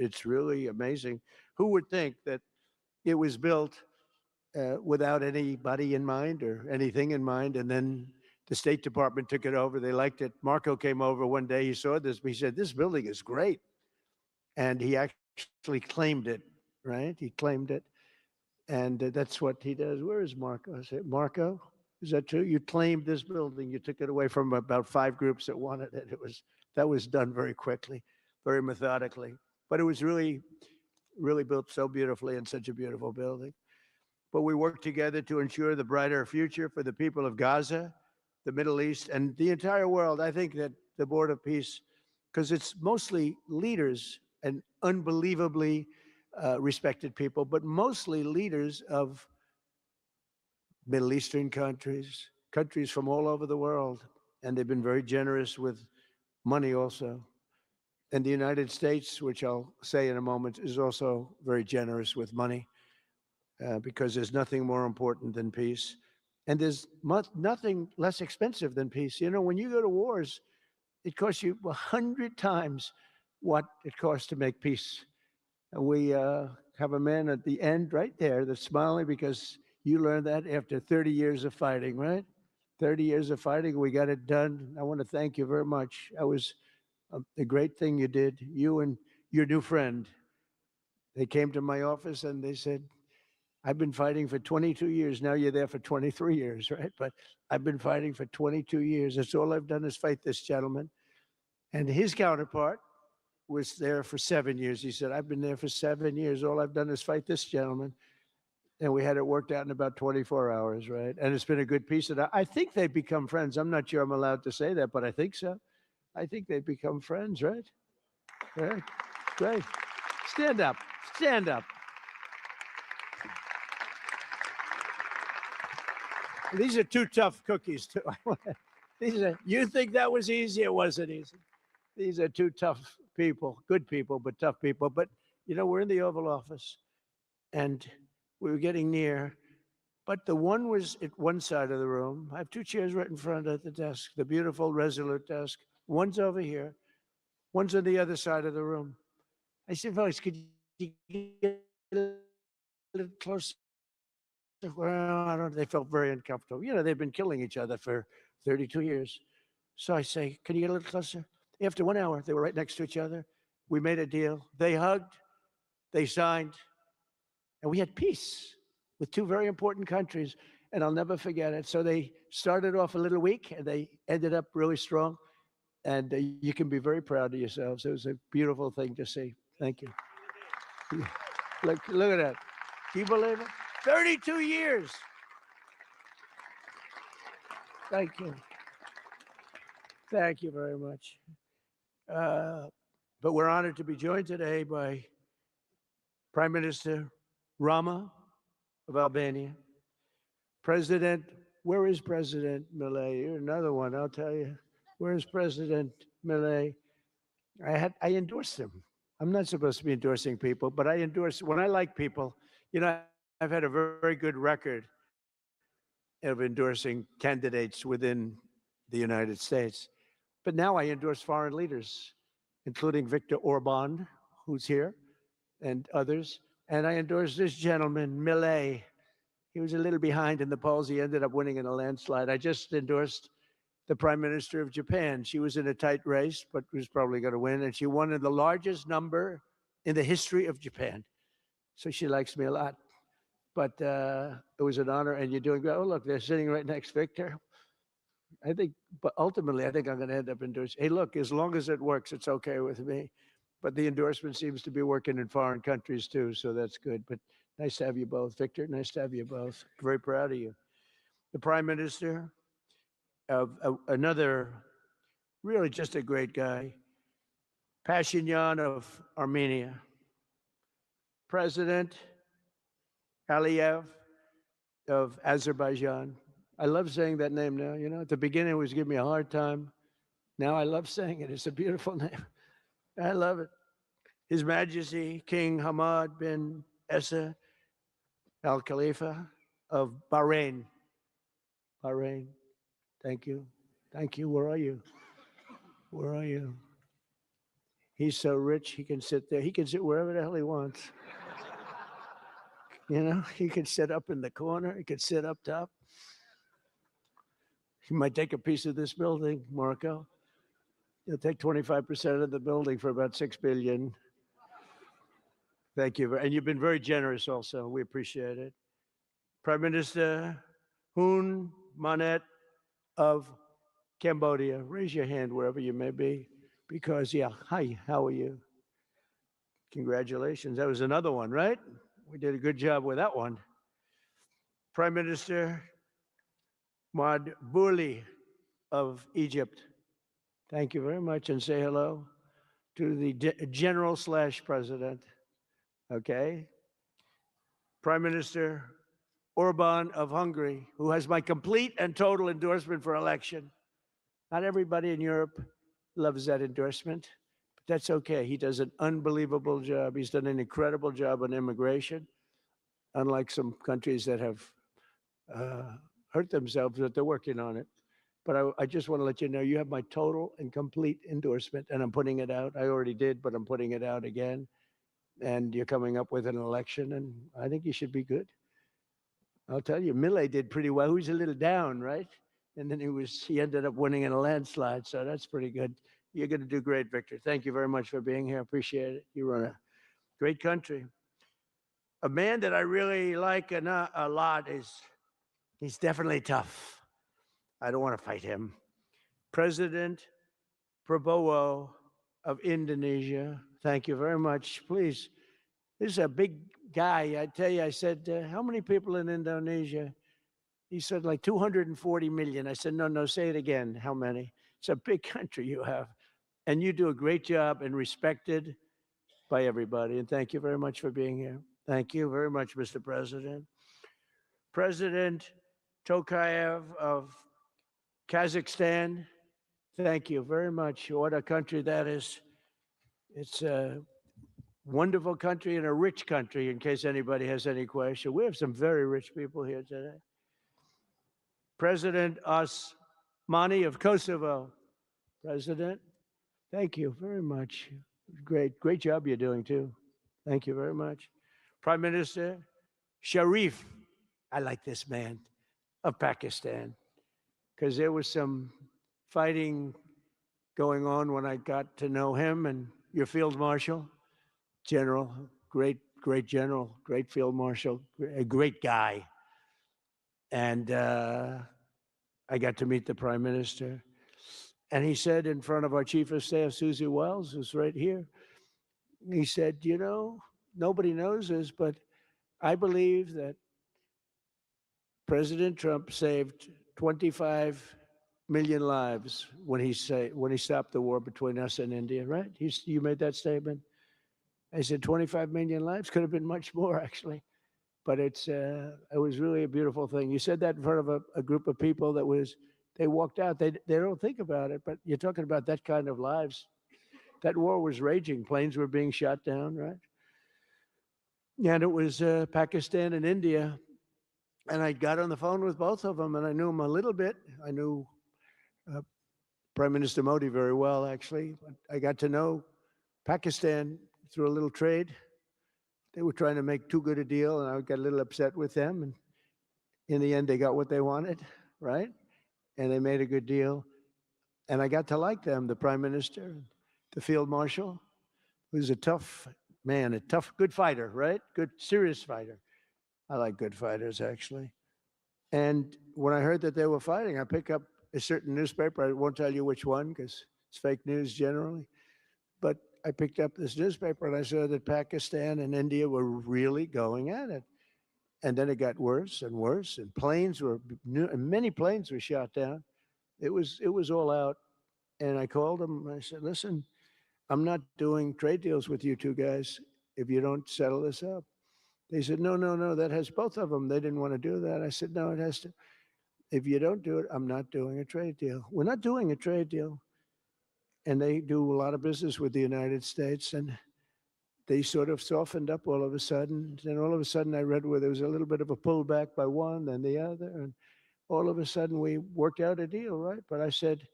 It's really amazing. Who would think that it was built without anybody in mind or anything in mind? And then the State Department took it over. They liked it. Marco came over one day. He saw this. He said, "This building is great." And he actually claimed it, right? He claimed it. And that's what he does. Where is Marco? I said, Marco, is that true? You claimed this building. You took it away from about 5 groups that wanted it. That was done very quickly, very methodically. But it was really, really built so beautifully and such a beautiful building. But we worked together to ensure the brighter future for the people of Gaza, the Middle East, and the entire world. I think that the Board of Peace, because it's mostly leaders and unbelievably respected people, but mostly leaders of Middle Eastern countries, countries from all over the world. And they've been very generous with money also. And the United States, which I'll say in a moment, is also very generous with money because there's nothing more important than peace. And there's nothing less expensive than peace. You know, when you go to wars, it costs you 100 times what it costs to make peace. And we have a man at the end right there that's smiling because you learned that after 30 years of fighting, right? 30 years of fighting, we got it done. I want to thank you very much. That was a great thing you did. You and your new friend, they came to my office and they said, I've been fighting for 22 years. Now you're there for 23 years, right? But I've been fighting for 22 years. That's all I've done is fight this gentleman. And his counterpart was there for 7 years. He said, I've been there for 7 years. All I've done is fight this gentleman. And we had it worked out in about 24 hours, right? And it's been a good piece. And I think they've become friends. I'm not sure I'm allowed to say that, but I think so. I think they've become friends, right? Right. Great. Stand up. Stand up. These are 2 tough cookies, too. You think that was easy? It wasn't easy. These are 2 tough people, good people, but tough people. But, you know, we're in the Oval Office, and we were getting near. But the one was at one side of the room. I have 2 chairs right in front of the desk, the beautiful, resolute desk. One's over here. One's on the other side of the room. I said, folks, could you get a little closer? Well, I don't. They felt very uncomfortable. You know, they've been killing each other for 32 years. So I say, can you get a little closer? After 1 hour, they were right next to each other. We made a deal. They hugged, they signed, and we had peace with 2 very important countries. And I'll never forget it. So they started off a little weak, and they ended up really strong. And you can be very proud of yourselves. It was a beautiful thing to see. Thank you. Look at that. Can you believe it? 32 years. Thank you. Thank you very much. But we're honored to be joined today by Prime Minister Rama of Albania. President, where is President Milei? You're another one, I'll tell you. Where is President Milei? I endorsed him. I'm not supposed to be endorsing people, but I endorse, when I like people, you know, I've had a very good record of endorsing candidates within the United States. But now I endorse foreign leaders, including Viktor Orban, who's here, and others. And I endorse this gentleman, Milei. He was a little behind in the polls. He ended up winning in a landslide. I just endorsed the Prime Minister of Japan. She was in a tight race, but was probably going to win. And she won in the largest number in the history of Japan. So she likes me a lot. But it was an honor, and you're doing well. Oh, look, they're sitting right next to Victor. I think, but ultimately, I think I'm going to end up endorsing. Hey, look, as long as it works, it's okay with me. But the endorsement seems to be working in foreign countries too, so that's good. But nice to have you both, Victor. Nice to have you both. Very proud of you. The Prime Minister of another, really just a great guy, Pashinyan of Armenia. President Aliyev of Azerbaijan. I love saying that name now. You know, at the beginning it was giving me a hard time. Now I love saying it. It's a beautiful name. I love it. His Majesty King Hamad bin Essa Al Khalifa of Bahrain. Bahrain. Thank you. Thank you. Where are you? Where are you? He's so rich, he can sit there. He can sit wherever the hell he wants. You know, he can sit up in the corner. He can sit up top. He might take a piece of this building, Marco. He'll take 25% of the building for about $6 billion. Thank you. And you've been very generous also. We appreciate it. Prime Minister Hun Manet of Cambodia. Raise your hand wherever you may be. Because, yeah, hi, how are you? Congratulations. That was another one, right? We did a good job with that one. Prime Minister Madbouli of Egypt. Thank you very much, and say hello to the General/President. Okay. Prime Minister Orban of Hungary, who has my complete and total endorsement for election. Not everybody in Europe loves that endorsement, but that's okay. He does an unbelievable job. He's done an incredible job on immigration, unlike some countries that have hurt themselves, but they're working on it. But I just want to let you know you have my total and complete endorsement, and I'm putting it out. I already did, but I'm putting it out again. And you're coming up with an election, and I think you should be good. I'll tell you, Millet did pretty well. He was a little down, right? And then he ended up winning in a landslide, so that's pretty good. You're going to do great, Victor. Thank you very much for being here. Appreciate it. You run a great country. A man that I really like a lot he's definitely tough. I don't want to fight him. President Prabowo of Indonesia. Thank you very much. Please, this is a big guy. I tell you, I said, how many people in Indonesia? He said, like 240 million. I said, no, say it again. How many? It's a big country you have. And you do a great job and respected by everybody. And thank you very much for being here. Thank you very much, Mr. President. President Tokayev of Kazakhstan, thank you very much. What a country that is. It's a wonderful country and a rich country, in case anybody has any question. We have some very rich people here today. President Osmani of Kosovo. President, thank you very much. Great job you're doing, too. Thank you very much. Prime Minister Sharif, I like this man, of Pakistan, because there was some fighting going on when I got to know him, and your Field Marshal, General, great general, great Field Marshal, a great guy. And I got to meet the Prime Minister. And he said in front of our Chief of Staff, Susie Wells, who's right here, he said, you know, nobody knows this, but I believe that President Trump saved 25 million lives when he stopped the war between us and India, right? You made that statement. I said 25 million lives, could have been much more, actually. But it was really a beautiful thing. You said that in front of a group of people they walked out. They don't think about it, but you're talking about that kind of lives. That war was raging. Planes were being shot down, right? And it was Pakistan and India. And I got on the phone with both of them, and I knew them a little bit. I knew Prime Minister Modi very well, actually. But I got to know Pakistan through a little trade. They were trying to make too good a deal, and I got a little upset with them. And in the end, they got what they wanted, right? And they made a good deal. And I got to like them, the Prime Minister, the Field Marshal, who's a tough man, good fighter, right? Good, serious fighter. I like good fighters, actually. And when I heard that they were fighting, I picked up a certain newspaper. I won't tell you which one because it's fake news generally. But I picked up this newspaper and I saw that Pakistan and India were really going at it. And then it got worse and worse, and many planes were shot down. It was all out. And I called them and I said, listen, I'm not doing trade deals with you two guys if you don't settle this up. They said, no, that has both of them. They didn't want to do that. I said, no, it has to. If you don't do it, I'm not doing a trade deal. We're not doing a trade deal. And they do a lot of business with the United States, and they sort of softened up all of a sudden. Then all of a sudden I read where there was a little bit of a pullback by one, then the other, and all of a sudden we worked out a deal, right? But I said,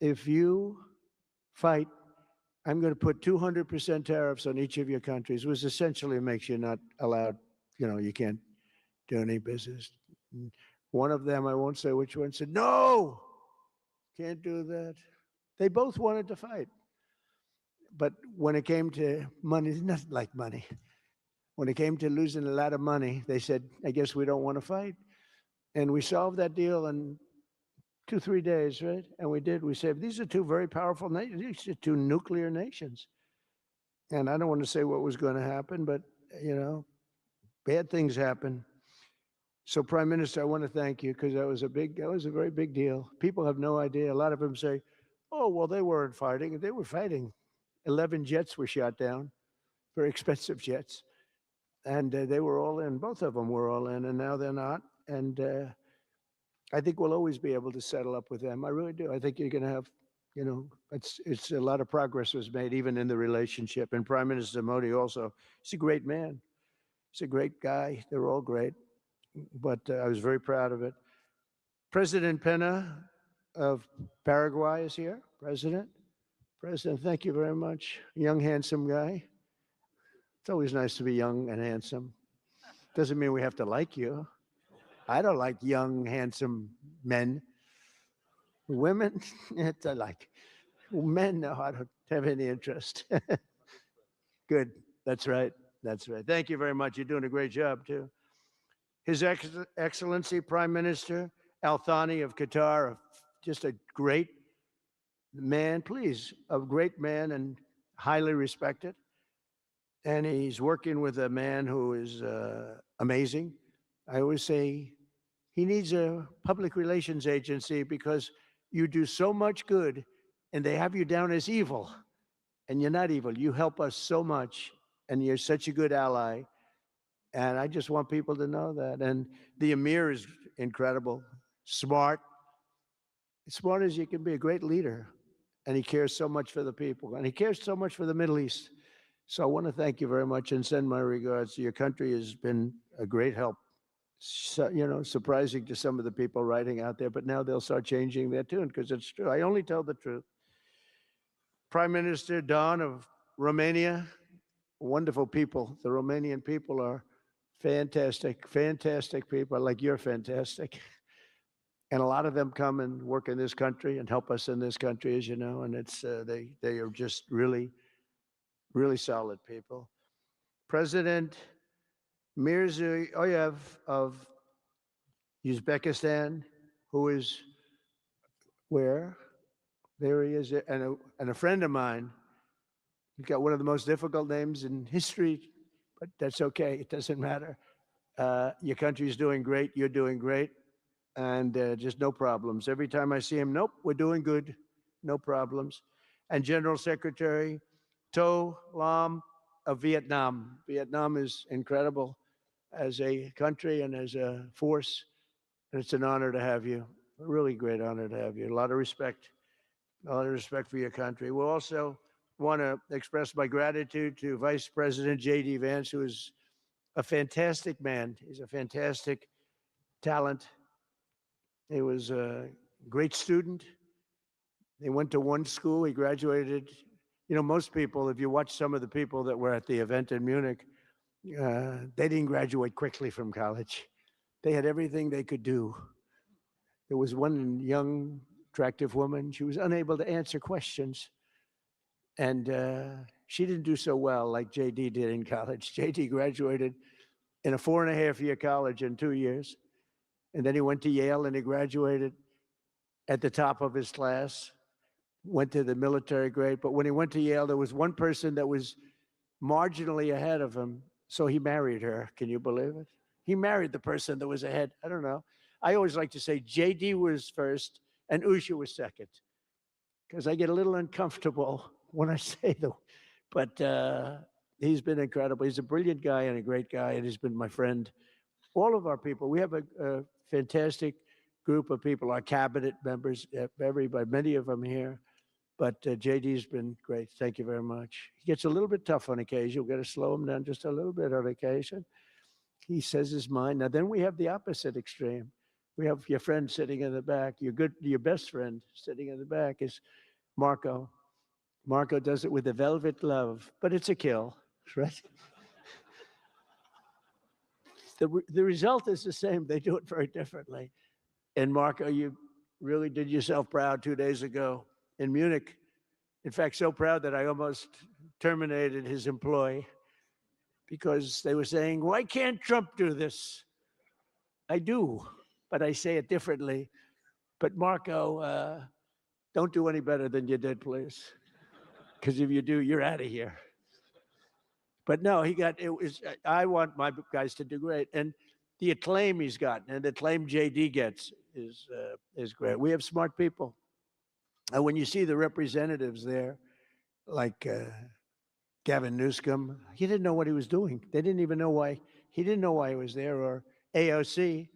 if you fight I'm going to put 200% tariffs on each of your countries, which essentially makes you not allowed, you can't do any business. One of them, I won't say which one, said, no, can't do that. They both wanted to fight. But when it came to money, it's nothing like money. When it came to losing a lot of money, they said, I guess we don't want to fight. And we solved that deal in 2, 3 days, right? And we did. We said, these are two very powerful nations, these are two nuclear nations. And I don't want to say what was going to happen, but, bad things happen. So, Prime Minister, I want to thank you because that was a very big deal. People have no idea. A lot of them say, oh, well, they weren't fighting. They were fighting. 11 jets were shot down, very expensive jets. And they were all in. Both of them were all in, and now they're not. And I think we'll always be able to settle up with them. I really do. I think you're going to have, it's a lot of progress was made even in the relationship. And Prime Minister Modi also, he's a great man. He's a great guy. They're all great. But I was very proud of it. President Pena of Paraguay is here. President, thank you very much. Young, handsome guy. It's always nice to be young and handsome. Doesn't mean we have to like you. I don't like young, handsome men. Women, it's I like. Men, no, I don't have any interest. Good. That's right. That's right. Thank you very much. You're doing a great job, too. His Excellency Prime Minister Al Thani of Qatar, just a great man, please, a great man and highly respected. And he's working with a man who is amazing. I always say he needs a public relations agency because you do so much good and they have you down as evil. And you're not evil. You help us so much and you're such a good ally. And I just want people to know that. And the Emir is incredible, smart, as smart as you can be, a great leader. And he cares so much for the people. And he cares so much for the Middle East. So I want to thank you very much and send my regards. Your country has been a great help. So, surprising to some of the people writing out there, but now they'll start changing their tune because it's true. I only tell the truth. Prime Minister Don of Romania, wonderful people. The Romanian people are fantastic, fantastic people. Like you're fantastic. And a lot of them come and work in this country and help us in this country, as you know. And it's they are just really, really solid people. President Mirziyoyev of Uzbekistan, who is where? There he is, and a friend of mine. He's got one of the most difficult names in history, but that's okay. It doesn't matter. Your country's doing great. You're doing great. And just no problems. Every time I see him, nope, we're doing good. No problems. And General Secretary To Lam of Vietnam. Vietnam is incredible as a country and as a force. And it's an honor to have you. A really great honor to have you. A lot of respect for your country. We'll also want to express my gratitude to Vice President J.D. Vance, who is a fantastic man. He's a fantastic talent. He was a great student. He went to one school. He graduated. Most people, if you watch some of the people that were at the event in Munich, they didn't graduate quickly from college. They had everything they could do. There was one young, attractive woman. She was unable to answer questions. And she didn't do so well like JD did in college. JD graduated in a 4.5-year college in 2 years. And then he went to Yale and he graduated at the top of his class, went to the military grade. But when he went to Yale, there was one person that was marginally ahead of him. So he married her. Can you believe it? He married the person that was ahead. I don't know. I always like to say JD was first and Usha was second because I get a little uncomfortable when I say them. But he's been incredible. He's a brilliant guy and a great guy, and he's been my friend. All of our people, we have a fantastic group of people, our cabinet members, everybody, many of them here. But JD's been great. Thank you very much. He gets a little bit tough on occasion. We've got to slow him down just a little bit on occasion. He says his mind. Now, then we have the opposite extreme. We have your friend sitting in the back. Your best friend sitting in the back is Marco Marco does it with a velvet glove, but it's a kill, right? The result is the same. They do it very differently. And Marco, you really did yourself proud 2 days ago in Munich. In fact, so proud that I almost terminated his employ because they were saying, why can't Trump do this? I do, but I say it differently. But Marco, don't do any better than you did, please. Because if you do, you're out of here. But no, it was, I want my guys to do great. And the acclaim he's gotten and the acclaim JD gets is great. We have smart people. And when you see the representatives there, like Gavin Newsom, he didn't know what he was doing. They didn't even know why. He didn't know why he was there. Or AOC,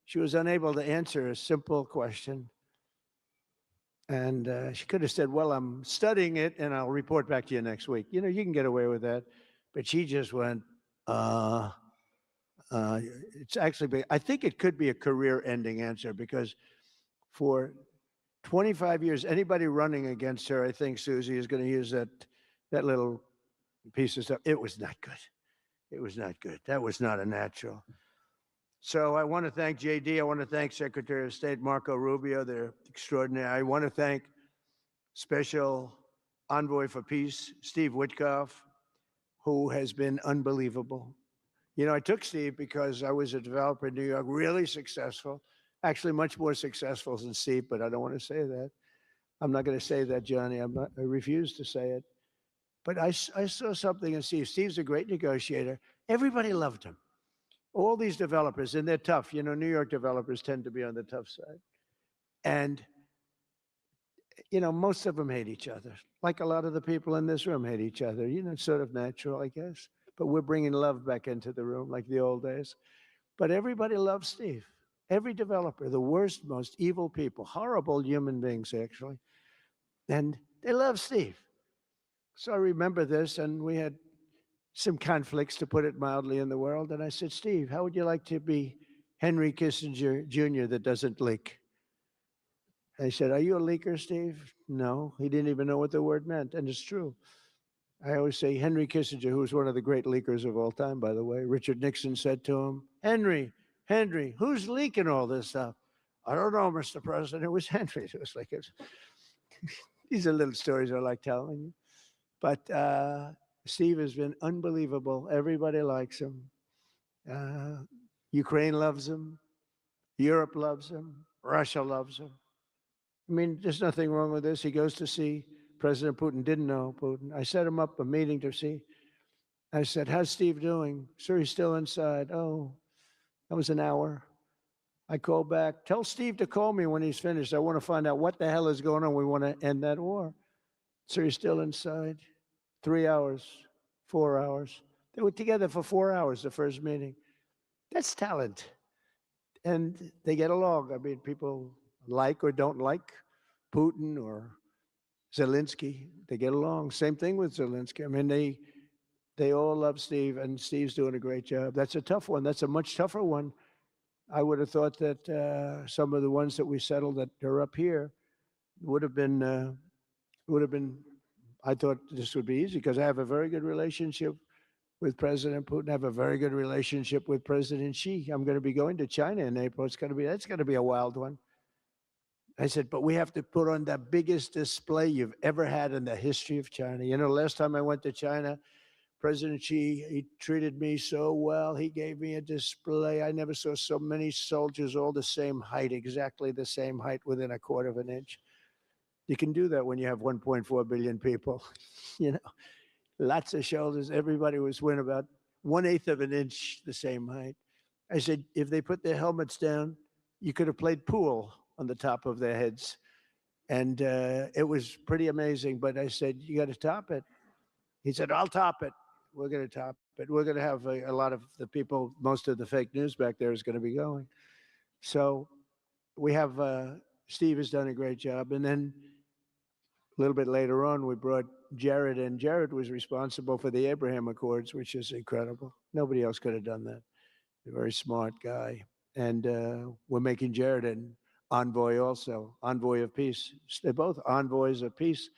she was unable to answer a simple question. And she could have said, well, I'm studying it and I'll report back to you next week. You know, you can get away with that. But she just went, it's actually, I think it could be a career ending answer because for 25 years, anybody running against her, I think Susie is going to use that little piece of stuff. It was not good. It was not good. That was not a natural. So I want to thank JD. I want to thank Secretary of State Marco Rubio. They're extraordinary. I want to thank Special Envoy for Peace, Steve Witkoff, who has been unbelievable. You know, I took Steve because I was a developer in New York, really successful, actually much more successful than Steve, but I don't want to say that. I'm not going to say that, Johnny. I refuse to say it. But I saw something in Steve. Steve's a great negotiator. Everybody loved him. All these developers, and they're tough. You know, New York developers tend to be on the tough side. And, you know, most of them hate each other. Like a lot of the people in this room hate each other. You know, it's sort of natural, I guess. But we're bringing love back into the room like the old days. But everybody loves Steve. Every developer, the worst, most evil people, horrible human beings, actually. And they love Steve. So I remember this, and we had some conflicts, to put it mildly, in the world. And I said, Steve, how would you like to be Henry Kissinger Jr. that doesn't leak? I said, are you a leaker, Steve? No, he didn't even know what the word meant. And it's true. I always say Henry Kissinger, who was one of the great leakers of all time, by the way. Richard Nixon said to him, Henry, who's leaking all this stuff? I don't know, Mr. President. It was Henry. It was like, these are little stories I like telling you. But Steve has been unbelievable. Everybody likes him. Ukraine loves him. Europe loves him. Russia loves him. I mean, there's nothing wrong with this. He goes to see President Putin. Didn't know Putin. I set him up a meeting to see. I said, how's Steve doing? Sir, he's still inside. Oh, that was an hour. I called back. Tell Steve to call me when he's finished. I want to find out what the hell is going on. We want to end that war. Sir, he's still inside. 3 hours, 4 hours. They were together for 4 hours, the first meeting. That's talent. And they get along. I mean, people like or don't like Putin or Zelensky. They get along. Same thing with Zelensky. I mean, they all love Steve, and Steve's doing a great job. That's a tough one. That's a much tougher one. I would have thought that some of the ones that we settled that are up here would have been, I thought this would be easy because I have a very good relationship with President Putin. I have a very good relationship with President Xi. I'm going to be going to China in April. That's going to be a wild one. I said, but we have to put on the biggest display you've ever had in the history of China. You know, last time I went to China, President Xi, he treated me so well. He gave me a display. I never saw so many soldiers all the same height, exactly the same height within a quarter of an inch. You can do that when you have 1.4 billion people. You know, lots of shoulders. Everybody was within about 1/8 of an inch the same height. I said, if they put their helmets down, you could have played pool on the top of their heads. And it was pretty amazing. But I said, you got to top it. He said, I'll top it. We're going to top it. We're going to have a lot of the people, most of the fake news back there is going to be going. So we have, Steve has done a great job. And then a little bit later on, we brought Jared in. Jared was responsible for the Abraham Accords, which is incredible. Nobody else could have done that. A very smart guy. And we're making Jared an envoy also, envoy of peace. They're both envoys of peace.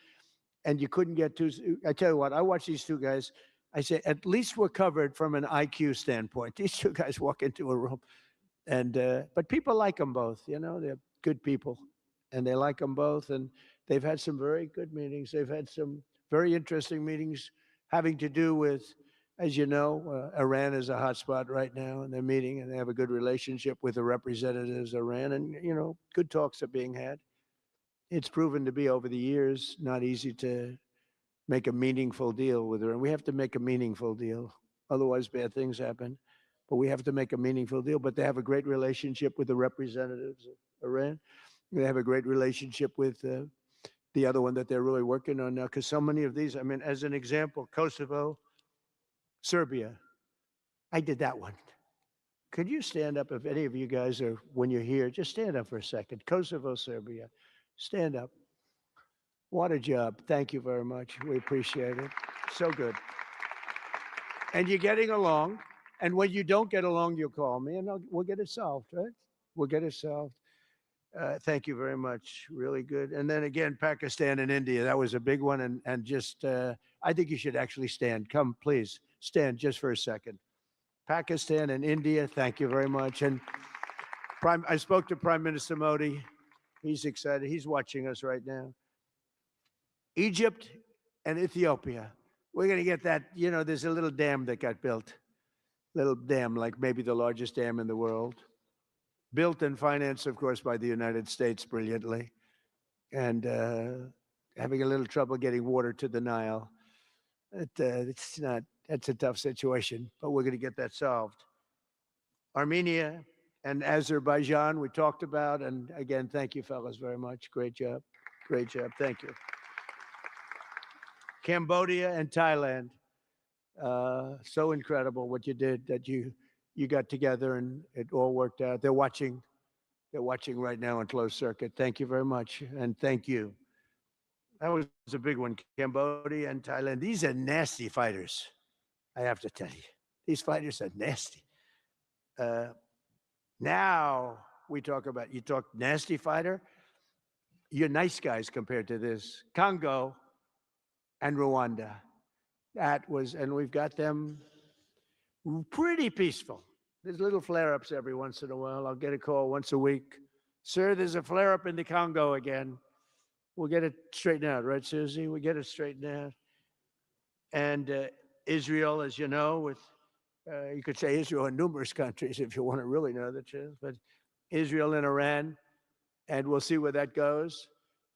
and you couldn't get two. I tell you what, I watch these two guys. I say, at least we're covered from an IQ standpoint. These two guys walk into a room, and but people like them both. You know, they're good people, and they like them both. And they've had some very good meetings. They've had some very interesting meetings having to do with, as you know, Iran is a hotspot right now, and they're meeting, and they have a good relationship with the representatives of Iran, and good talks are being had. It's proven to be over the years not easy to make a meaningful deal with Iran. We have to make a meaningful deal, otherwise bad things happen. But we have to make a meaningful deal. But they have a great relationship with the representatives of Iran. They have a great relationship with the other one that they're really working on now. Because so many of these, I mean, as an example, Kosovo, Serbia. I did that one. Could you stand up if any of you guys are, when you're here, just stand up for a second. Kosovo, Serbia. Stand up. What a job. Thank you very much. We appreciate it. So good. And you're getting along. And when you don't get along, you'll call me and we'll get it solved, right? We'll get it solved. Thank you very much. Really good. And then again, Pakistan and India. That was a big one. And just, I think you should actually stand. Come, please, stand just for a second. Pakistan and India, thank you very much. And I spoke to Prime Minister Modi. He's excited. He's watching us right now. Egypt and Ethiopia. We're going to get that. You know, there's a little dam that got built. Little dam, like maybe the largest dam in the world. Built and financed, of course, by the United States brilliantly. And having a little trouble getting water to the Nile. It's not, that's a tough situation, but we're going to get that solved. Armenia and Azerbaijan, we talked about. And again, thank you, fellas, very much. Great job. Great job. Thank you. Cambodia and Thailand. So incredible what you did, that you got together and it all worked out. They're watching right now on closed circuit. Thank you very much. And thank you. That was a big one. Cambodia and Thailand. These are nasty fighters. I have to tell you, these fighters are nasty. Now we talk about, you talk nasty fighter. You're nice guys compared to this. Congo and Rwanda. That was, and we've got them pretty peaceful. There's little flare-ups every once in a while. I'll get a call once a week. Sir, there's a flare-up in the Congo again. We'll get it straightened out, right, Susie? We get it straightened out. And Israel, as you know, with you could say Israel and numerous countries if you want to really know the truth, but Israel and Iran, and we'll see where that goes.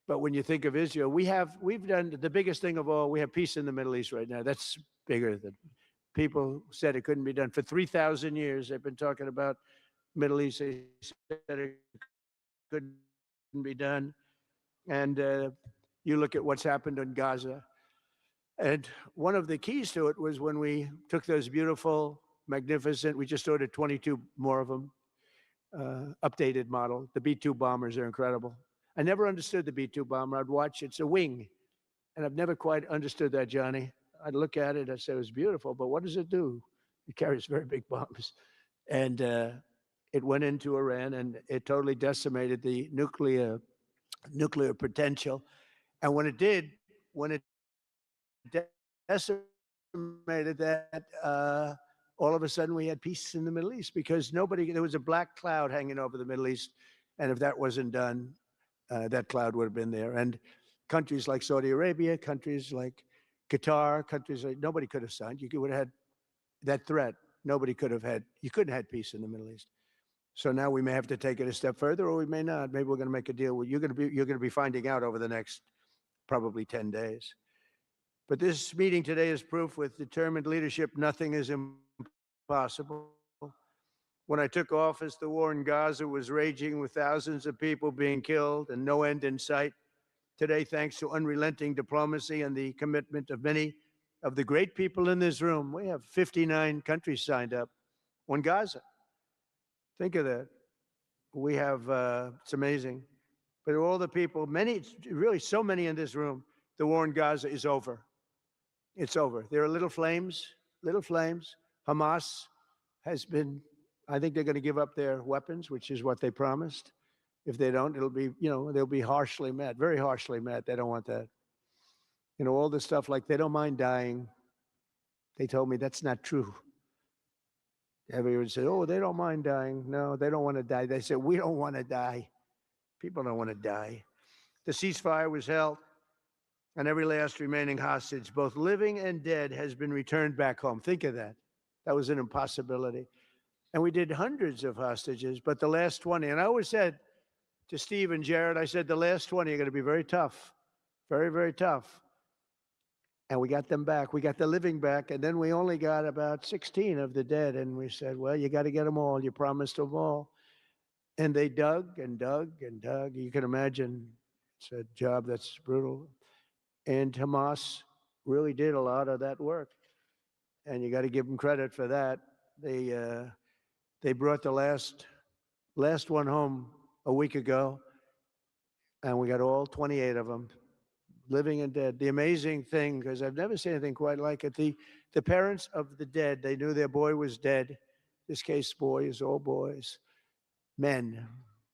But when you think of Israel, we've done the biggest thing of all. We have peace in the Middle East right now. That's bigger than people said it couldn't be done. For 3,000 years, they've been talking about Middle East. They said it couldn't be done. And you look at what's happened in Gaza. And one of the keys to it was when we took those beautiful, magnificent, we just ordered 22 more of them, updated model. The B-2 bombers are incredible. I never understood the B-2 bomber. I'd watch, it's a wing. And I've never quite understood that, Johnny. I'd look at it, I'd say, it was beautiful, but what does it do? It carries very big bombs. And it went into Iran and it totally decimated the nuclear potential. And when it did, when it decimated that, all of a sudden we had peace in the Middle East because there was a black cloud hanging over the Middle East. And if that wasn't done, that cloud would have been there. And countries like Saudi Arabia, countries like Qatar, countries like, nobody could have signed. You would have had that threat. Nobody could have had, you couldn't have had peace in the Middle East. So now we may have to take it a step further, or we may not. Maybe we're going to make a deal. You're going to be finding out over the next probably 10 days. But this meeting today is proof with determined leadership, nothing is impossible. When I took office, the war in Gaza was raging with thousands of people being killed and no end in sight. Today, thanks to unrelenting diplomacy and the commitment of many of the great people in this room, we have 59 countries signed up on Gaza. Think of that. We have, it's amazing. But all the people, many, really so many in this room, the war in Gaza is over. It's over. There are little flames. Hamas has been, I think they're going to give up their weapons, which is what they promised. If they don't, it'll be, they'll be harshly mad, very harshly mad. They don't want that. All the stuff like they don't mind dying. They told me that's not true. Everyone said, oh, they don't mind dying. No, they don't want to die. They said, we don't want to die. People don't want to die. The ceasefire was held, and every last remaining hostage, both living and dead, has been returned back home. Think of that. That was an impossibility. And we did hundreds of hostages, but the last 20, and I always said to Steve and Jared, I said, the last 20 are going to be very tough, very, very tough. And we got them back. We got the living back, and then we only got about 16 of the dead. And we said, well, you got to get them all. You promised them all. And they dug and dug and dug. You can imagine it's a job that's brutal. And Hamas really did a lot of that work. And you got to give them credit for that. They brought the last one home a week ago, and we got all 28 of them, living and dead. The amazing thing, because I've never seen anything quite like it, the parents of the dead, they knew their boy was dead. This case, boys, all boys, men,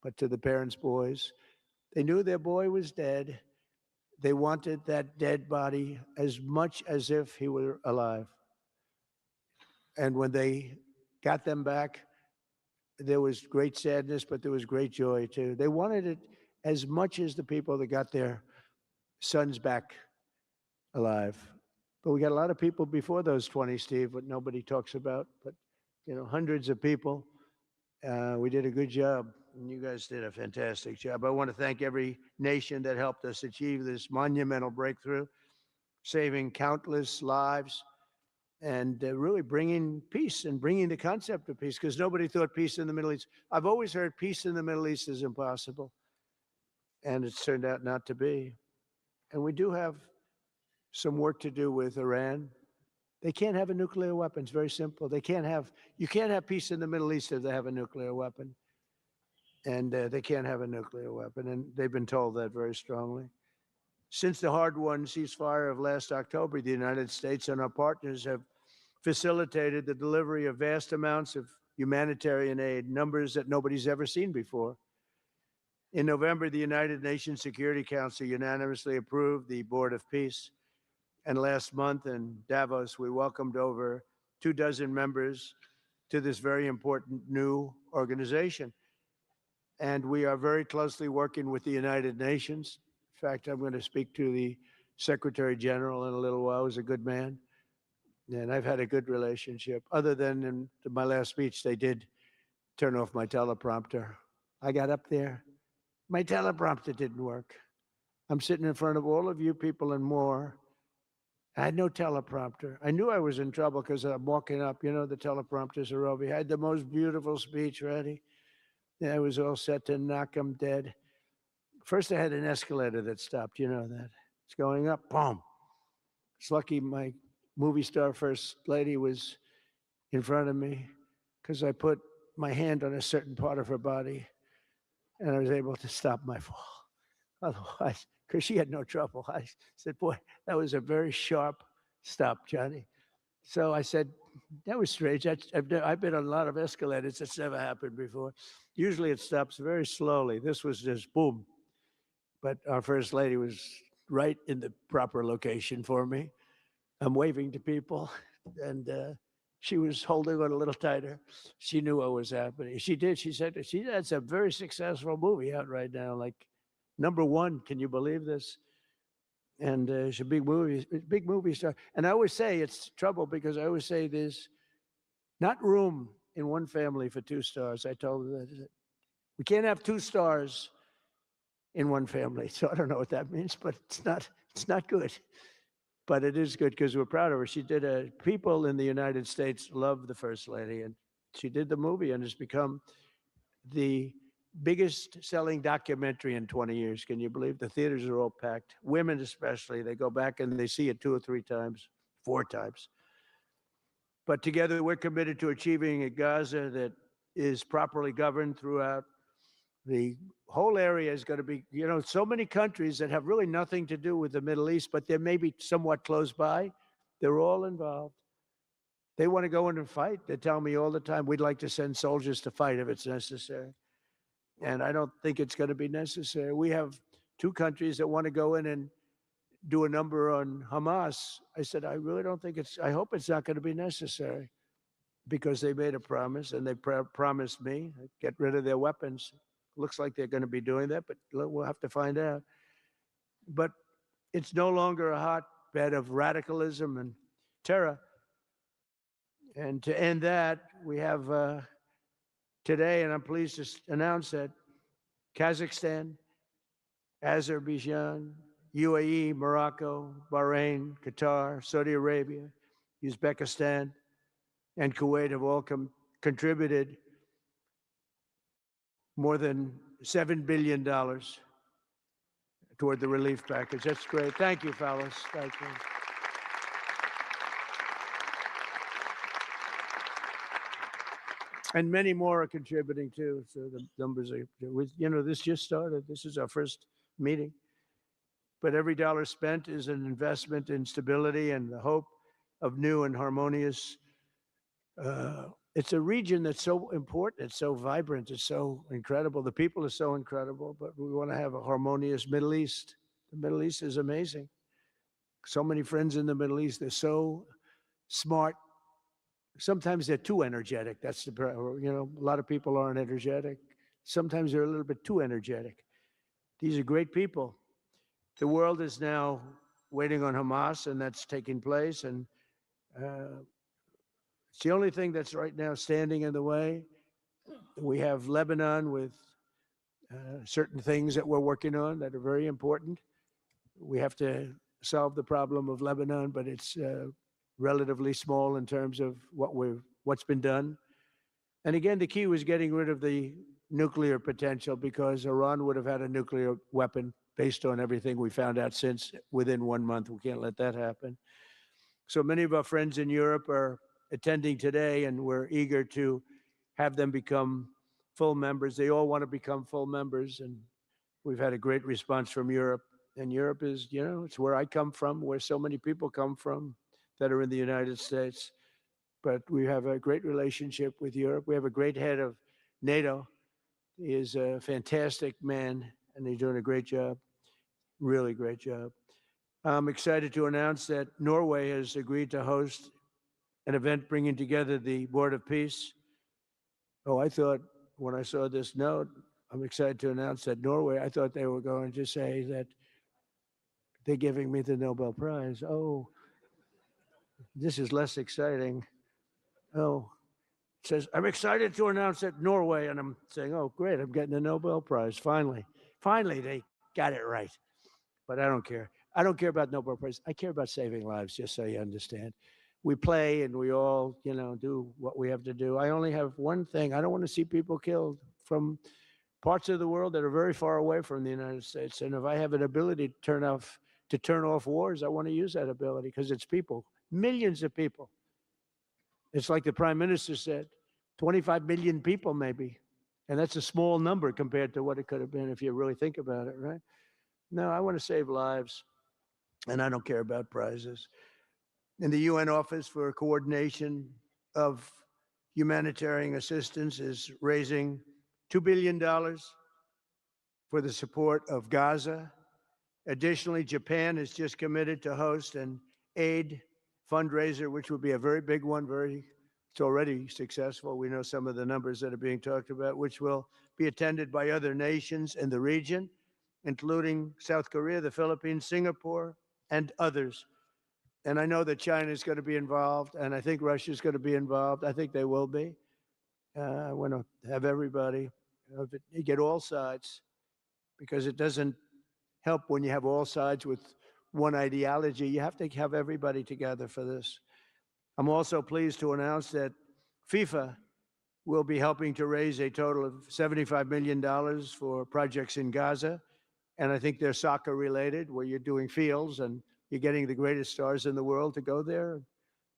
but to the parents' boys, they knew their boy was dead. They wanted that dead body as much as if he were alive. And when they got them back, there was great sadness, but there was great joy too. They wanted it as much as the people that got their sons back alive. But we got a lot of people before those 20, Steve, what nobody talks about, but hundreds of people. We did a good job, and you guys did a fantastic job. I want to thank every nation that helped us achieve this monumental breakthrough, saving countless lives, and really bringing peace and bringing the concept of peace, because nobody thought peace in the Middle East. I've always heard peace in the Middle East is impossible, and it's turned out not to be. And we do have some work to do with Iran. They can't have a nuclear weapon. It's very simple. You can't have peace in the Middle East if they have a nuclear weapon. And they can't have a nuclear weapon. And they've been told that very strongly. Since the hard-won ceasefire of last October, the United States and our partners have facilitated the delivery of vast amounts of humanitarian aid, numbers that nobody's ever seen before. In November, the United Nations Security Council unanimously approved the Board of Peace. And last month in Davos, we welcomed over 24 members to this very important new organization. And we are very closely working with the United Nations. In fact, I'm going to speak to the Secretary General in a little while. He's a good man. And I've had a good relationship. Other than in my last speech, they did turn off my teleprompter. I got up there. My teleprompter didn't work. I'm sitting in front of all of you people and more. I had no teleprompter. I knew I was in trouble because I'm walking up. The teleprompters are over. I had the most beautiful speech ready. Yeah, I was all set to knock them dead. First, I had an escalator that stopped. You know that. It's going up. Boom. It's lucky my movie star first lady was in front of me, because I put my hand on a certain part of her body, and I was able to stop my fall. Otherwise, because she had no trouble, I said, boy, that was a very sharp stop, Johnny. So I said, that was strange. I've been on a lot of escalators. It's never happened before. Usually it stops very slowly. This was just boom. But our first lady was right in the proper location for me. I'm waving to people, and she was holding on a little tighter. She knew what was happening. She did. She said, that's a very successful movie out right now, like #1. Can you believe this? And she's a big movie star. And I always say it's trouble, because I always say there's not room in one family for 2 stars. I told her that we can't have 2 stars in one family. So I don't know what that means, but it's not good. But it is good because we're proud of her. She did people in the United States love the First Lady, and she did the movie, and it's become the biggest selling documentary in 20 years. Can you believe? The theaters are all packed. Women especially, they go back and they see it 2 or 3 times, 4 times. But together we're committed to achieving a Gaza that is properly governed throughout. The whole area is going to be, so many countries that have really nothing to do with the Middle East, but they're maybe somewhat close by. They're all involved. They want to go in and fight. They tell me all the time, we'd like to send soldiers to fight if it's necessary. And I don't think it's going to be necessary. We have 2 countries that want to go in and do a number on Hamas. I said, I really don't think I hope it's not going to be necessary, because they made a promise, and they promised me get rid of their weapons. Looks like they're going to be doing that, but we'll have to find out. But it's no longer a hotbed of radicalism and terror. And to end that, we have today, and I'm pleased to announce that Kazakhstan, Azerbaijan, UAE, Morocco, Bahrain, Qatar, Saudi Arabia, Uzbekistan, and Kuwait have all contributed more than $7 billion toward the relief package. That's great. Thank you, fellas. Thank you. And many more are contributing too. So the numbers are, this just started. This is our first meeting. But every dollar spent is an investment in stability and the hope of new and harmonious. It's a region that's so important. It's so vibrant. It's so incredible. The people are so incredible, but we want to have a harmonious Middle East. The Middle East is amazing. So many friends in the Middle East. They're so smart. Sometimes they're too energetic. That's a lot of people aren't energetic. Sometimes they're a little bit too energetic. These are great people. The world is now waiting on Hamas, and that's taking place. And it's the only thing that's right now standing in the way. We have Lebanon with certain things that we're working on that are very important. We have to solve the problem of Lebanon, but it's relatively small in terms of what's been done. And again, the key was getting rid of the nuclear potential, because Iran would have had a nuclear weapon based on everything we found out since within 1 month. We can't let that happen. So many of our friends in Europe are attending today, and we're eager to have them become full members. They all want to become full members, and we've had a great response from Europe. And Europe is, it's where I come from, where so many people come from that are in the United States. But we have a great relationship with Europe. We have a great head of NATO. He is a fantastic man, and he's doing a great job, really great job. I'm excited to announce that Norway has agreed to host an event bringing together the Board of Peace. Oh, I thought when I saw this note, I'm excited to announce that Norway, I thought they were going to say that they're giving me the Nobel Prize. Oh, this is less exciting. Oh, it says, I'm excited to announce that Norway, and I'm saying, oh, great, I'm getting the Nobel Prize. Finally, they got it right. But I don't care. I don't care about Nobel Prize. I care about saving lives, just so you understand. We play and we all, do what we have to do. I only have one thing. I don't want to see people killed from parts of the world that are very far away from the United States. And if I have an ability to turn off wars, I want to use that ability, because it's people, millions of people. It's like the Prime Minister said, 25 million people maybe. And that's a small number compared to what it could have been if you really think about it, right? No, I want to save lives, and I don't care about prizes. And the UN Office for Coordination of Humanitarian Assistance is raising $2 billion for the support of Gaza. Additionally, Japan has just committed to host an aid fundraiser, which will be a very big one. It's already successful. We know some of the numbers that are being talked about, which will be attended by other nations in the region, including South Korea, the Philippines, Singapore, and others. And I know that China is going to be involved, and I think Russia is going to be involved. I think they will be. I want to have everybody, get all sides, because it doesn't help when you have all sides with one ideology. You have to have everybody together for this. I'm also pleased to announce that FIFA will be helping to raise a total of $75 million for projects in Gaza. And I think they're soccer related, where you're doing fields and you're getting the greatest stars in the world to go there.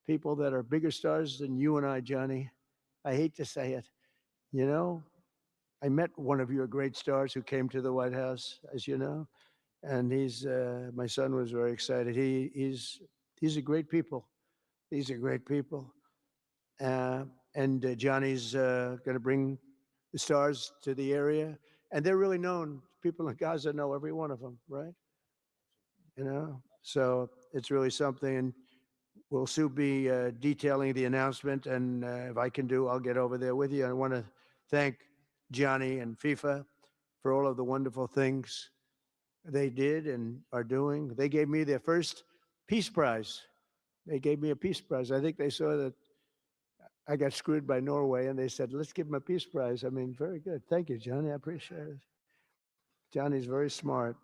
People that are bigger stars than you and I, Johnny. I hate to say it. I met one of your great stars who came to the White House, as you know. And my son was very excited. These are great people. These are great people. And Johnny's going to bring the stars to the area. And they're really known. People in Gaza know every one of them, right? So it's really something. And we'll soon be detailing the announcement. And if I can do, I'll get over there with you. I want to thank Johnny and FIFA for all of the wonderful things they did and are doing. They gave me their first Peace Prize. They gave me a Peace Prize. I think they saw that I got screwed by Norway, and they said, let's give him a Peace Prize. I mean, very good. Thank you, Johnny. I appreciate it. Johnny's very smart.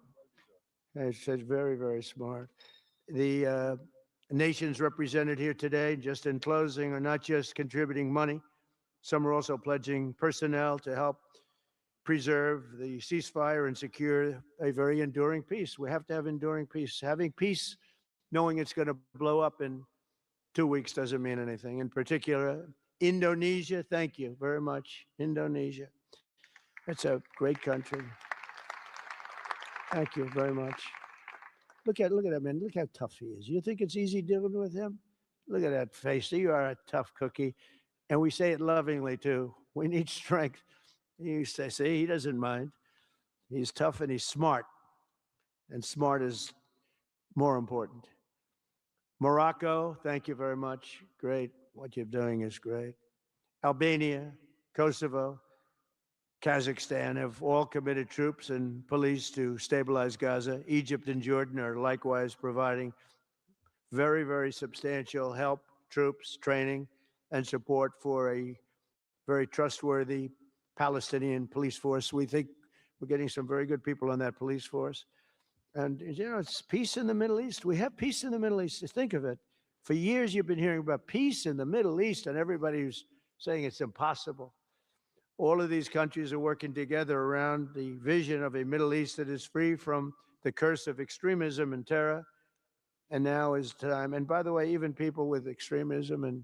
He's very, very smart. The nations represented here today, just in closing, are not just contributing money. Some are also pledging personnel to help preserve the ceasefire and secure a very enduring peace. We have to have enduring peace. Having peace, knowing it's going to blow up in 2 weeks doesn't mean anything. In particular, Indonesia, thank you very much. Indonesia. It's a great country. Thank you very much. Look at that man. Look how tough he is. You think it's easy dealing with him? Look at that face. You are a tough cookie. And we say it lovingly too. We need strength. You say, see, he doesn't mind. He's tough and he's smart. And smart is more important. Morocco, thank you very much. Great. What you're doing is great. Albania, Kosovo, Kazakhstan have all committed troops and police to stabilize Gaza. Egypt and Jordan are likewise providing very, very substantial help, troops, training, and support for a very trustworthy Palestinian police force. We think we're getting some very good people on that police force. And, it's peace in the Middle East. We have peace in the Middle East. Just think of it. For years, you've been hearing about peace in the Middle East, and everybody's saying it's impossible. All of these countries are working together around the vision of a Middle East that is free from the curse of extremism and terror. And now is time. And by the way, even people with extremism and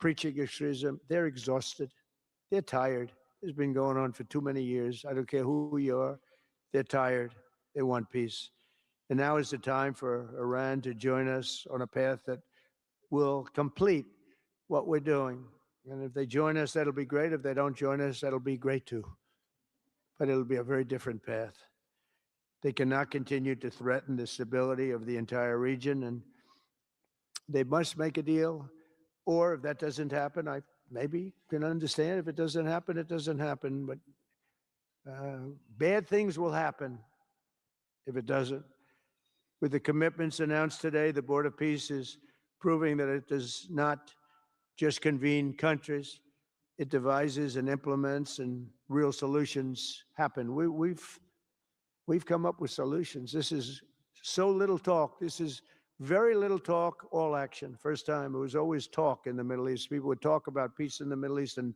preaching extremism, they're exhausted. They're tired. It's been going on for too many years. I don't care who you are. They're tired. They want peace. And now is the time for Iran to join us on a path that will complete what we're doing. And if they join us, that'll be great. If they don't join us, that'll be great too. But it'll be a very different path. They cannot continue to threaten the stability of the entire region, and they must make a deal. Or if that doesn't happen, I maybe can understand. If it doesn't happen, it doesn't happen. But bad things will happen if it doesn't. With the commitments announced today, the Board of Peace is proving that it does not just convene countries. It devises and implements, and real solutions happen. We've come up with solutions. This is so little talk. This is very little talk, all action. First time. It was always talk in the Middle East. People would talk about peace in the Middle East, and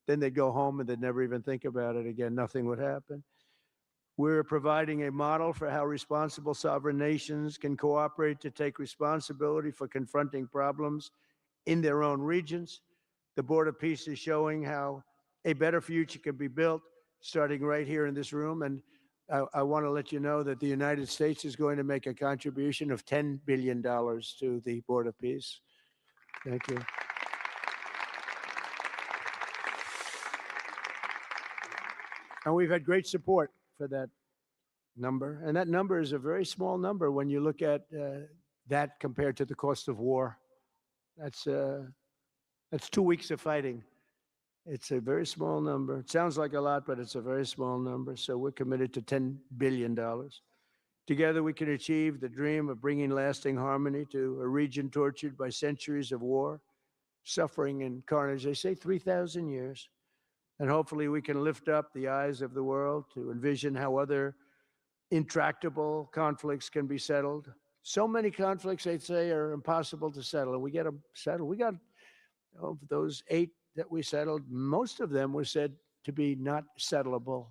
then they'd go home and they'd never even think about it again. Nothing would happen. We're providing a model for how responsible sovereign nations can cooperate to take responsibility for confronting problems in their own regions. The Board of Peace is showing how a better future can be built, starting right here in this room. And I want to let you know that the United States is going to make a contribution of $10 billion to the Board of Peace. Thank you. And we've had great support for that number. And that number is a very small number when you look at that compared to the cost of war. That's 2 weeks of fighting. It's a very small number. It sounds like a lot, but it's a very small number. So we're committed to $10 billion. Together, we can achieve the dream of bringing lasting harmony to a region tortured by centuries of war, suffering, and carnage. They say 3,000 years. And hopefully we can lift up the eyes of the world to envision how other intractable conflicts can be settled. So many conflicts, they'd say, are impossible to settle, and we get them settled. We got, of those 8 that we settled, most of them were said to be not settleable.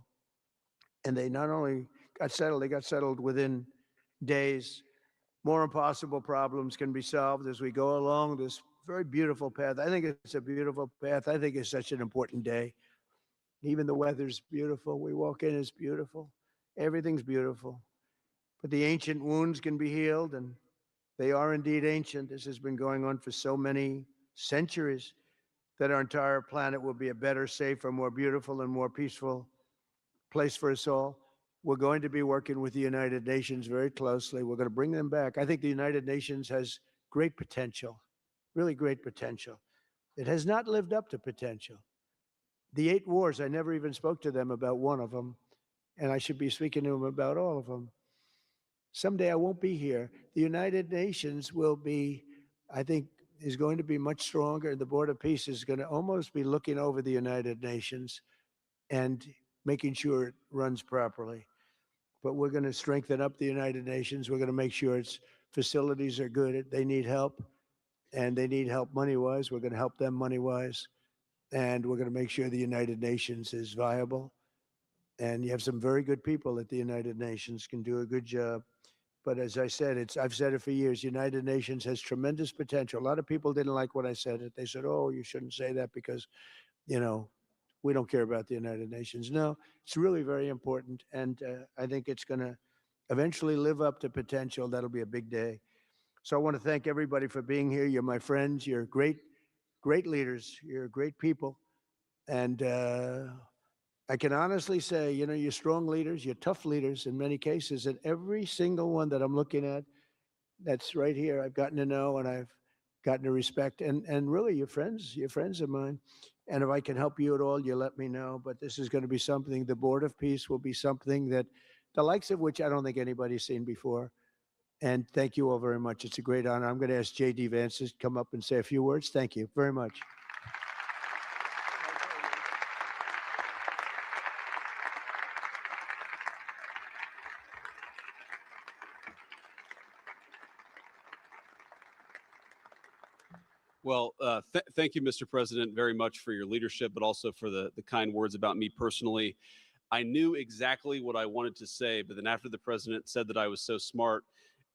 And they not only got settled, they got settled within days. More impossible problems can be solved as we go along this very beautiful path. I think it's a beautiful path. I think it's such an important day. Even the weather's beautiful. We walk in, it's beautiful. Everything's beautiful. But the ancient wounds can be healed, and they are indeed ancient. This has been going on for so many centuries that our entire planet will be a better, safer, more beautiful, and more peaceful place for us all. We're going to be working with the United Nations very closely. We're going to bring them back. I think the United Nations has great potential, really great potential. It has not lived up to potential. The 8 wars, I never even spoke to them about one of them, and I should be speaking to them about all of them. Someday I won't be here. The United Nations will be, I think, is going to be much stronger. The Board of Peace is going to almost be looking over the United Nations and making sure it runs properly. But we're going to strengthen up the United Nations. We're going to make sure its facilities are good. They need help, and they need help money-wise. We're going to help them money-wise, and we're going to make sure the United Nations is viable. And you have some very good people at the United Nations, can do a good job. But as I said, I've said it for years, United Nations has tremendous potential. A lot of people didn't like when I said it. They said, oh, you shouldn't say that because, you know, we don't care about the United Nations. No, it's really very important. And I think it's going to eventually live up to potential. That'll be a big day. So I want to thank everybody for being here. You're my friends. You're great, great leaders. You're great people. And I can honestly say, you know, you're strong leaders, you're tough leaders in many cases, and every single one that I'm looking at that's right here, I've gotten to know and I've gotten to respect, and really, you're friends of mine. And if I can help you at all, you let me know. But this is going to be something. The Board of Peace will be something that the likes of which I don't think anybody's seen before. And thank you all very much. It's a great honor. I'm going to ask J.D. Vance to come up and say a few words. Thank you very much. Well, thank you, Mr. President, very much for your leadership, but also for the kind words about me personally. I knew exactly what I wanted to say, but then after the president said that I was so smart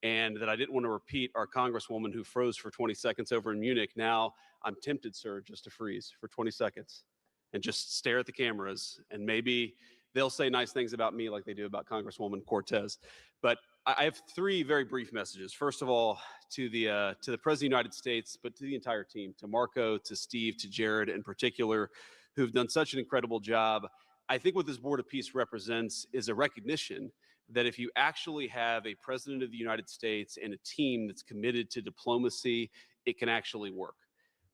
and that I didn't want to repeat our congresswoman who froze for 20 seconds over in Munich, now I'm tempted, sir, just to freeze for 20 seconds and just stare at the cameras, and maybe they'll say nice things about me like they do about Congresswoman Cortez. But I have 3 very brief messages. First of all, to the President of the United States, but to the entire team, to Marco, to Steve, to Jared in particular, who've done such an incredible job. I think what this Board of Peace represents is a recognition that if you actually have a President of the United States and a team that's committed to diplomacy, it can actually work.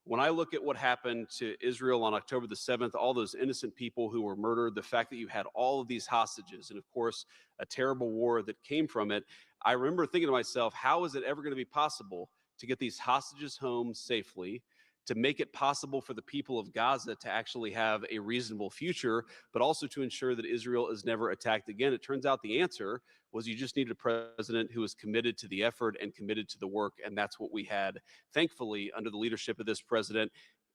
When I look at what happened to Israel on October the 7th, all those innocent people who were murdered, the fact that you had all of these hostages, and of course, a terrible war that came from it, I remember thinking to myself, how is it ever going to be possible to get these hostages home safely, to make it possible for the people of Gaza to actually have a reasonable future, but also to ensure that Israel is never attacked again? It turns out the answer was you just needed a president who was committed to the effort and committed to the work, and that's what we had, thankfully, under the leadership of this president.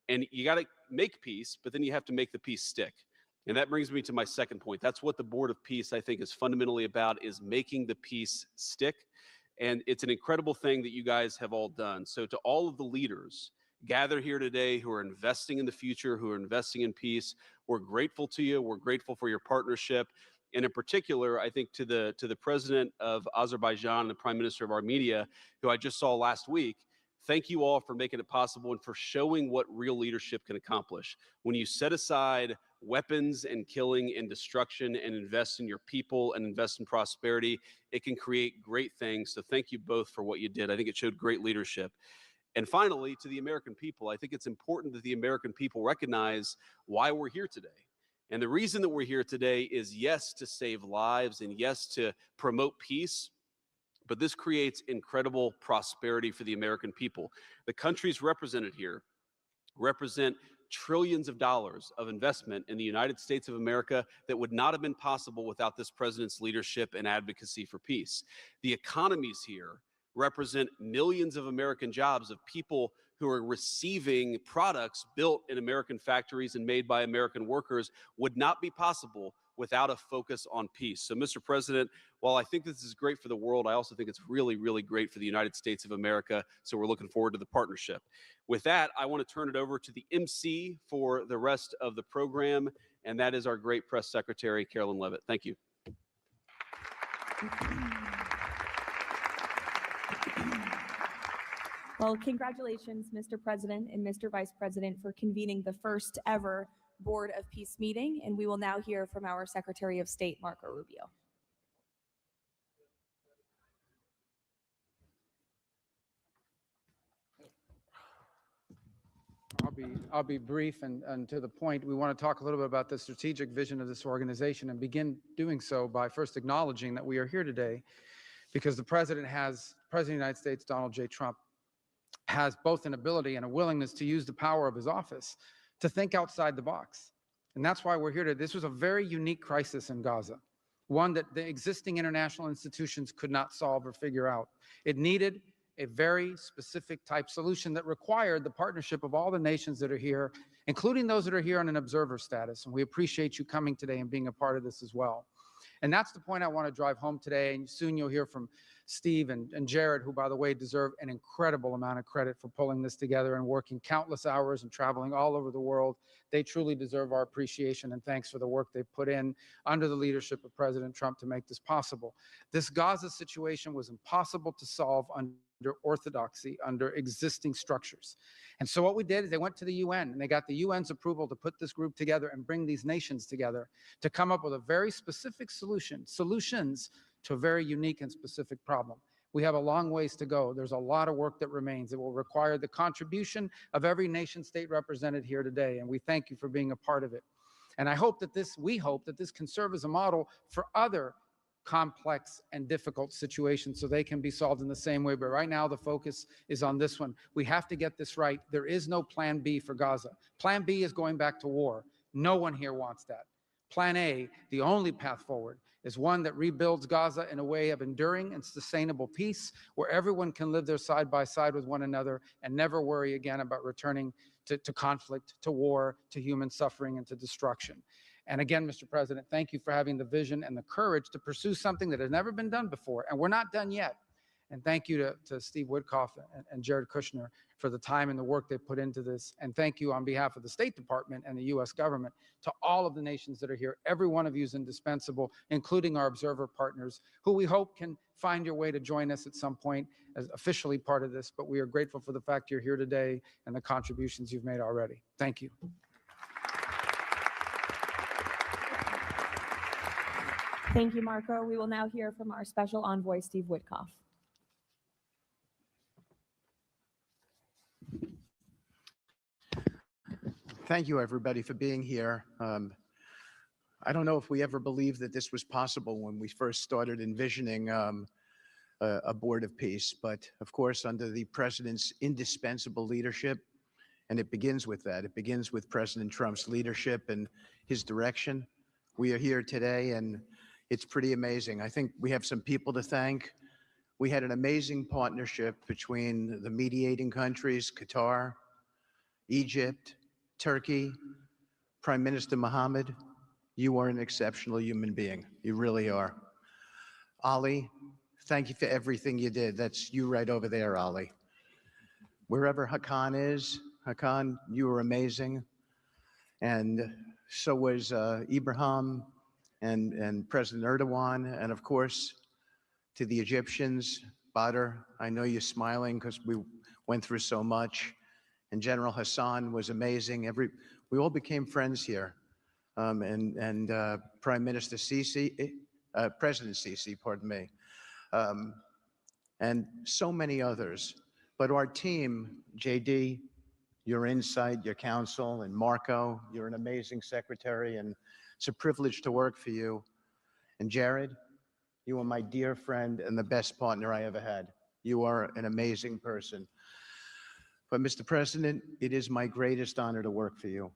And you got to make peace, but then you have to make the peace stick. And that brings me to my second point. That's what the Board of Peace, I think, is fundamentally about, is making the peace stick. And it's an incredible thing that you guys have all done. So to all of the leaders gathered here today who are investing in the future, who are investing in peace, we're grateful to you. We're grateful for your partnership. And in particular, I think to the president of Azerbaijan and the prime minister of Armenia, who I just saw last week, thank you all for making it possible and for showing what real leadership can accomplish. When you set aside weapons and killing and destruction and invest in your people and invest in prosperity, it can create great things. So thank you both for what you did. I think it showed great leadership. And finally, to the American people, I think it's important that the American people recognize why we're here today. And the reason that we're here today is, yes, to save lives and yes, to promote peace, but this creates incredible prosperity for the American people. The countries represented here represent trillions of dollars of investment in the United States of America that would not have been possible without this president's leadership and advocacy for peace. The economies here represent millions of American jobs of people who are receiving products built in American factories and made by American workers would not be possible without a focus on peace. So, Mr. President, while I think this is great for the world, I also think it's really, really great for the United States of America. So we're looking forward to the partnership. With that, I want to turn it over to the MC for the rest of the program, and that is our great press secretary, Carolyn Levitt. Thank you. Well, congratulations, Mr. President and Mr. Vice President, for convening the first ever Board of Peace meeting. And we will now hear from our Secretary of State, Marco Rubio. I'll be brief and to the point. We want to talk a little bit about the strategic vision of this organization and begin doing so by first acknowledging that we are here today because the President of the United States, Donald J. Trump, has both an ability and a willingness to use the power of his office to think outside the box. And that's why we're here today. This was a very unique crisis in Gaza, one that the existing international institutions could not solve or figure out. It needed a very specific type solution that required the partnership of all the nations that are here, including those that are here on an observer status. And we appreciate you coming today and being a part of this as well. And that's the point I want to drive home today. And soon you'll hear from Steve and Jared, who, by the way, deserve an incredible amount of credit for pulling this together and working countless hours and traveling all over the world. They truly deserve our appreciation and thanks for the work they've put in under the leadership of President Trump to make this possible. This Gaza situation was impossible to solve under orthodoxy, under existing structures. And so what we did is they went to the UN and they got the UN's approval to put this group together and bring these nations together to come up with a very specific solutions to a very unique and specific problem. We have a long ways to go. There's a lot of work that remains. It will require the contribution of every nation state represented here today, and we thank you for being a part of it. And we hope that this can serve as a model for other complex and difficult situations so they can be solved in the same way. But right now, the focus is on this one. We have to get this right. There is no plan B for Gaza. Plan B is going back to war. No one here wants that. Plan A, the only path forward, is one that rebuilds Gaza in a way of enduring and sustainable peace, where everyone can live there side by side with one another and never worry again about returning to conflict, to war, to human suffering, and to destruction. And again, Mr. President, thank you for having the vision and the courage to pursue something that has never been done before, and we're not done yet. And thank you to Steve Witkoff and Jared Kushner for the time and the work they put into this. And thank you on behalf of the State Department and the U.S. government to all of the nations that are here. Every one of you is indispensable, including our observer partners, who we hope can find your way to join us at some point as officially part of this. But we are grateful for the fact you're here today and the contributions you've made already. Thank you. Thank you, Marco. We will now hear from our special envoy, Steve Witkoff. Thank you, everybody, for being here. I don't know if we ever believed that this was possible when we first started envisioning a board of peace, but of course, under the president's indispensable leadership, and it begins with that. It begins with President Trump's leadership and his direction. We are here today, and it's pretty amazing. I think we have some people to thank. We had an amazing partnership between the mediating countries, Qatar, Egypt, Turkey. Prime Minister Mohammed, you are an exceptional human being. You really are. Ali, thank you for everything you did. That's you right over there, Ali. Wherever Hakan is, Hakan, you were amazing. And so was Ibrahim and President Erdogan. And of course, to the Egyptians, Badr, I know you're smiling because we went through so much. And General Hassan was amazing. We all became friends here. And Prime Minister Sisi, President Sisi, pardon me, and so many others. But our team, JD, your insight, your counsel, and Marco, you're an amazing secretary, and it's a privilege to work for you. And Jared, you are my dear friend and the best partner I ever had. You are an amazing person. But Mr. President, it is my greatest honor to work for you.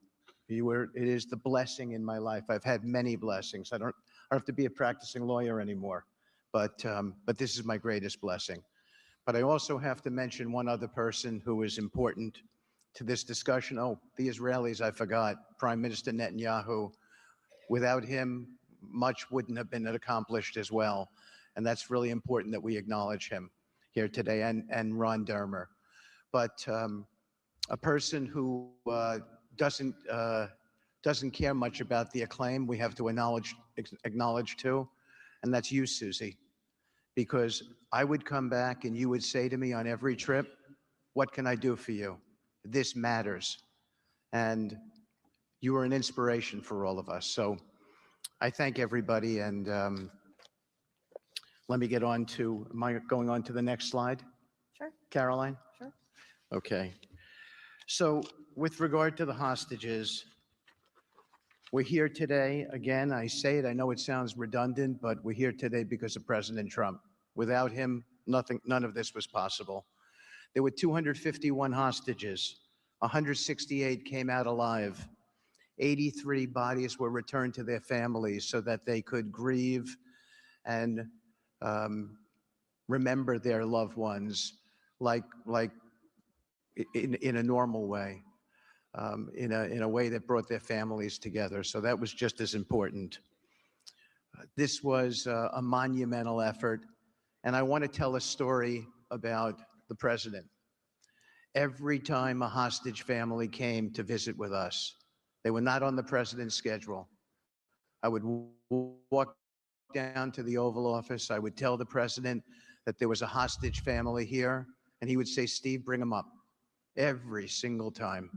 It is the blessing in my life. I've had many blessings. I don't have to be a practicing lawyer anymore, but this is my greatest blessing. But I also have to mention one other person who is important to this discussion. Oh, the Israelis, I forgot, Prime Minister Netanyahu. Without him, much wouldn't have been accomplished as well. And that's really important that we acknowledge him here today, and Ron Dermer. But a person who doesn't care much about the acclaim, we have to acknowledge too, and that's you, Susie. Because I would come back and you would say to me on every trip, what can I do for you? This matters. And you are an inspiration for all of us. So I thank everybody, and let me get on to, am I going on to the next slide? Sure. Caroline? Sure. Okay. So with regard to the hostages, we're here today, again, I say it, I know it sounds redundant, but we're here today because of President Trump. Without him, none of this was possible. There were 251 hostages. 168 came out alive. 83 bodies were returned to their families so that they could grieve and remember their loved ones like in a normal way, in a way that brought their families together. So that was just as important. This was a monumental effort, and I want to tell a story about the president. Every time a hostage family came to visit with us, they were not on the president's schedule. I would walk down to the Oval Office. I would tell the president that there was a hostage family here, and he would say, "Steve, bring them up," every single time.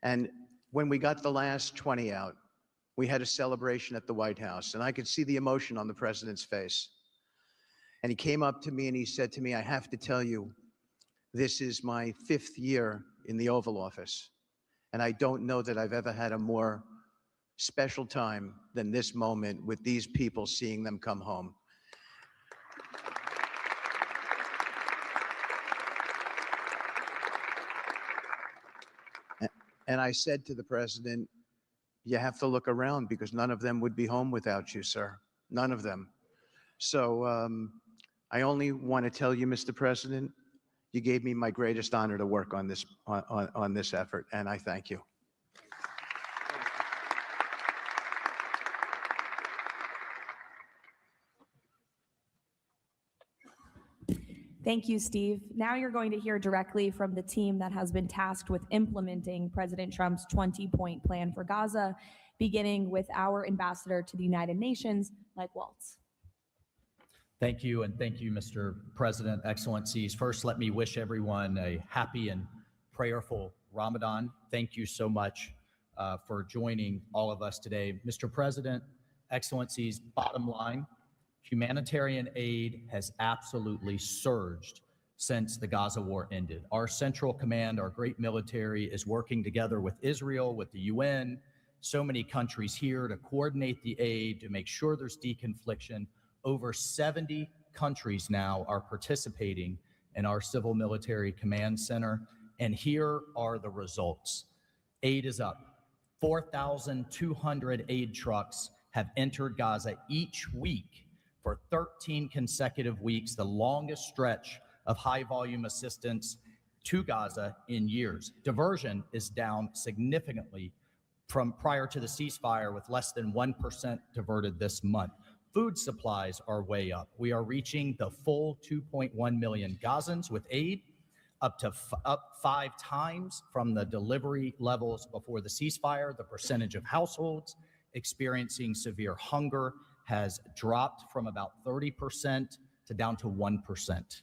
And when we got the last 20 out, we had a celebration at the White House, and I could see the emotion on the president's face. And he came up to me and he said to me, "I have to tell you, this is my 5th year in the Oval Office, and I don't know that I've ever had a more special time than this moment with these people, seeing them come home." And I said to the president, "You have to look around because none of them would be home without you, sir. None of them." So I only want to tell you, Mr. President, you gave me my greatest honor to work on this effort, and I thank you. Thank you, Steve. Now you're going to hear directly from the team that has been tasked with implementing President Trump's 20-point plan for Gaza, beginning with our ambassador to the United Nations, Mike Waltz. Thank you, and thank you, Mr. President, Excellencies. First, let me wish everyone a happy and prayerful Ramadan. Thank you so much for joining all of us today. Mr. President, Excellencies, bottom line, humanitarian aid has absolutely surged since the Gaza war ended. Our Central Command, our great military, is working together with Israel, with the UN, so many countries here to coordinate the aid, to make sure there's deconfliction. Over 70 countries now are participating in our Civil Military Command Center, and here are the results. Aid is up. 4,200 aid trucks have entered Gaza each week for 13 consecutive weeks, the longest stretch of high-volume assistance to Gaza in years. Diversion is down significantly from prior to the ceasefire, with less than 1% diverted this month. Food supplies are way up. We are reaching the full 2.1 million Gazans with aid, up 5 times from the delivery levels before the ceasefire. The percentage of households experiencing severe hunger has dropped from about 30% to down to 1%.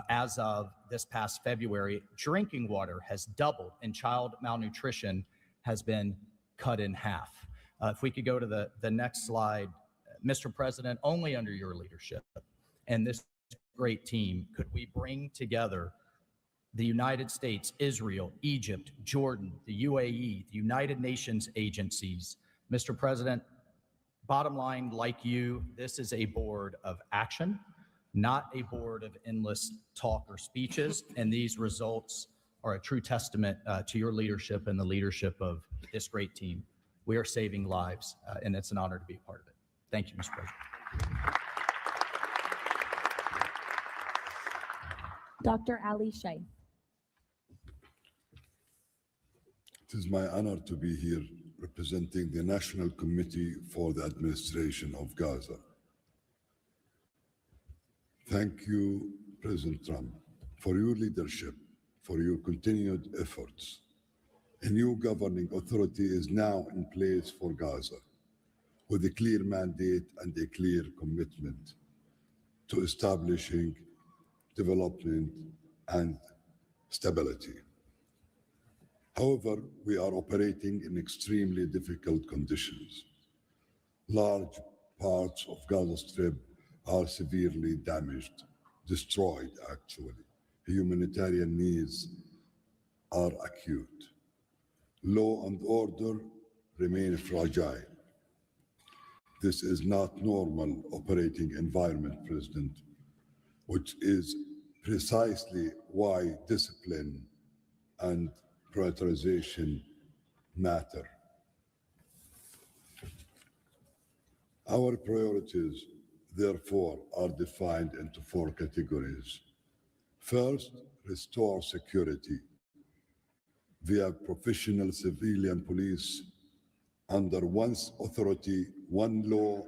As of this past February, drinking water has doubled and child malnutrition has been cut in half. If we could go to the next slide, Mr. President, only under your leadership and this great team could we bring together the United States, Israel, Egypt, Jordan, the UAE, the United Nations agencies. Mr. President, bottom line, like you, this is a board of action, not a board of endless talk or speeches. And these results are a true testament to your leadership and the leadership of this great team. We are saving lives, and it's an honor to be a part of it. Thank you, Mr. President. Dr. Ali Shaikh. It is my honor to be here representing the National Committee for the Administration of Gaza. Thank you, President Trump, for your leadership, for your continued efforts. A new governing authority is now in place for Gaza, with a clear mandate and a clear commitment to establishing development and stability. However, we are operating in extremely difficult conditions. Large parts of Gaza Strip are severely damaged, destroyed actually. Humanitarian needs are acute. Law and order remain fragile. This is not normal operating environment, President, which is precisely why discipline and prioritization matter. Our priorities, therefore, are defined into 4 categories. First, restore security via professional civilian police under one authority, one law,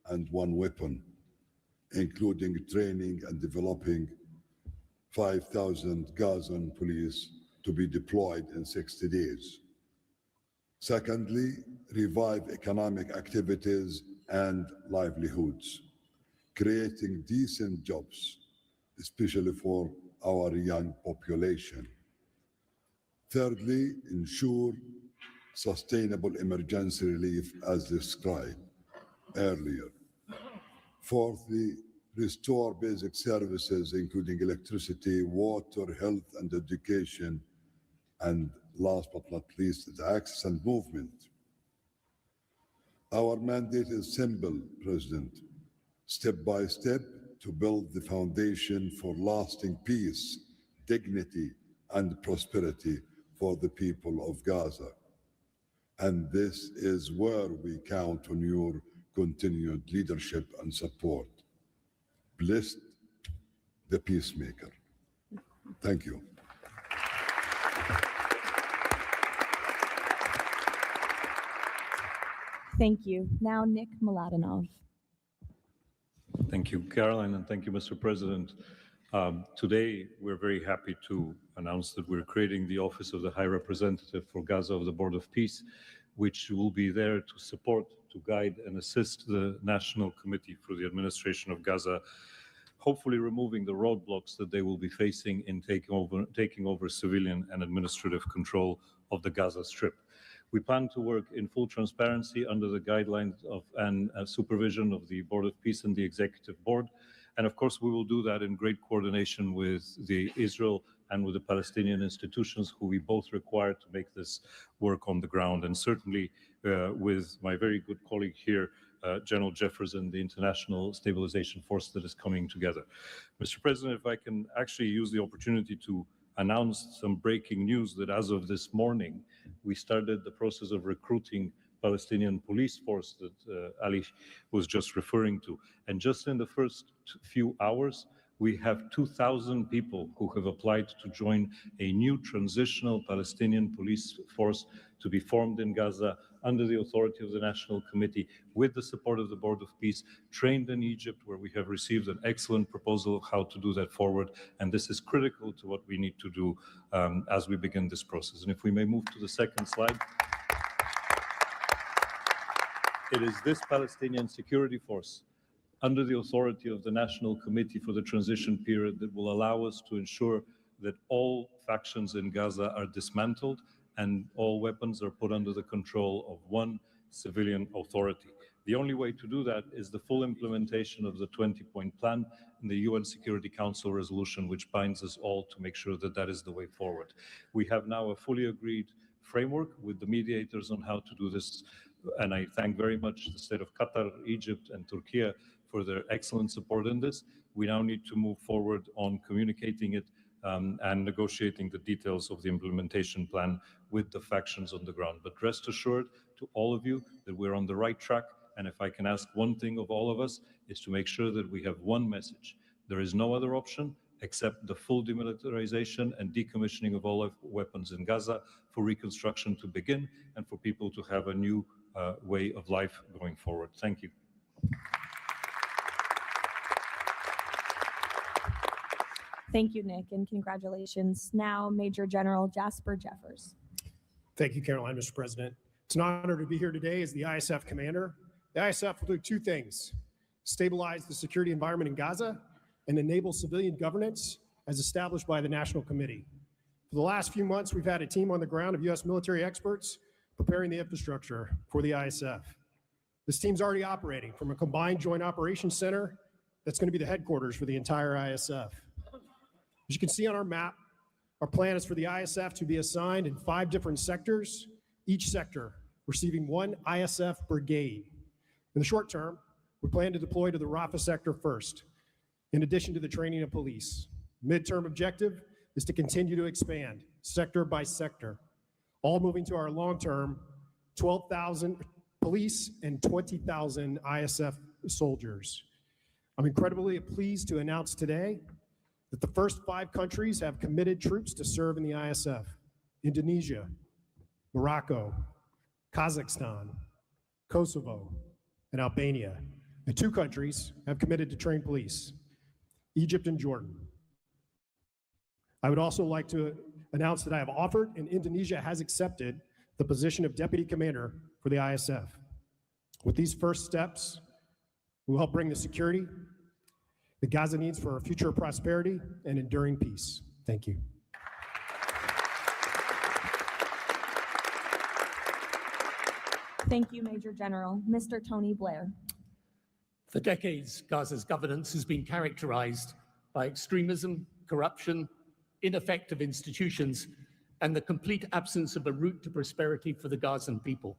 and one weapon, including training and developing 5,000 Gazan police to be deployed in 60 days. Secondly, revive economic activities and livelihoods, creating decent jobs, especially for our young population. Thirdly, ensure sustainable emergency relief as described earlier. Fourthly, restore basic services including electricity, water, health, and education. And last but not least, the access and movement. Our mandate is simple, President. Step by step to build the foundation for lasting peace, dignity, and prosperity for the people of Gaza. And this is where we count on your continued leadership and support. Blessed the peacemaker. Thank you. Thank you. Now, Nick Mladenov. Thank you, Caroline, and thank you, Mr. President. Today, we're very happy to announce that we're creating the Office of the High Representative for Gaza of the Board of Peace, which will be there to support, to guide, and assist the National Committee for the Administration of Gaza, hopefully removing the roadblocks that they will be facing in taking over civilian and administrative control of the Gaza Strip. We plan to work in full transparency under the guidelines of and supervision of the Board of Peace and the Executive Board. And of course, we will do that in great coordination with the Israel and with the Palestinian institutions who we both require to make this work on the ground. And certainly with my very good colleague here, General Jeffers and the International Stabilization Force that is coming together. Mr. President, if I can actually use the opportunity to announce some breaking news that as of this morning, we started the process of recruiting Palestinian police force that Ali was just referring to. And just in the first few hours, we have 2,000 people who have applied to join a new transitional Palestinian police force to be formed in Gaza under the authority of the National Committee with the support of the Board of Peace, trained in Egypt, where we have received an excellent proposal of how to do that forward. And this is critical to what we need to do as we begin this process. And if we may move to the second slide. It is this Palestinian security force under the authority of the National Committee for the Transition Period that will allow us to ensure that all factions in Gaza are dismantled and all weapons are put under the control of one civilian authority. The only way to do that is the full implementation of the 20-point plan in the UN Security Council resolution, which binds us all to make sure that that is the way forward. We have now a fully agreed framework with the mediators on how to do this. And I thank very much the state of Qatar, Egypt, and Turkey for their excellent support in this. We now need to move forward on communicating it and negotiating the details of the implementation plan with the factions on the ground. But rest assured to all of you that we're on the right track. And if I can ask one thing of all of us, is to make sure that we have one message. There is no other option except the full demilitarization and decommissioning of all weapons in Gaza for reconstruction to begin and for people to have a new way of life going forward. Thank you. Thank you, Nick, and congratulations. Now, Major General Jasper Jeffers. Thank you, Caroline, Mr. President. It's an honor to be here today as the ISF commander. The ISF will do two things: stabilize the security environment in Gaza and enable civilian governance as established by the National Committee. For the last few months, we've had a team on the ground of U.S. military experts preparing the infrastructure for the ISF. This team's already operating from a combined joint operations center that's going to be the headquarters for the entire ISF. As you can see on our map, Our plan is for the ISF to be assigned in 5 different sectors, each sector receiving 1 ISF brigade. In the short term, we plan to deploy to the Rafah sector first, in addition to the training of police. Midterm objective is to continue to expand sector by sector, all moving to our long-term 12,000 police and 20,000 ISF soldiers. I'm incredibly pleased to announce today that the first 5 countries have committed troops to serve in the ISF: Indonesia, Morocco, Kazakhstan, Kosovo, and Albania. And 2 countries have committed to train police: Egypt and Jordan. I would also like to announce that I have offered and Indonesia has accepted the position of Deputy Commander for the ISF. With these first steps, we will help bring the security that Gaza needs for a future of prosperity and enduring peace. Thank you. Thank you, Major General. Mr. Tony Blair. For decades, Gaza's governance has been characterized by extremism, corruption, ineffective institutions, and the complete absence of a route to prosperity for the Gazan people.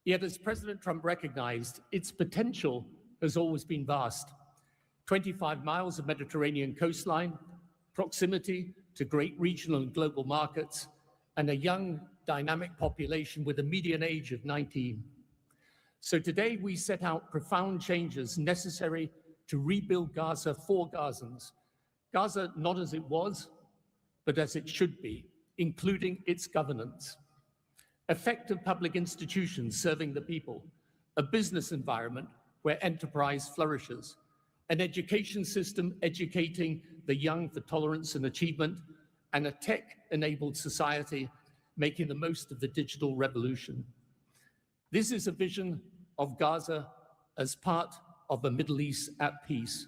Yet, as President Trump recognized, its potential has always been vast. 25 miles of Mediterranean coastline, proximity to great regional and global markets, and a young, dynamic population with a median age of 19. So today we set out profound changes necessary to rebuild Gaza for Gazans. Gaza not as it was, but as it should be, including its governance. Effective public institutions serving the people, a business environment where enterprise flourishes, an education system educating the young for tolerance and achievement, and a tech-enabled society making the most of the digital revolution. This is a vision of Gaza as part of a Middle East at peace,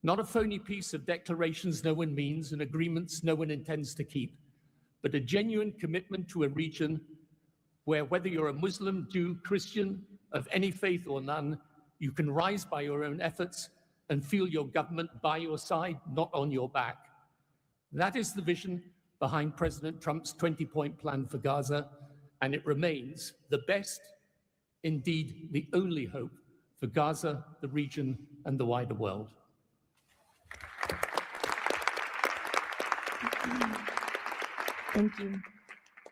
not a phony piece of declarations no one means and agreements no one intends to keep, but a genuine commitment to a region where, whether you're a Muslim, Jew, Christian, of any faith or none, you can rise by your own efforts and feel your government by your side, not on your back. That is the vision behind President Trump's 20-point plan for Gaza, and it remains the best, indeed the only hope for Gaza, the region, and the wider world. Thank you.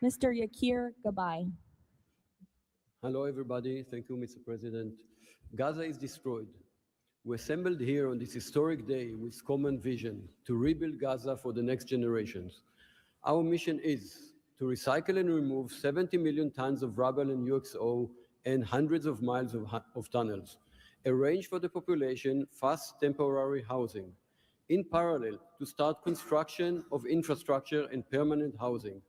Mr. Yakir Gabay. Hello, everybody. Thank you, Mr. President. Gaza is destroyed. We assembled here on this historic day with common vision to rebuild Gaza for the next generations. Our mission is to recycle and remove 70 million tons of rubble and UXO and hundreds of miles of tunnels, arrange for the population fast temporary housing, in parallel to start construction of infrastructure and permanent housing.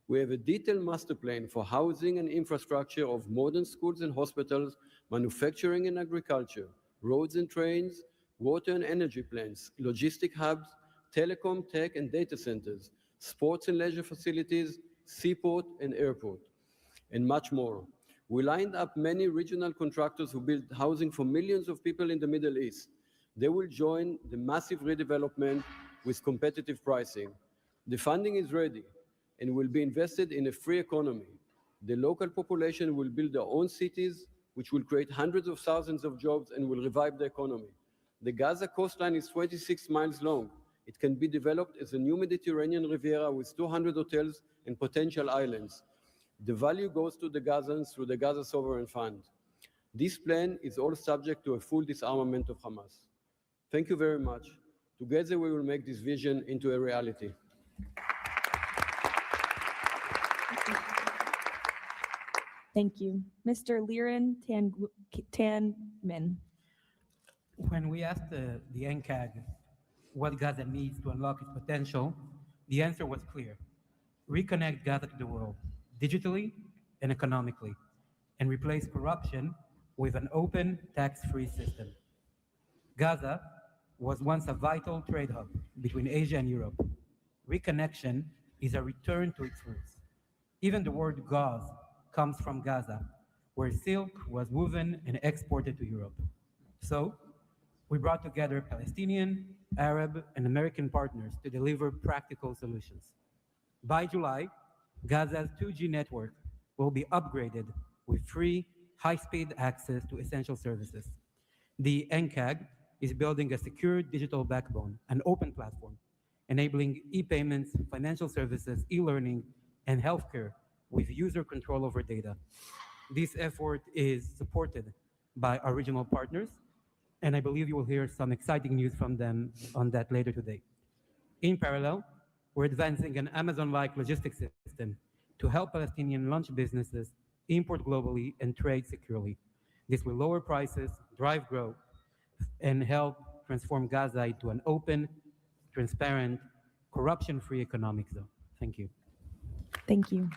We have a detailed master plan for housing and infrastructure of modern schools and hospitals, manufacturing and agriculture, roads and trains, water and energy plants, logistic hubs, telecom, tech and data centers, sports and leisure facilities, seaport and airport, and much more. We lined up many regional contractors who build housing for millions of people in the Middle East. They will join the massive redevelopment with competitive pricing. The funding is ready and will be invested in a free economy. The local population will build their own cities, which will create hundreds of thousands of jobs and will revive the economy. The Gaza coastline is 26 miles long. It can be developed as a new Mediterranean Riviera with 200 hotels and potential islands. The value goes to the Gazans through the Gaza Sovereign Fund. This plan is all subject to a full disarmament of Hamas. Thank you very much. Together we will make this vision into a reality. Thank you. Mr. Liren Tanmin. When we asked the NCAG what Gaza needs to unlock its potential, the answer was clear. Reconnect Gaza to the world, digitally and economically, and replace corruption with an open, tax-free system. Gaza was once a vital trade hub between Asia and Europe. Reconnection is a return to its roots. Even the word gauze comes from Gaza, where silk was woven and exported to Europe. So, we brought together Palestinian, Arab, and American partners to deliver practical solutions. By July, Gaza's 2G network will be upgraded with free, high-speed access to essential services. The NCAG is building a secure digital backbone, an open platform, enabling e-payments, financial services, e-learning, and healthcare with user control over data. This effort is supported by our regional partners, and I believe you will hear some exciting news from them on that later today. In parallel, we're advancing an Amazon-like logistics system to help Palestinian launch businesses import globally and trade securely. This will lower prices, drive growth, and help transform Gaza into an open, transparent, corruption-free economic zone. Thank you. Thank you.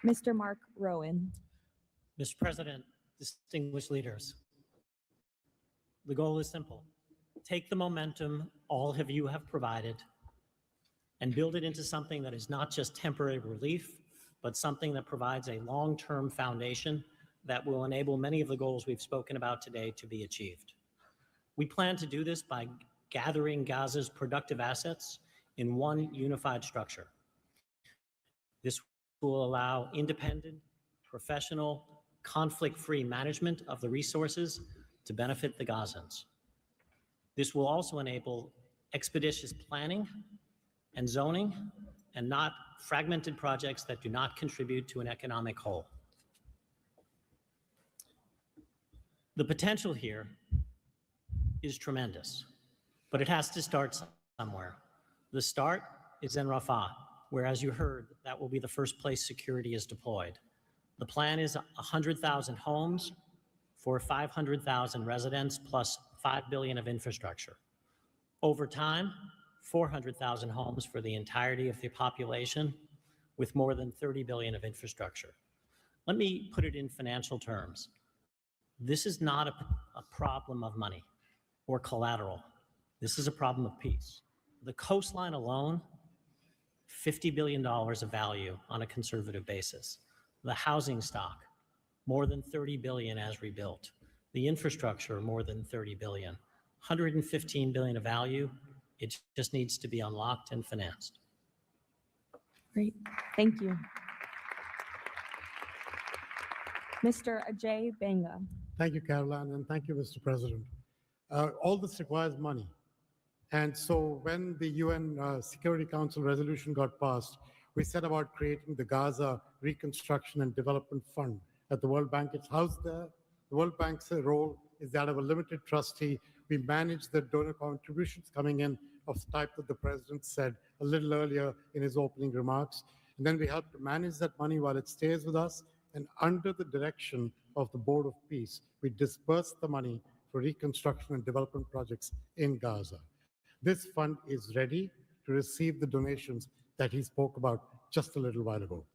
Mr. Mark Rowan. Mr. President, distinguished leaders, the goal is simple. Take the momentum all of you have provided and build it into something that is not just temporary relief, but something that provides a long-term foundation that will enable many of the goals we've spoken about today to be achieved. We plan to do this by gathering Gaza's productive assets in one unified structure. This will allow independent, professional, conflict-free management of the resources to benefit the Gazans. This will also enable expeditious planning and zoning and not fragmented projects that do not contribute to an economic whole. The potential here is tremendous, but it has to start somewhere. The start is in Rafah, where, as you heard, that will be the first place security is deployed. The plan is 100,000 homes for 500,000 residents plus $5 billion of infrastructure. Over time, 400,000 homes for the entirety of the population with more than 30 billion of infrastructure. Let me put it in financial terms. This is not a problem of money or collateral. This is a problem of peace. The coastline alone, $50 billion of value on a conservative basis. The housing stock, more than 30 billion as rebuilt. The infrastructure, more than 30 billion. 115 billion of value. It just needs to be unlocked and financed. Great, thank you. Mr. Ajay Banga. Thank you, Caroline, and thank you, Mr. President. All this requires money. And so when the UN Security Council resolution got passed, we set about creating the Gaza Reconstruction and Development Fund at the World Bank. It's housed there. The World Bank's role is that of a limited trustee. We manage the donor contributions coming in of the type that the President said a little earlier in his opening remarks. And then we help to manage that money while it stays with us. And under the direction of the Board of Peace, we disperse the money for reconstruction and development projects in Gaza. This fund is ready to receive the donations that he spoke about just a little while ago.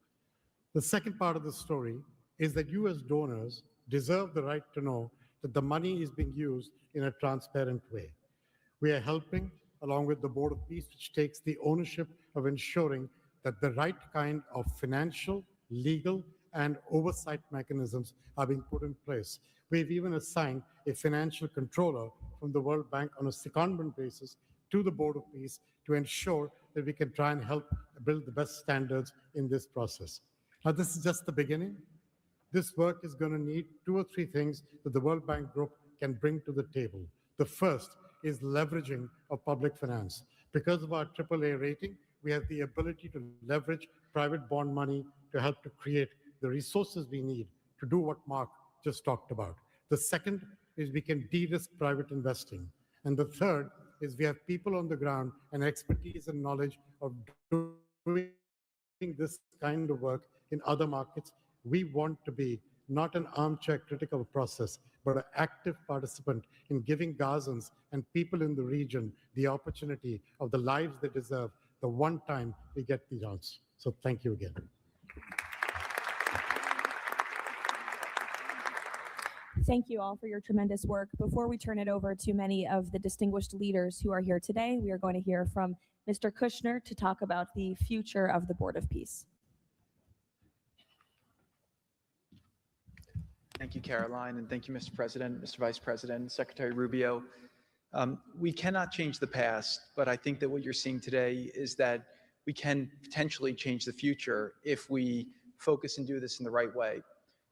The second part of the story is that you as donors deserve the right to know that the money is being used in a transparent way. We are helping, along with the Board of Peace, which takes the ownership of ensuring that the right kind of financial, legal, and oversight mechanisms are being put in place. We've even assigned a financial controller from the World Bank on a secondment basis to the Board of Peace to ensure that we can try and help build the best standards in this process. Now, this is just the beginning. This work is going to need 2 or 3 things that the World Bank Group can bring to the table. The first is leveraging of public finance. Because of our AAA rating, we have the ability to leverage private bond money to help to create the resources we need to do what Mark just talked about. The second is we can de-risk private investing. And the third is we have people on the ground and expertise and knowledge of doing this kind of work in other markets. We want to be not an armchair critical process, but an active participant in giving Gazans and people in the region the opportunity of the lives they deserve the one time we get the chance. So thank you again. Thank you all for your tremendous work. Before we turn it over to many of the distinguished leaders who are here today, we are going to hear from Mr. Kushner to talk about the future of the Board of Peace. Thank you, Caroline, and thank you, Mr. President, Mr. Vice President, Secretary Rubio. We cannot change the past, but I think that what you're seeing today is that we can potentially change the future if we focus and do this in the right way.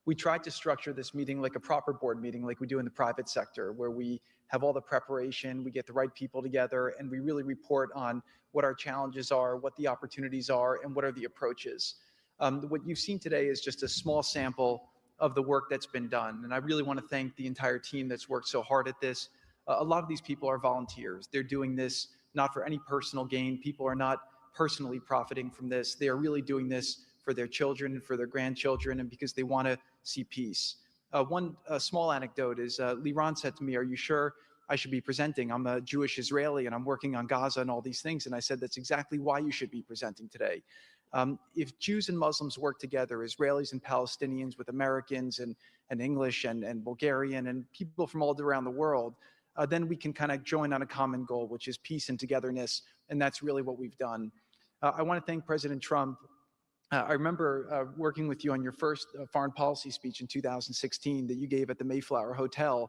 We tried to structure this meeting like a proper board meeting, like we do in the private sector, where we have all the preparation, we get the right people together, and we really report on what our challenges are, what the opportunities are, and what are the approaches. What you've seen today is just a small sample of the work that's been done. And I really want to thank the entire team that's worked so hard at this. A lot of these people are volunteers. They're doing this not for any personal gain. People are not personally profiting from this. They are really doing this for their children and for their grandchildren and because they want to see peace. One small anecdote is Liran said to me, "Are you sure I should be presenting? I'm a Jewish Israeli and I'm working on Gaza and all these things." And I said, "That's exactly why you should be presenting today." If Jews and Muslims work together, Israelis and Palestinians with Americans and English and Bulgarian and people from all around the world, then we can kind of join on a common goal, which is peace and togetherness. And that's really what we've done. I want to thank President Trump. I remember working with you on your first foreign policy speech in 2016 that you gave at the Mayflower Hotel.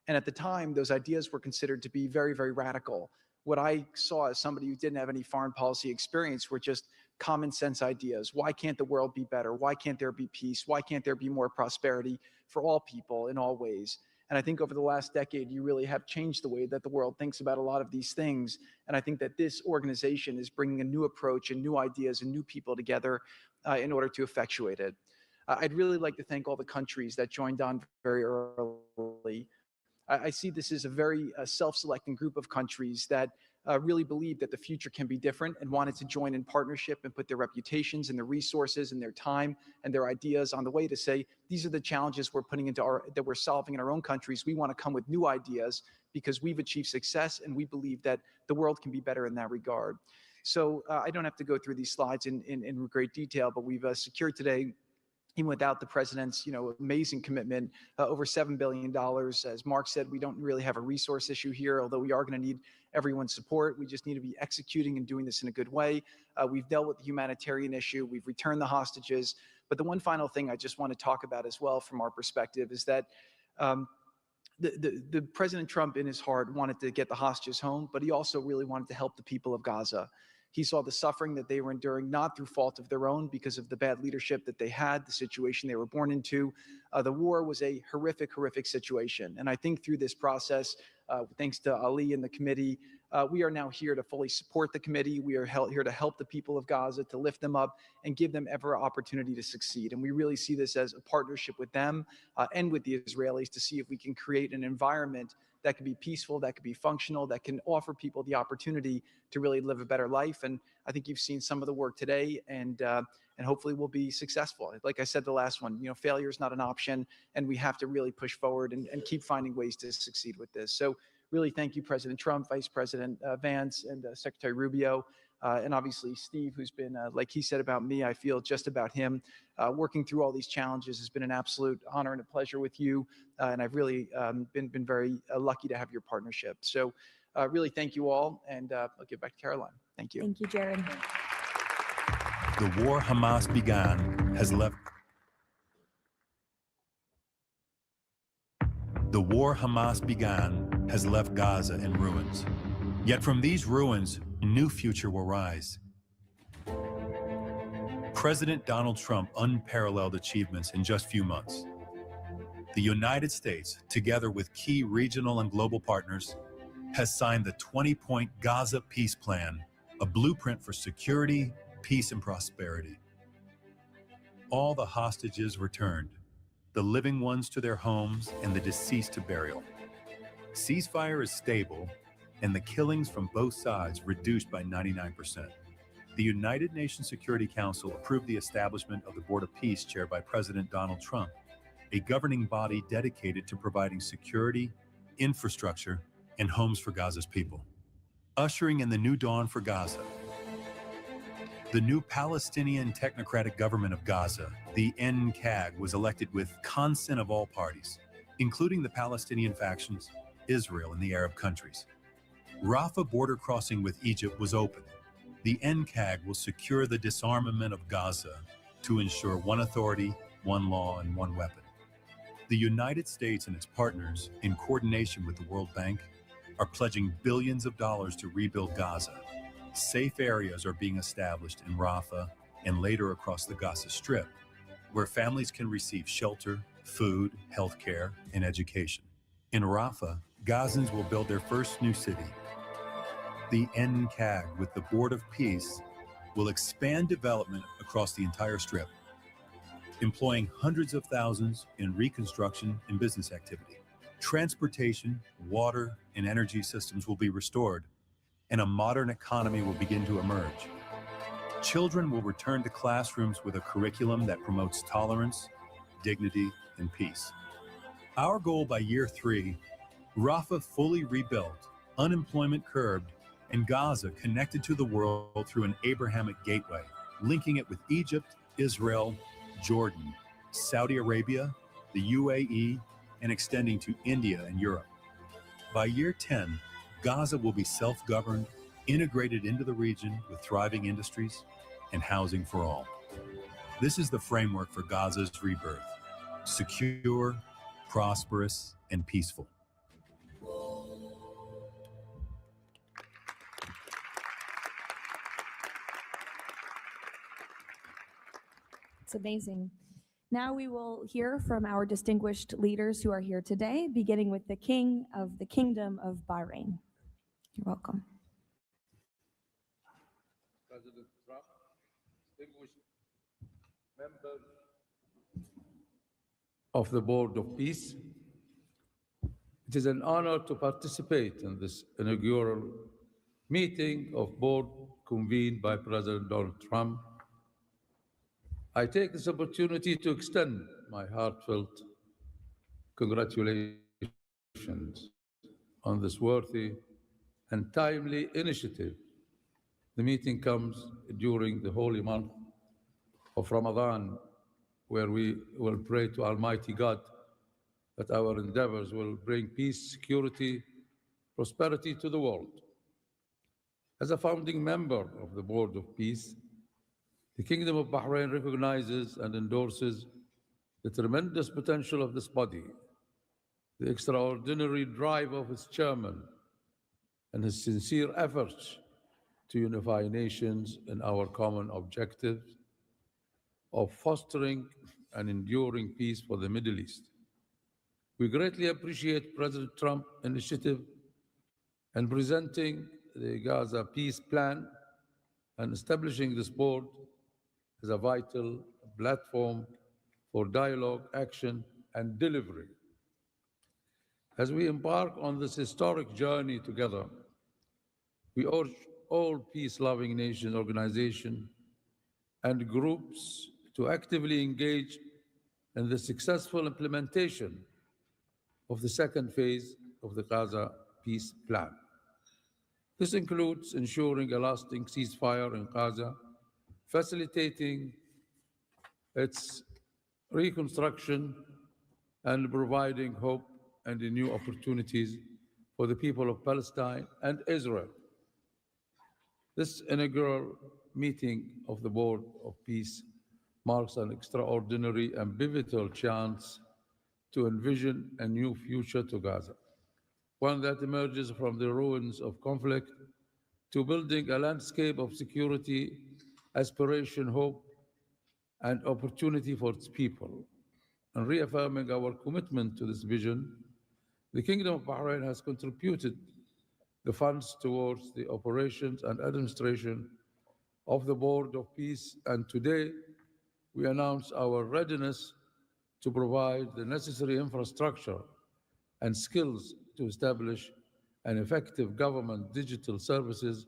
And at the time, those ideas were considered to be very, very radical. What I saw as somebody who didn't have any foreign policy experience were just common sense ideas. Why can't the world be better? Why can't there be peace? Why can't there be more prosperity for all people in all ways? And I think over the last decade, you really have changed the way that the world thinks about a lot of these things. And I think that this organization is bringing a new approach and new ideas and new people together in order to effectuate it. I'd really like to thank all the countries that joined on very early. I see this as a very self-selecting group of countries that really believe that the future can be different and wanted to join in partnership and put their reputations and their resources and their time and their ideas on the way to say, these are the challenges we're putting into that we're solving in our own countries. We want to come with new ideas because we've achieved success and we believe that the world can be better in that regard. So I don't have to go through these slides in great detail, but we've secured today, even without the president's, amazing commitment, over $7 billion. As Mark said, we don't really have a resource issue here, although we are going to need everyone's support. We just need to be executing and doing this in a good way. We've dealt with the humanitarian issue. We've returned the hostages. But the one final thing I just want to talk about as well from our perspective is that the President Trump in his heart wanted to get the hostages home, but he also really wanted to help the people of Gaza. He saw the suffering that they were enduring, not through fault of their own, because of the bad leadership that they had, the situation they were born into. The war was a horrific, horrific situation. And I think through this process, thanks to Ali and the committee, we are now here to fully support the committee. We are here to help the people of Gaza, to lift them up and give them every opportunity to succeed. And we really see this as a partnership with them and with the Israelis to see if we can create an environment that can be peaceful, that can be functional, that can offer people the opportunity to really live a better life. And I think you've seen some of the work today, and hopefully we'll be successful. Like I said, the last one, failure is not an option, and we have to really push forward and keep finding ways to succeed with this. So really thank you, President Trump, Vice President Vance, and Secretary Rubio, and obviously Steve, who's been, like he said about me, I feel just about him. Working through all these challenges has been an absolute honor and a pleasure with you, and I've really been very lucky to have your partnership. So really thank you all, and I'll give back to Caroline. Thank you. Thank you, Jared. The war Hamas began has left. The war Hamas began has left Gaza in ruins. Yet from these ruins, a new future will rise. President Donald Trump's unparalleled achievements in just a few months. The United States, together with key regional and global partners, has signed the 20-point Gaza Peace Plan, a blueprint for security, peace, and prosperity. All the hostages returned, the living ones to their homes and the deceased to burial. Ceasefire is stable, and the killings from both sides reduced by 99%. The United Nations Security Council approved the establishment of the Board of Peace chaired by President Donald Trump, a governing body dedicated to providing security, infrastructure, and homes for Gaza's people. Ushering in the new dawn for Gaza, the new Palestinian Technocratic Government of Gaza, the NCAG, was elected with consent of all parties, including the Palestinian factions, Israel, and the Arab countries. Rafah border crossing with Egypt was open. The NCAG will secure the disarmament of Gaza to ensure one authority, one law, and one weapon. The United States and its partners, in coordination with the World Bank, are pledging billions of dollars to rebuild Gaza. Safe areas are being established in Rafah and later across the Gaza Strip, where families can receive shelter, food, healthcare, and education. In Rafah, Gazans will build their first new city. The NCAG, with the Board of Peace, will expand development across the entire Strip, employing hundreds of thousands in reconstruction and business activity. Transportation, water, and energy systems will be restored, and a modern economy will begin to emerge. Children will return to classrooms with a curriculum that promotes tolerance, dignity, and peace. Our goal by year 3, Rafah fully rebuilt, unemployment curbed, and Gaza connected to the world through an Abrahamic gateway, linking it with Egypt, Israel, Jordan, Saudi Arabia, the UAE, and extending to India and Europe. By year 10, Gaza will be self-governed, integrated into the region with thriving industries and housing for all. This is the framework for Gaza's rebirth: secure, prosperous, and peaceful. It's amazing. Now we will hear from our distinguished leaders who are here today, beginning with the King of the Kingdom of Bahrain. You're welcome. President Trump, distinguished members of the Board of Peace, it is an honor to participate in this inaugural meeting of board convened by President Donald Trump. I take this opportunity to extend my heartfelt congratulations on this worthy and timely initiative. The meeting comes during the holy month of Ramadan, where we will pray to Almighty God that our endeavors will bring peace, security, prosperity to the world. As a founding member of the Board of Peace, the Kingdom of Bahrain recognizes and endorses the tremendous potential of this body, the extraordinary drive of its chairman, and his sincere efforts to unify nations in our common objective of fostering and enduring peace for the Middle East. We greatly appreciate President Trump's initiative in presenting the Gaza Peace Plan and establishing this board as a vital platform for dialogue, action, and delivery. As we embark on this historic journey together, we urge all peace-loving nation organizations and groups to actively engage in the successful implementation of the second phase of the Gaza Peace Plan. This includes ensuring a lasting ceasefire in Gaza, facilitating its reconstruction, and providing hope and new opportunities for the people of Palestine and Israel. This inaugural meeting of the Board of Peace marks an extraordinary and pivotal chance to envision a new future to Gaza, one that emerges from the ruins of conflict to building a landscape of security, aspiration, hope, and opportunity for its people. And reaffirming our commitment to this vision, the Kingdom of Bahrain has contributed the funds towards the operations and administration of the Board of Peace, and today we announce our readiness to provide the necessary infrastructure and skills to establish an effective government digital services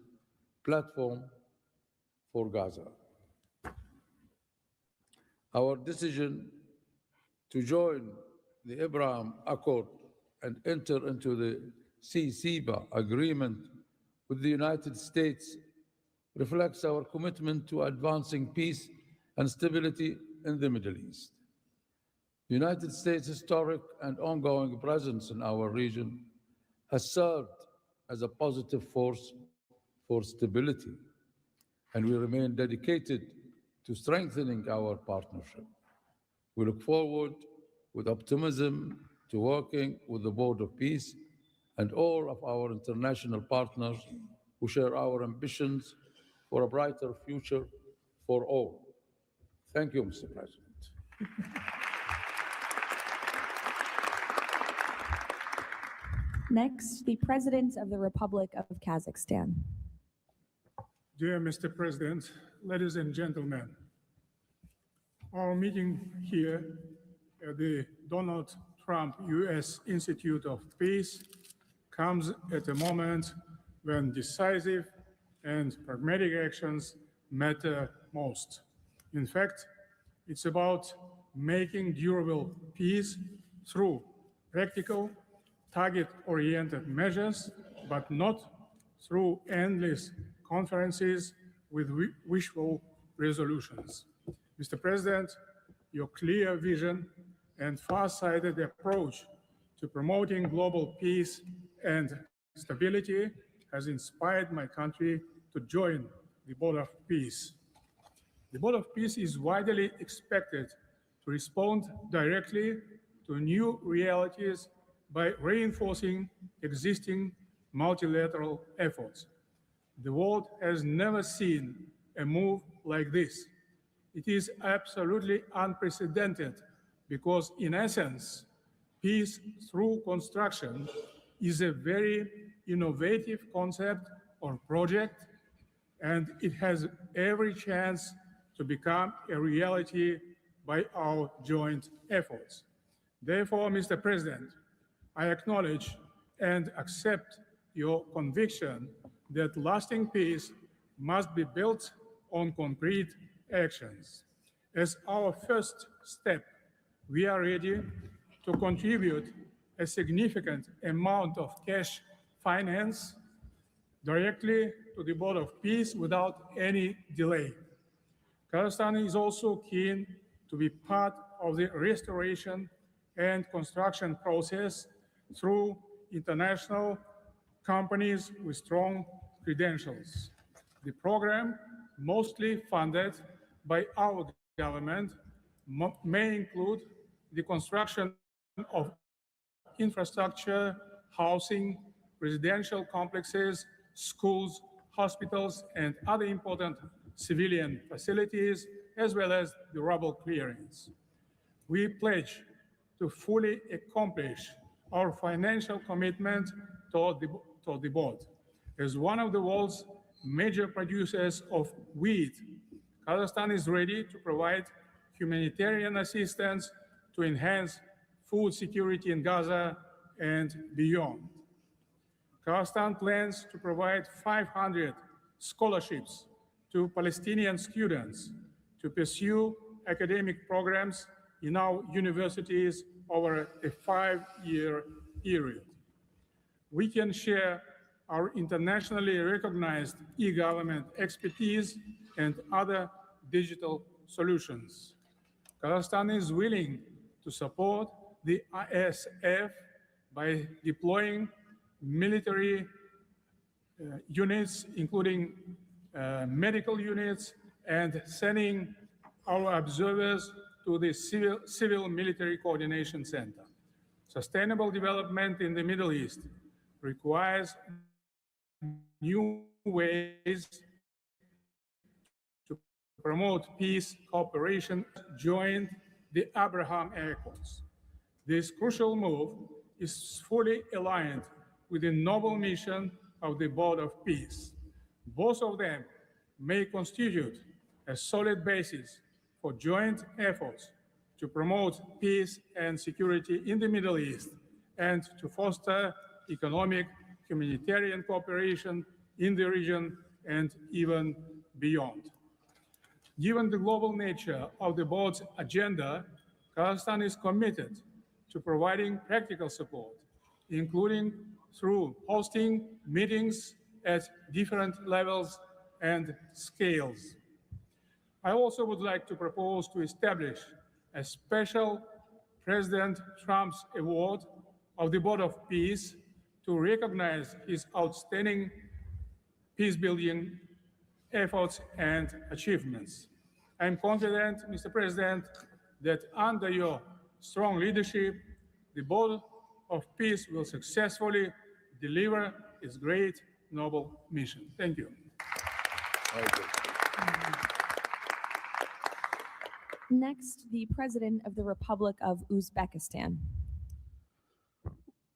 platform for Gaza. Our decision to join the Abraham Accord and enter into the Ceasefire agreement with the United States reflects our commitment to advancing peace and stability in the Middle East. The United States' historic and ongoing presence in our region has served as a positive force for stability, and we remain dedicated to strengthening our partnership. We look forward with optimism to working with the Board of Peace and all of our international partners who share our ambitions for a brighter future for all. Thank you, Mr. President. Next, the President of the Republic of Kazakhstan. Dear Mr. President, ladies and gentlemen, our meeting here at the Donald Trump U.S. Institute of Peace comes at a moment when decisive and pragmatic actions matter most. In fact, it's about making durable peace through practical, target-oriented measures, but not through endless conferences with wishful resolutions. Mr. President, your clear vision and far-sighted approach to promoting global peace and stability has inspired my country to join the Board of Peace. The Board of Peace is widely expected to respond directly to new realities by reinforcing existing multilateral efforts. The world has never seen a move like this. It is absolutely unprecedented because, in essence, peace through construction is a very innovative concept or project, and it has every chance to become a reality by our joint efforts. Therefore, Mr. President, I acknowledge and accept your conviction that lasting peace must be built on concrete actions. As our first step, we are ready to contribute a significant amount of cash finance directly to the Board of Peace without any delay. Kazakhstan is also keen to be part of the restoration and construction process through international companies with strong credentials. The program, mostly funded by our government, may include the construction of infrastructure, housing, residential complexes, schools, hospitals, and other important civilian facilities, as well as the rubble clearance. We pledge to fully accomplish our financial commitment toward the board. As one of the world's major producers of wheat, Kazakhstan is ready to provide humanitarian assistance to enhance food security in Gaza and beyond. Kazakhstan plans to provide 500 scholarships to Palestinian students to pursue academic programs in our universities over a 5-year period. We can share our internationally recognized e-government expertise and other digital solutions. Kazakhstan is willing to support the ISF by deploying military units, including medical units, and sending our observers to the Civil Military Coordination Center. Sustainable development in the Middle East requires new ways to promote peace, cooperation, join the Abraham Accords. This crucial move is fully aligned with the noble mission of the Board of Peace. Both of them may constitute a solid basis for joint efforts to promote peace and security in the Middle East and to foster economic, humanitarian cooperation in the region and even beyond. Given the global nature of the board's agenda, Kazakhstan is committed to providing practical support, including through hosting meetings at different levels and scales. I also would like to propose to establish a special President Trump's Award of the Board of Peace to recognize his outstanding peace-building efforts and achievements. I am confident, Mr. President, that under your strong leadership, the Board of Peace will successfully deliver its great, noble mission. Thank you. Next, the President of the Republic of Uzbekistan.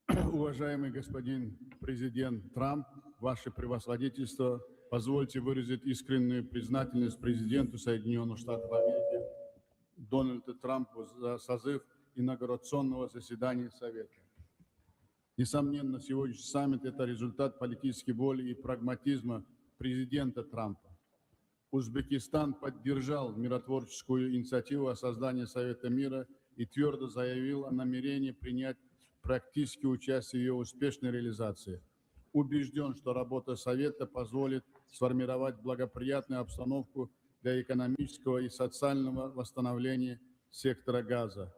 Уважаемый господин президент Трамп, ваше превосходительство, позвольте выразить искреннюю признательность президенту Соединенных Штатов Америки Дональду Трампу за созыв инаугурационного заседания Совета. Несомненно, сегодняшний саммит – это результат политической воли и прагматизма президента Трампа. Узбекистан поддержал миротворческую инициативу о создании Совета мира и твердо заявил о намерении принять практическое участие в ее успешной реализации. Убежден, что работа Совета позволит сформировать благоприятную обстановку для экономического и социального восстановления сектора Газа.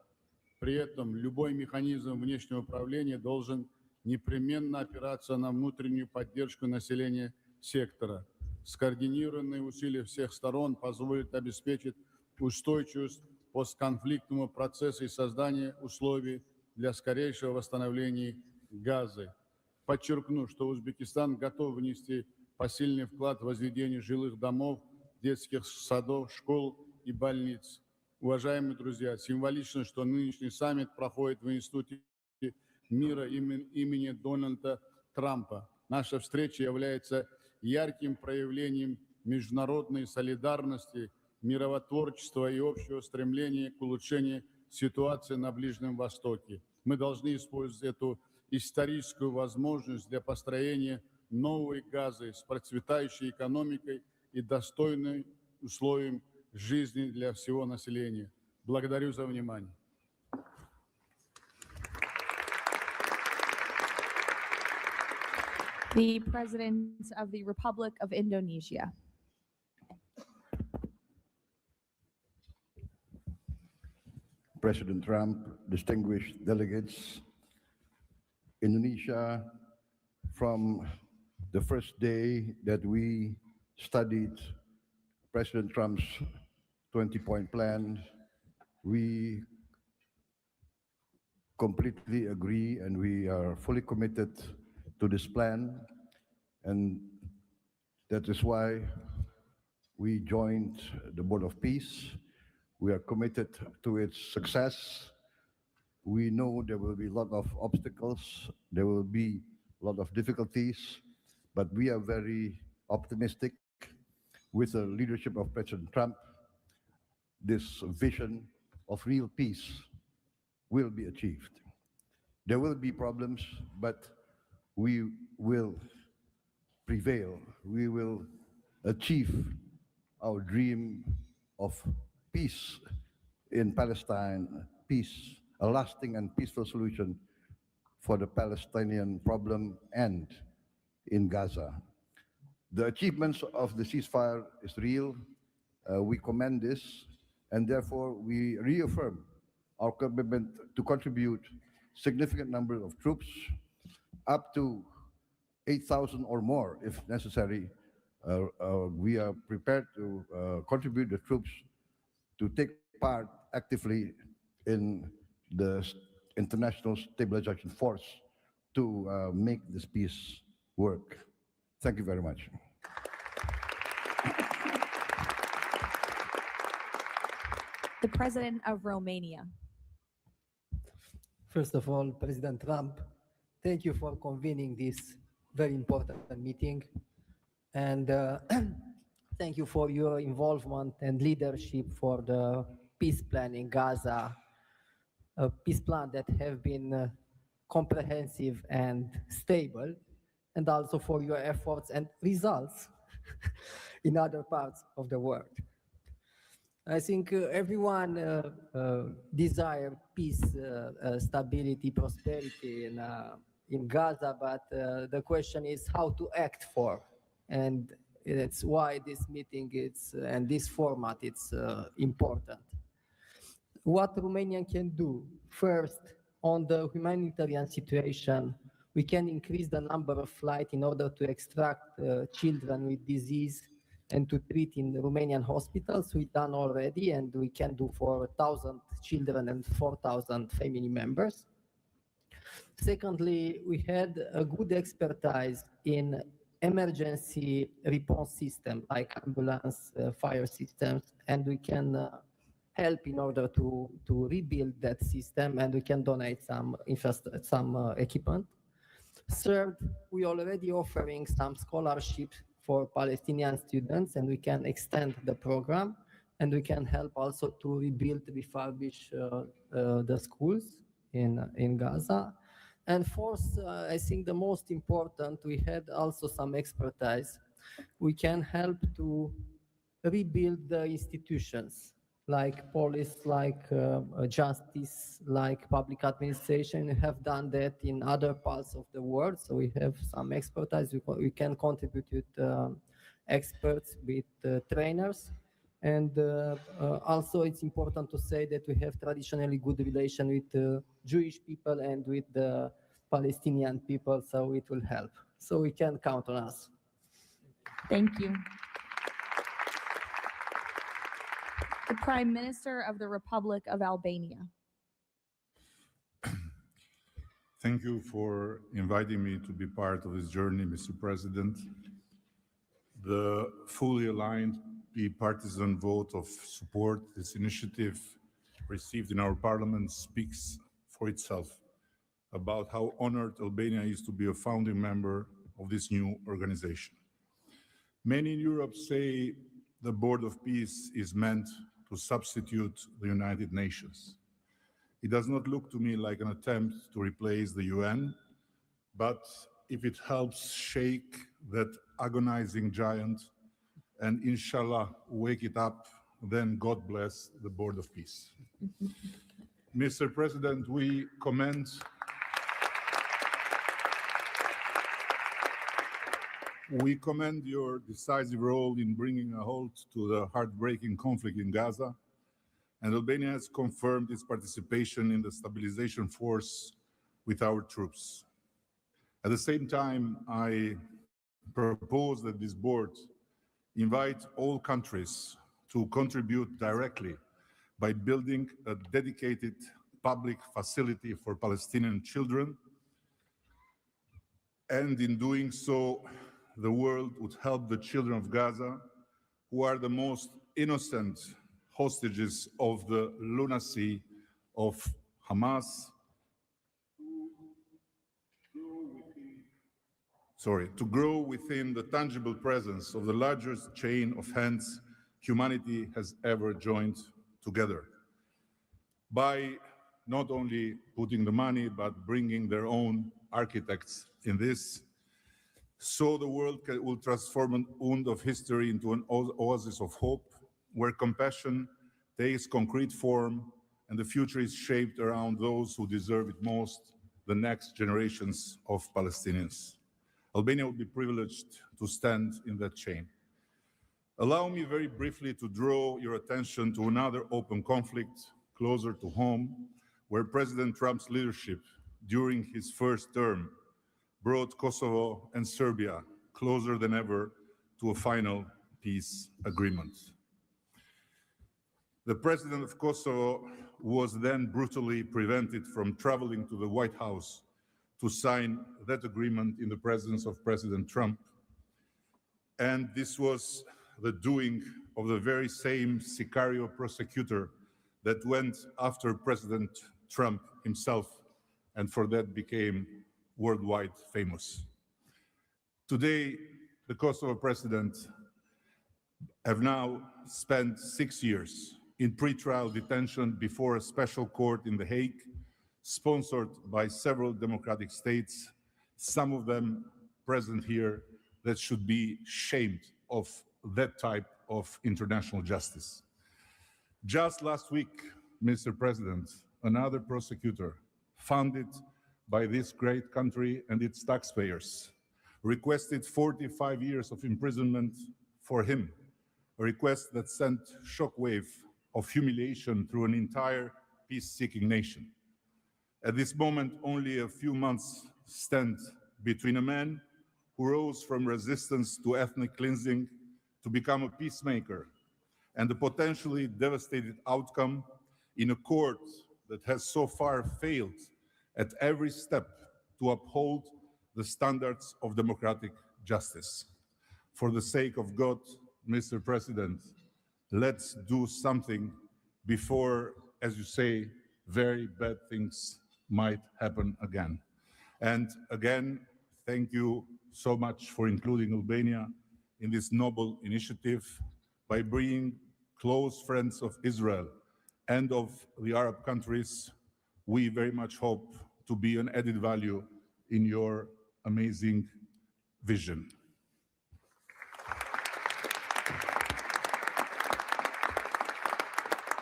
При этом любой механизм внешнего управления должен непременно опираться на внутреннюю поддержку населения сектора. Скоординированные усилия всех сторон позволят обеспечить устойчивость постконфликтному процессу и создание условий для скорейшего восстановления Газы. Подчеркну, что Узбекистан готов внести посильный вклад в возведение жилых домов, детских садов, школ и больниц. Уважаемые друзья, символично, что нынешний саммит проходит в Институте мира имени Дональда Трампа. Наша встреча является ярким проявлением международной солидарности, миротворчества и общего стремления к улучшению ситуации на Ближнем Востоке. Мы должны использовать эту историческую возможность для построения новой Газы с процветающей экономикой и достойным условием жизни для всего населения. Благодарю за внимание. The President of the Republic of Indonesia. President Trump, distinguished delegates, Indonesia, from the first day that we studied President Trump's 20-point plan, we completely agree and we are fully committed to this plan, and that is why we joined the Board of Peace. We are committed to its success. We know there will be a lot of obstacles, there will be a lot of difficulties, but we are very optimistic with the leadership of President Trump. This vision of real peace will be achieved. There will be problems, but we will prevail. We will achieve our dream of peace in Palestine, peace, a lasting and peaceful solution for the Palestinian problem and in Gaza. The achievements of the ceasefire is real. We commend this, and therefore we reaffirm our commitment to contribute significant number of troops, up to 8,000 or more if necessary. We are prepared to contribute the troops to take part actively in the international stabilization force to make this peace work. Thank you very much. The President of Romania. First of all, President Trump, thank you for convening this very important meeting. And thank you for your involvement and leadership for the peace plan in Gaza, a peace plan that have been comprehensive and stable, and also for your efforts and results in other parts of the world. I think everyone desires peace, stability, prosperity in Gaza, but the question is how to act for. And that's why this meeting and this format it's important. What Romania can do, first, on the humanitarian situation, we can increase the number of flights in order to extract children with disease and to treat in the Romanian hospitals. We've done already, and we can do for 1,000 children and 4,000 family members. Secondly, we had a good expertise in emergency response system like ambulance, fire systems, and we can help in order to rebuild that system, and we can donate some equipment. Third, we already offering some scholarships for Palestinian students, and we can extend the program, and we can help also to rebuild, refurbish the schools in Gaza. And fourth, I think the most important, we had also some expertise. We can help to rebuild the institutions like police, like justice, like public administration. We have done that in other parts of the world, so we have some expertise. We can contribute with experts, with trainers. And also it's important to say that we have traditionally good relation with Jewish people and with the Palestinian people, so it will help. So we can count on us. Thank you. The Prime Minister of the Republic of Albania. Thank you for inviting me to be part of this journey, Mr. President. The fully aligned bipartisan vote of support this initiative received in our parliament speaks for itself about how honored Albania is to be a founding member of this new organization. Many in Europe say the Board of Peace is meant to substitute the United Nations. It does not look to me like an attempt to replace the UN, but if it helps shake that agonizing giant and inshallah wake it up, then God bless the Board of Peace. Mr. President, we commend your decisive role in bringing a halt to the heartbreaking conflict in Gaza, and Albania has confirmed its participation in the stabilization force with our troops. At the same time, I propose that this board invite all countries to contribute directly by building a dedicated public facility for Palestinian children, and in doing so, the world would help the children of Gaza, who are the most innocent hostages of the lunacy of Hamas, to grow within the tangible presence of the largest chain of hands humanity has ever joined together. By not only putting the money, but bringing their own architects in this, so the world will transform an wound of history into an oasis of hope, where compassion takes concrete form and the future is shaped around those who deserve it most, the next generations of Palestinians. Albania will be privileged to stand in that chain. Allow me very briefly to draw your attention to another open conflict closer to home, where President Trump's leadership during his first term brought Kosovo and Serbia closer than ever to a final peace agreement. The president of Kosovo was then brutally prevented from traveling to the White House to sign that agreement in the presence of President Trump. And this was the doing of the very same Sicario prosecutor that went after President Trump himself, and for that became worldwide famous. Today, the Kosovo president have now spent 6 years in pretrial detention before a special court in The Hague, sponsored by several democratic states, some of them present here, that should be shamed of that type of international justice. Just last week, Mr. President, another prosecutor funded by this great country and its taxpayers requested 45 years of imprisonment for him, a request that sent shockwave of humiliation through an entire peace-seeking nation. At this moment, only a few months stand between a man who rose from resistance to ethnic cleansing to become a peacemaker, and the potentially devastating outcome in a court that has so far failed at every step to uphold the standards of democratic justice. For the sake of God, Mr. President, let's do something before, as you say, very bad things might happen again. And again, thank you so much for including Albania in this noble initiative by bringing close friends of Israel and of the Arab countries. We very much hope to be an added value in your amazing vision.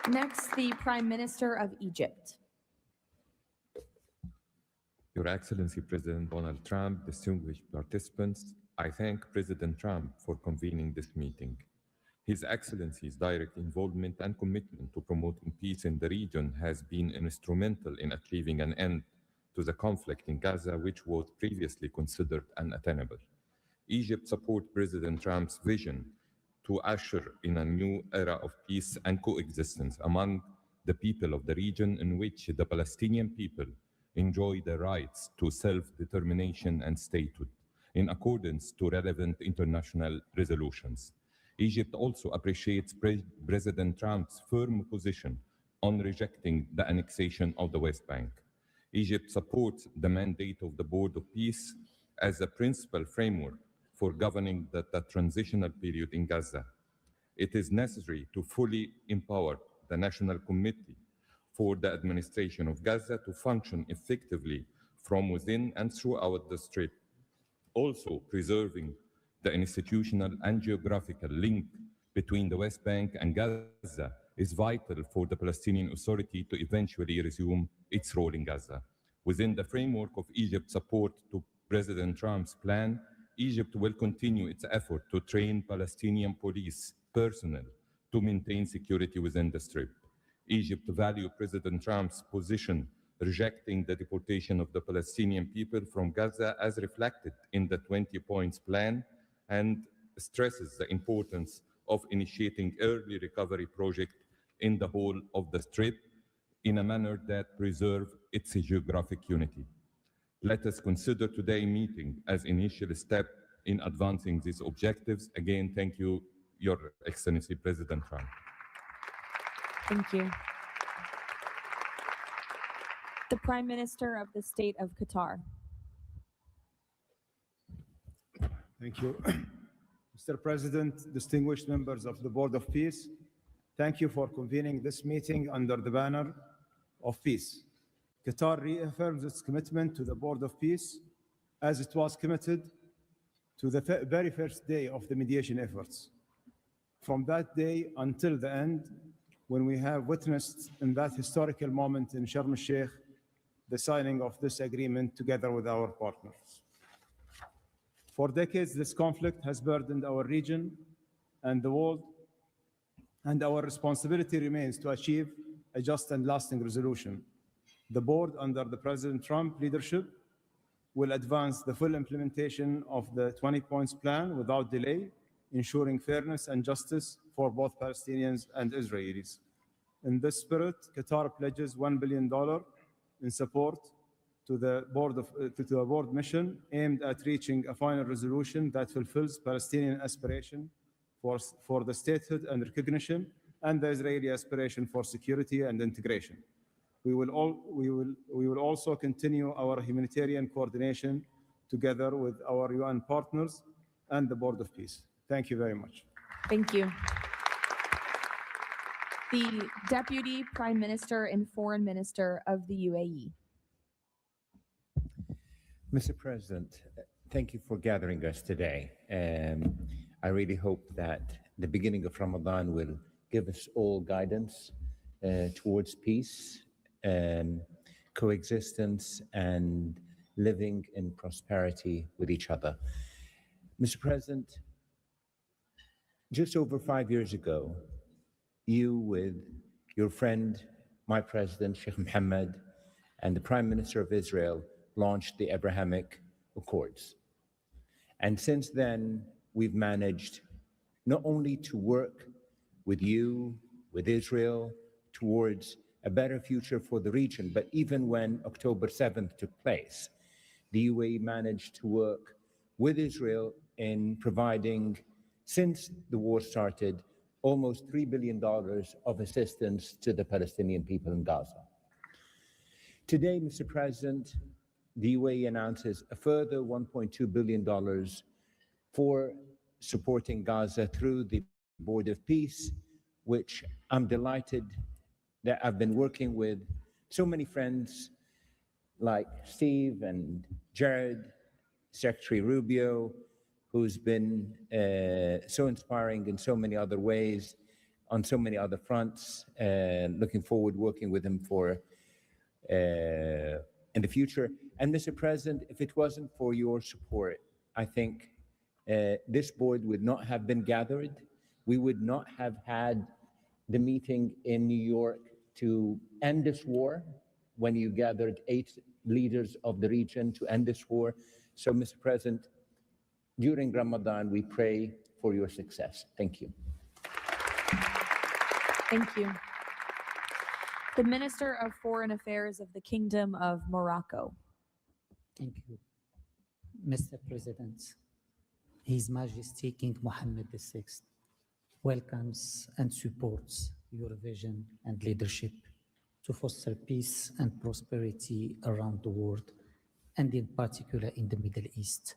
Next, the Prime Minister of Egypt. Your Excellency President Donald Trump, distinguished participants, I thank President Trump for convening this meeting. His Excellency's direct involvement and commitment to promoting peace in the region has been instrumental in achieving an end to the conflict in Gaza, which was previously considered unattainable. Egypt supports President Trump's vision to usher in a new era of peace and coexistence among the people of the region, in which the Palestinian people enjoy the rights to self-determination and statehood in accordance to relevant international resolutions. Egypt also appreciates President Trump's firm position on rejecting the annexation of the West Bank. Egypt supports the mandate of the Board of Peace as a principal framework for governing the transitional period in Gaza. It is necessary to fully empower the National Committee for the Administration of Gaza to function effectively from within and throughout the Strip. Also, preserving the institutional and geographical link between the West Bank and Gaza is vital for the Palestinian Authority to eventually resume its role in Gaza. Within the framework of Egypt's support to President Trump's plan, Egypt will continue its effort to train Palestinian police personnel to maintain security within the Strip. Egypt values President Trump's position rejecting the deportation of the Palestinian people from Gaza as reflected in the 20 points plan, and stresses the importance of initiating early recovery projects in the whole of the Strip in a manner that preserves its geographic unity. Let us consider today's meeting as an initial step in advancing these objectives. Again, thank you, Your Excellency President Trump. Thank you. The Prime Minister of the State of Qatar. Thank you. Mr. President, distinguished members of the Board of Peace, thank you for convening this meeting under the banner of peace. Qatar reaffirms its commitment to the Board of Peace as it was committed to the very first day of the mediation efforts. From that day until the end, when we have witnessed in that historical moment in Sharm el-Sheikh, the signing of this agreement together with our partners. For decades, this conflict has burdened our region and the world, and our responsibility remains to achieve a just and lasting resolution. The board, under the President Trump leadership, will advance the full implementation of the 20 points plan without delay, ensuring fairness and justice for both Palestinians and Israelis. In this spirit, Qatar pledges $1 billion in support to the board mission aimed at reaching a final resolution that fulfills Palestinian aspiration for the statehood and recognition, and the Israeli aspiration for security and integration. We will also continue our humanitarian coordination together with our UN partners and the Board of Peace. Thank you very much. Thank you. The Deputy Prime Minister and Foreign Minister of the UAE. Mr. President, thank you for gathering us today. I really hope that the beginning of Ramadan will give us all guidance towards peace, coexistence, and living in prosperity with each other. Mr. President, just over 5 years ago, you with your friend, my president, Sheikh Mohammed, and the Prime Minister of Israel launched the Abrahamic Accords. And since then, we've managed not only to work with you, with Israel, towards a better future for the region, but even when October 7th took place, the UAE managed to work with Israel in providing, since the war started, almost $3 billion of assistance to the Palestinian people in Gaza. Today, Mr. President, the UAE announces a further $1.2 billion for supporting Gaza through the Board of Peace, which I'm delighted that I've been working with so many friends like Steve and Jared, Secretary Rubio, who's been so inspiring in so many other ways, on so many other fronts, and looking forward working with him for in the future. And Mr. President, if it wasn't for your support, I think this board would not have been gathered. We would not have had the meeting in New York to end this war when you gathered 8 leaders of the region to end this war. So, Mr. President, during Ramadan, we pray for your success. Thank you. Thank you. The Minister of Foreign Affairs of the Kingdom of Morocco. Thank you. Mr. President, His Majesty King Mohammed VI welcomes and supports your vision and leadership to foster peace and prosperity around the world, and in particular in the Middle East.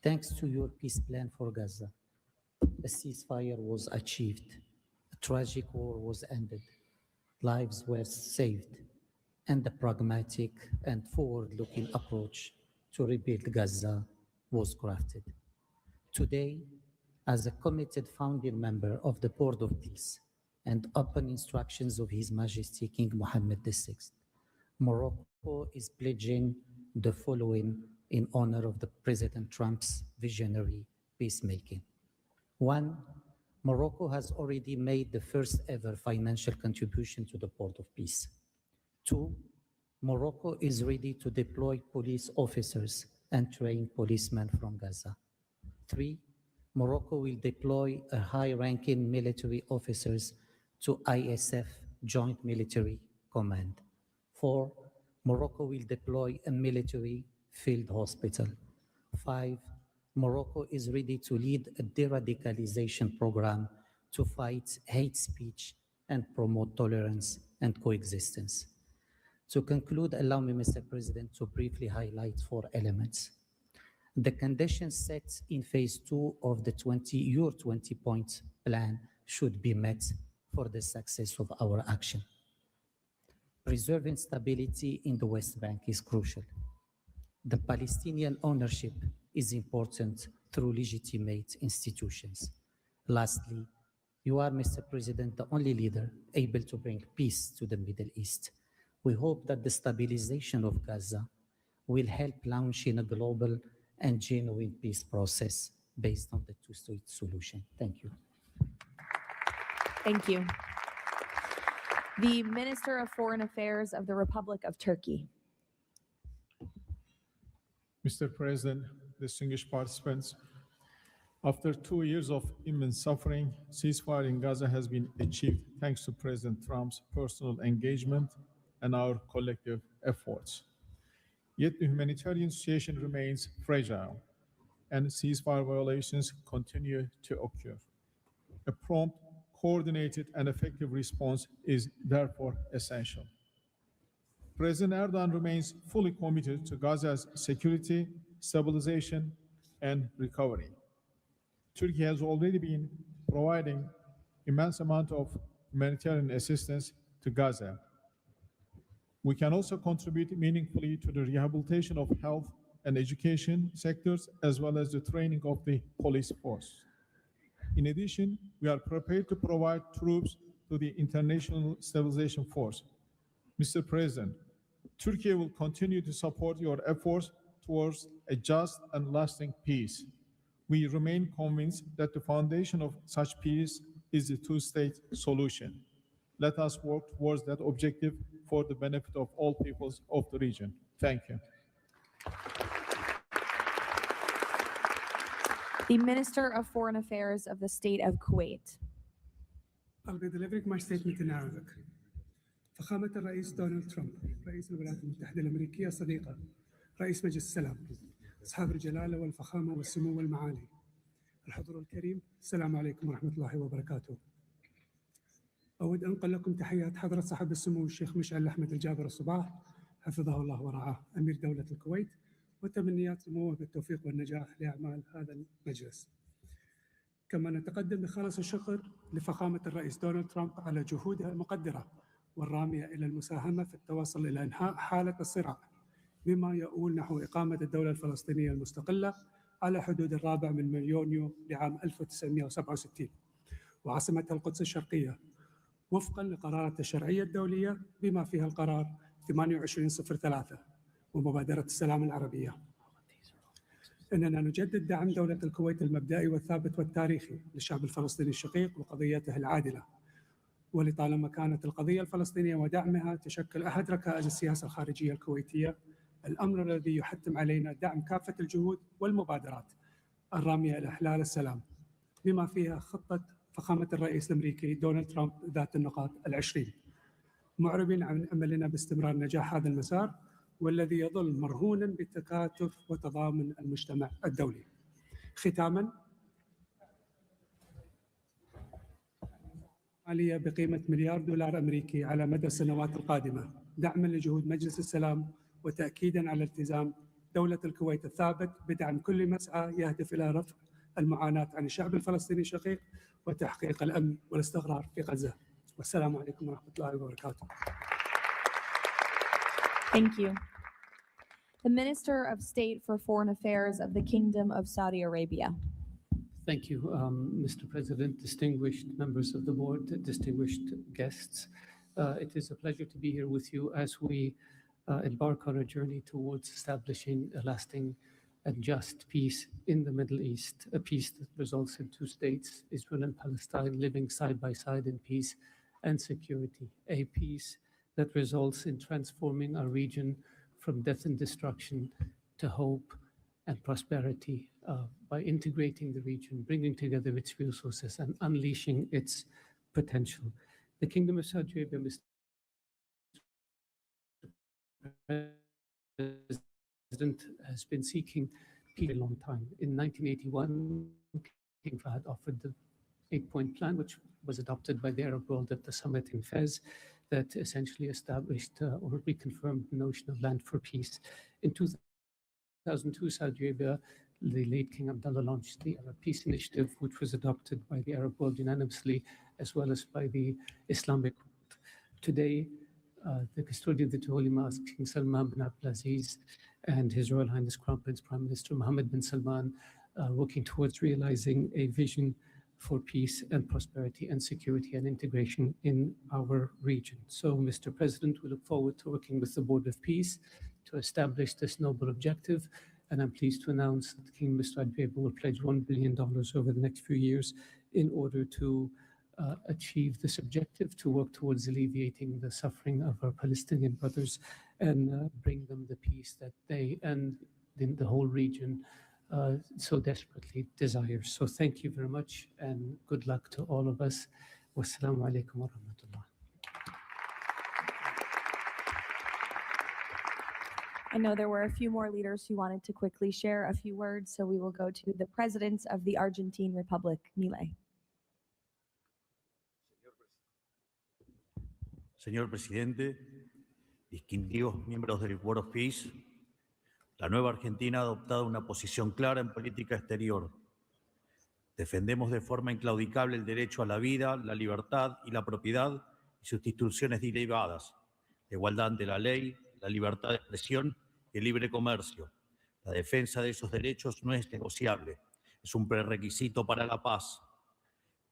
Thanks to your peace plan for Gaza, a ceasefire was achieved, a tragic war was ended, lives were saved, and a pragmatic and forward-looking approach to rebuild Gaza was crafted. Today, as a committed founding member of the Board of Peace and upon instructions of His Majesty King Mohammed VI, Morocco is pledging the following in honor of the President Trump's visionary peacemaking. 1, Morocco has already made the first ever financial contribution to the Board of Peace. 2, Morocco is ready to deploy police officers and train policemen from Gaza. 3, Morocco will deploy a high-ranking military officers to ISF Joint Military Command. 4, Morocco will deploy a military field hospital. 5, Morocco is ready to lead a de-radicalization program to fight hate speech and promote tolerance and coexistence. To conclude, allow me, Mr. President, to briefly highlight 4 elements. The conditions set in phase 2 of the your 20-point plan should be met for the success of our action. Preserving stability in the West Bank is crucial. The Palestinian ownership is important through legitimate institutions. Lastly, you are, Mr. President, the only leader able to bring peace to the Middle East. We hope that the stabilization of Gaza will help launching a global and genuine peace process based on the two-state solution. Thank you. Thank you. The Minister of Foreign Affairs of the Republic of Turkey. Mr. President, distinguished participants, after 2 years of immense suffering, ceasefire in Gaza has been achieved thanks to President Trump's personal engagement and our collective efforts. Yet the humanitarian situation remains fragile, and ceasefire violations continue to occur. A prompt, coordinated, and effective response is therefore essential. President Erdogan remains fully committed to Gaza's security, stabilization, and recovery. Turkey has already been providing immense amount of humanitarian assistance to Gaza. We can also contribute meaningfully to the rehabilitation of health and education sectors, as well as the training of the police force. In addition, we are prepared to provide troops to the International Stabilization Force. Mr. President, Turkey will continue to support your efforts towards a just and lasting peace. We remain convinced that the foundation of such peace is the two-state solution. Let us work towards that objective for the benefit of all peoples of the region. Thank you. The Minister of Foreign Affairs of the State of Kuwait. I'll be delivering my statement in Arabic. فخامة الرئيس دونالد ترامب رئيس الولايات المتحدة الأمريكية صديقة رئيس مجلس السلام أصحاب الجلالة والفخامة والسمو والمعالي الحضور الكريم السلام عليكم ورحمة الله وبركاته. أود أن أنقل لكم تحيات حضرة صاحب السمو الشيخ مشعل أحمد الجابر الصباح حفظه الله ورعاه أمير دولة الكويت وتمنيات سموه بالتوفيق والنجاح لأعمال هذا المجلس. كما نتقدم بخالص الشكر لفخامة الرئيس دونالد ترامب على جهودها المقدرة والرامية إلى المساهمة في التوصل إلى إنهاء حالة الصراع بما يؤول نحو إقامة الدولة الفلسطينية المستقلة على حدود 4 من يونيو لعام 1967 وعاصمتها القدس الشرقية وفقا لقرارات الشرعية الدولية بما فيها القرار 2803 ومبادرة السلام العربية. إننا نجدد دعم دولة الكويت المبدئي والثابت والتاريخي للشعب الفلسطيني الشقيق وقضيته العادلة، ولطالما كانت القضية الفلسطينية ودعمها تشكل أحد ركائز السياسة الخارجية الكويتية، الأمر الذي يحتم علينا دعم كافة الجهود والمبادرات الرامية إلى إحلال السلام بما فيها خطة فخامة الرئيس الأمريكي دونالد ترامب ذات النقاط 20، معربين عن أملنا باستمرار نجاح هذا المسار والذي يظل مرهونا بتكاتف وتضامن المجتمع الدولي. ختاما، مالية بقيمة $1 مليار أمريكي على مدى السنوات القادمة دعما لجهود مجلس السلام وتأكيدا على التزام دولة الكويت الثابت بدعم كل مسعى يهدف إلى رفع المعاناة عن الشعب الفلسطيني الشقيق وتحقيق الأمن والاستقرار في غزة. والسلام عليكم ورحمة الله وبركاته. Thank you. The Minister of State for Foreign Affairs of the Kingdom of Saudi Arabia. Thank you, Mr. President, distinguished members of the board, distinguished guests. It is a pleasure to be here with you as we embark on a journey towards establishing a lasting and just peace in the Middle East, a peace that results in two states, Israel and Palestine, living side by side in peace and security, a peace that results in transforming our region from death and destruction to hope and prosperity by integrating the region, bringing together its resources and unleashing its potential. The Kingdom of Saudi Arabia, Mr. President, has been seeking peace for a long time. In 1981, King Fahd offered the 8-point plan, which was adopted by the Arab world at the summit in Fez, that essentially established or reconfirmed the notion of land for peace. In 2002, Saudi Arabia, the late King Abdullah launched the Arab Peace Initiative, which was adopted by the Arab world unanimously, as well as by the Islamic world. Today, the custodian of the Holy Mosque, King Salman bin Abdulaziz, and His Royal Highness Crown Prince Prime Minister Mohammed bin Salman are working towards realizing a vision for peace and prosperity and security and integration in our region. So, Mr. President, we look forward to working with the Board of Peace to establish this noble objective. And I'm pleased to announce that the Kingdom of Saudi Arabia will pledge $1 billion over the next few years in order to achieve this objective, to work towards alleviating the suffering of our Palestinian brothers and bring them the peace that they and the whole region so desperately desires. So thank you very much and good luck to all of us. Wassalamu alaikum wa rahmatullah. I know there were a few more leaders who wanted to quickly share a few words, so we will go to the President of the Argentine Republic, Milei. Señor Presidente, distinguidos miembros del Board of Peace, la nueva Argentina ha adoptado una posición clara en política exterior. Defendemos de forma inclaudicable el derecho a la vida, la libertad y la propiedad y sus instituciones derivadas, la igualdad ante la ley, la libertad de expresión y el libre comercio. La defensa de esos derechos no es negociable, es un prerequisito para la paz.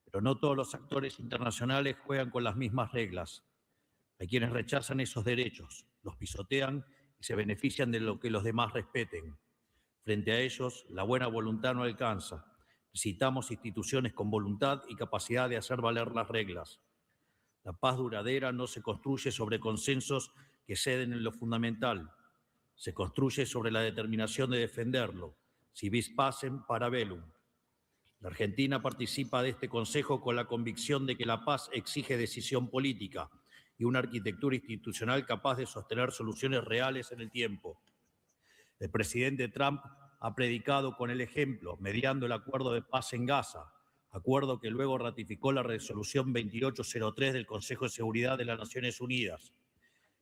Pero no todos los actores internacionales juegan con las mismas reglas. Hay quienes rechazan esos derechos, los pisotean y se benefician de lo que los demás respeten. Frente a ellos, la buena voluntad no alcanza. Necesitamos instituciones con voluntad y capacidad de hacer valer las reglas. La paz duradera no se construye sobre consensos que ceden en lo fundamental. Se construye sobre la determinación de defenderlo. Si vis pacem, para bellum. La Argentina participa de este Consejo con la convicción de que la paz exige decisión política y una arquitectura institucional capaz de sostener soluciones reales en el tiempo. El presidente Trump ha predicado con el ejemplo, mediando el acuerdo de paz en Gaza, acuerdo que luego ratificó la resolución 2803 del Consejo de Seguridad de las Naciones Unidas.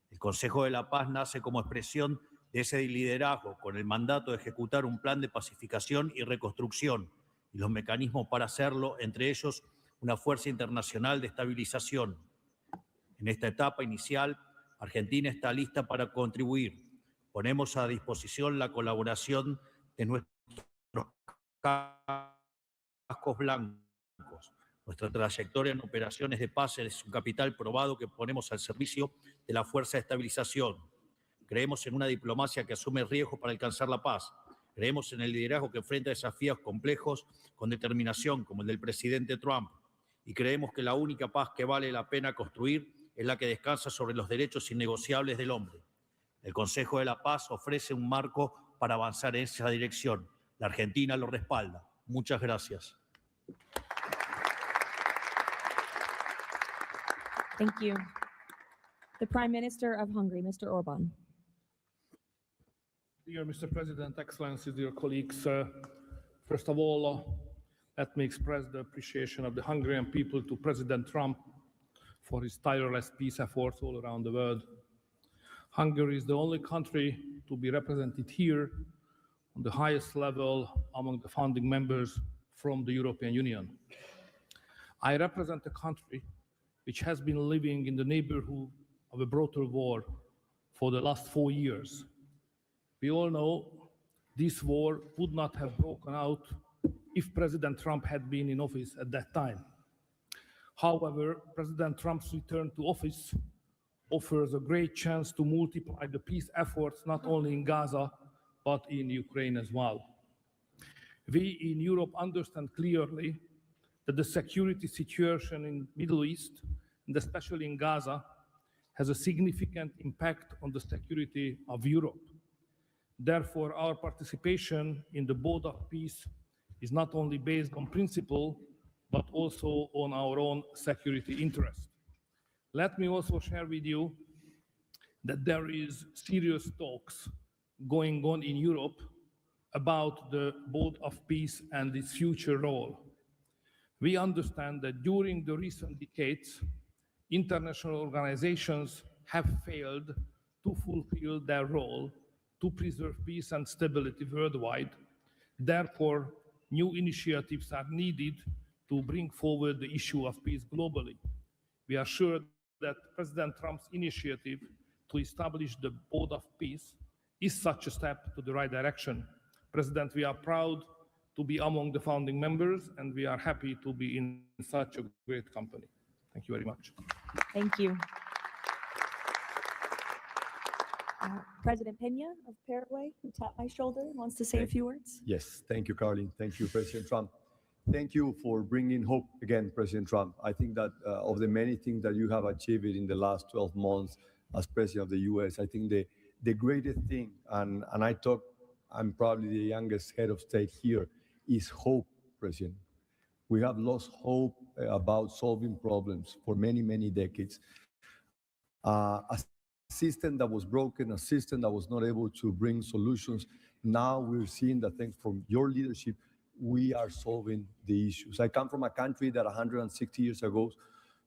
El Consejo de la Paz nace como expresión de ese liderazgo, con el mandato de ejecutar un plan de pacificación y reconstrucción y los mecanismos para hacerlo, entre ellos una fuerza internacional de estabilización. En esta etapa inicial, Argentina está lista para contribuir. Ponemos a disposición la colaboración de nuestros cascos blancos. Nuestra trayectoria en operaciones de paz es un capital probado que ponemos al servicio de la fuerza de estabilización. Creemos en una diplomacia que asume riesgos para alcanzar la paz. Creemos en el liderazgo que enfrenta desafíos complejos con determinación, como el del presidente Trump. Y creemos que la única paz que vale la pena construir es la que descansa sobre los derechos innegociables del hombre. El Consejo de la Paz ofrece un marco para avanzar en esa dirección. La Argentina lo respalda. Muchas gracias. Thank you. The Prime Minister of Hungary, Mr. Orbán. Dear Mr. President, Excellencies, dear colleagues, first of all, let me express the appreciation of the Hungarian people to President Trump for his tireless peace efforts all around the world. Hungary is the only country to be represented here on the highest level among the founding members from the European Union. I represent a country which has been living in the neighborhood of a brutal war for the last 4 years. We all know this war would not have broken out if President Trump had been in office at that time. However, President Trump's return to office offers a great chance to multiply the peace efforts not only in Gaza, but in Ukraine as well. We in Europe understand clearly that the security situation in the Middle East, and especially in Gaza, has a significant impact on the security of Europe. Therefore, our participation in the boat of peace is not only based on principle, but also on our own security interest. Let me also share with you that there is serious talks going on in Europe about the boat of peace and its future role. We understand that during the recent decades, international organizations have failed to fulfill their role to preserve peace and stability worldwide. Therefore, new initiatives are needed to bring forward the issue of peace globally. We are sure that President Trump's initiative to establish the Board of Peace is such a step to the right direction. President, we are proud to be among the founding members, and we are happy to be in such a great company. Thank you very much. Thank you. President Peña of Paraguay, who tapped my shoulder, wants to say a few words. Yes, thank you, Caroline. Thank you, President Trump. Thank you for bringing hope again, President Trump. I think that of the many things that you have achieved in the last 12 months as President of the US, I think the greatest thing, and I'm probably the youngest head of state here, is hope, President. We have lost hope about solving problems for many, many decades. A system that was broken, a system that was not able to bring solutions. Now we're seeing that thanks from your leadership, we are solving the issues. I come from a country that 160 years ago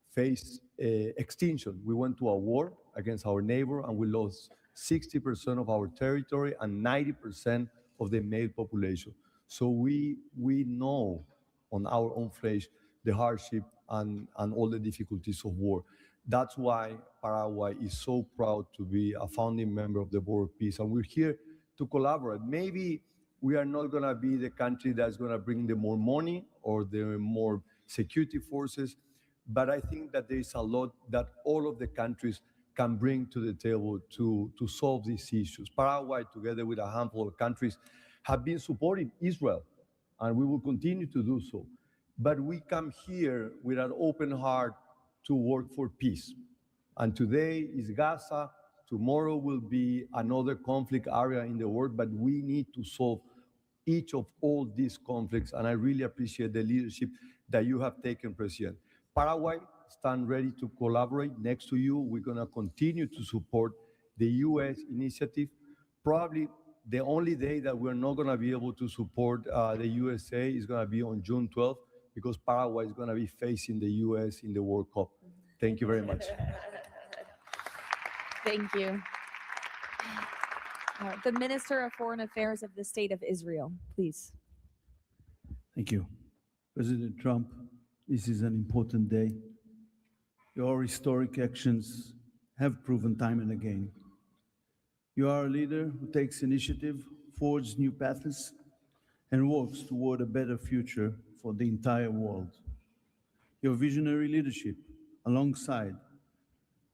faced extinction. We went to a war against our neighbor and we lost 60% of our territory and 90% of the male population. So we know on our own flesh the hardship and all the difficulties of war. That's why Paraguay is so proud to be a founding member of the Board of Peace. And we're here to collaborate. Maybe we are not going to be the country that's going to bring the more money or the more security forces, but I think that there is a lot that all of the countries can bring to the table to solve these issues. Paraguay, together with a handful of countries, have been supporting Israel, and we will continue to do so. But we come here with an open heart to work for peace. And today is Gaza, tomorrow will be another conflict area in the world, but we need to solve each of all these conflicts, and I really appreciate the leadership that you have taken, President. Paraguay stand ready to collaborate next to you. We're going to continue to support the U.S. initiative. Probably the only day that we're not going to be able to support the USA is going to be on June 12th, because Paraguay is going to be facing the U.S. in the World Cup. Thank you very much. Thank you. The Minister of Foreign Affairs of the State of Israel, please. Thank you. President Trump, this is an important day. Your historic actions have proven time and again. You are a leader who takes initiative, forges new paths, and works toward a better future for the entire world. Your visionary leadership, alongside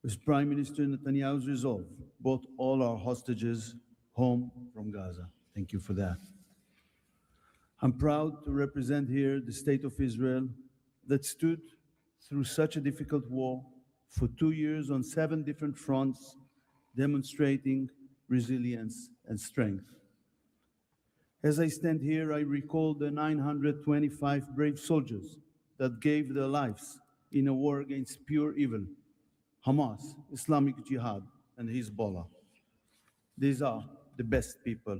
with Prime Minister Netanyahu's resolve, brought all our hostages home from Gaza. Thank you for that. I'm proud to represent here the State of Israel that stood through such a difficult war for 2 years on 7 different fronts, demonstrating resilience and strength. As I stand here, I recall the 925 brave soldiers that gave their lives in a war against pure evil, Hamas, Islamic Jihad, and Hezbollah. These are the best people.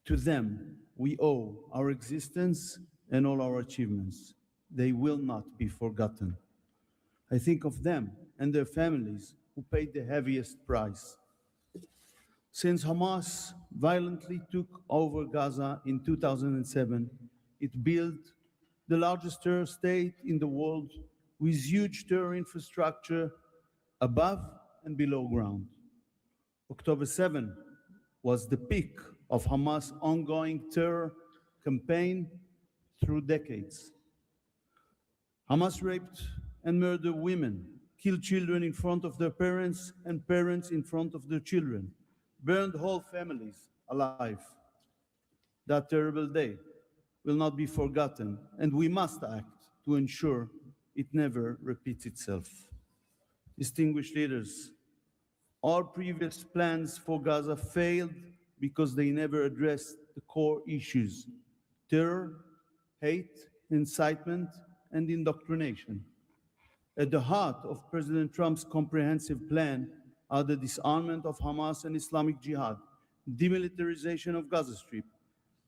To them, we owe our existence and all our achievements. They will not be forgotten. I think of them and their families who paid the heaviest price. Since Hamas violently took over Gaza in 2007, it built the largest terror state in the world with huge terror infrastructure above and below ground. October 7 was the peak of Hamas' ongoing terror campaign through decades. Hamas raped and murdered women, killed children in front of their parents and parents in front of their children, burned whole families alive. That terrible day will not be forgotten, and we must act to ensure it never repeats itself. Distinguished leaders, all previous plans for Gaza failed because they never addressed the core issues: terror, hate, incitement, and indoctrination. At the heart of President Trump's comprehensive plan are the disarmament of Hamas and Islamic Jihad, demilitarization of Gaza Strip,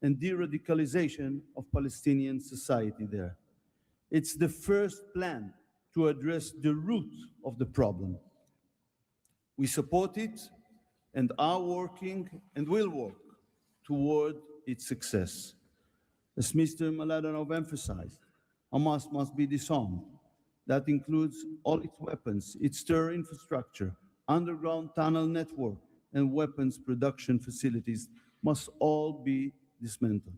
and de-radicalization of Palestinian society there. It's the first plan to address the root of the problem. We support it and are working and will work toward its success. As Mr. Malayalam emphasized, Hamas must be disarmed. That includes all its weapons, its terror infrastructure, underground tunnel network, and weapons production facilities must all be dismantled.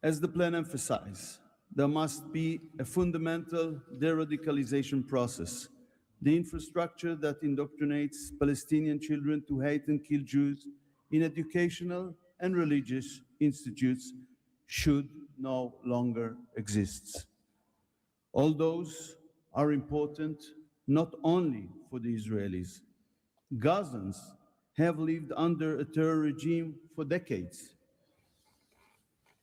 As the plan emphasized, there must be a fundamental de-radicalization process. The infrastructure that indoctrinates Palestinian children to hate and kill Jews in educational and religious institutes should no longer exist. All those are important not only for the Israelis. Gazans have lived under a terror regime for decades.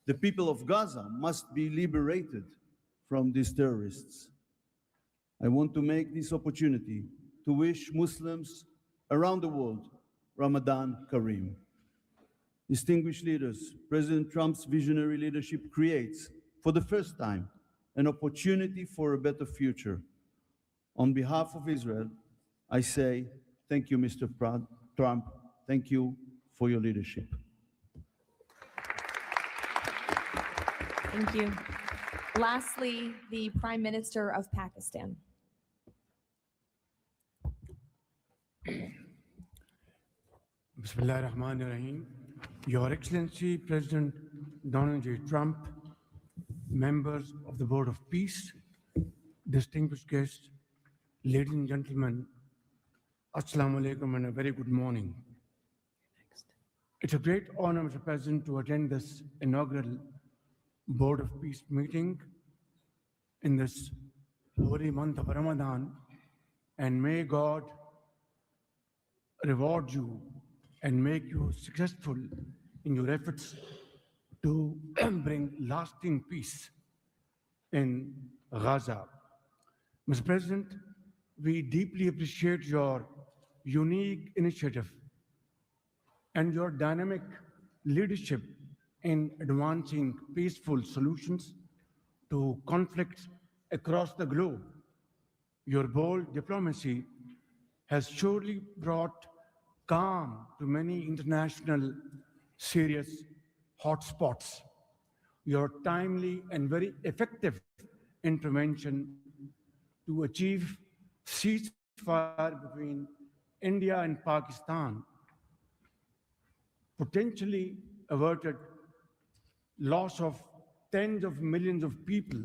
The people of Gaza must be liberated from these terrorists. I want to make this opportunity to wish Muslims around the world Ramadan Kareem. Distinguished leaders, President Trump's visionary leadership creates, for the first time, an opportunity for a better future. On behalf of Israel, I say, thank you, Mr. Trump. Thank you for your leadership. Thank you. Lastly, the Prime Minister of Pakistan. Bismillah ar-Rahman ar-Rahim. Your Excellency, President Donald J. Trump, members of the Board of Peace, distinguished guests, ladies and gentlemen, Assalamu alaikum and a very good morning. It's a great honor, Mr. President, to attend this inaugural Board of Peace meeting in this holy month of Ramadan, and may God reward you and make you successful in your efforts to bring lasting peace in Gaza. Mr. President, we deeply appreciate your unique initiative and your dynamic leadership in advancing peaceful solutions to conflicts across the globe. Your bold diplomacy has surely brought calm to many international serious hotspots. Your timely and very effective intervention to achieve ceasefire between India and Pakistan potentially averted loss of tens of millions of people.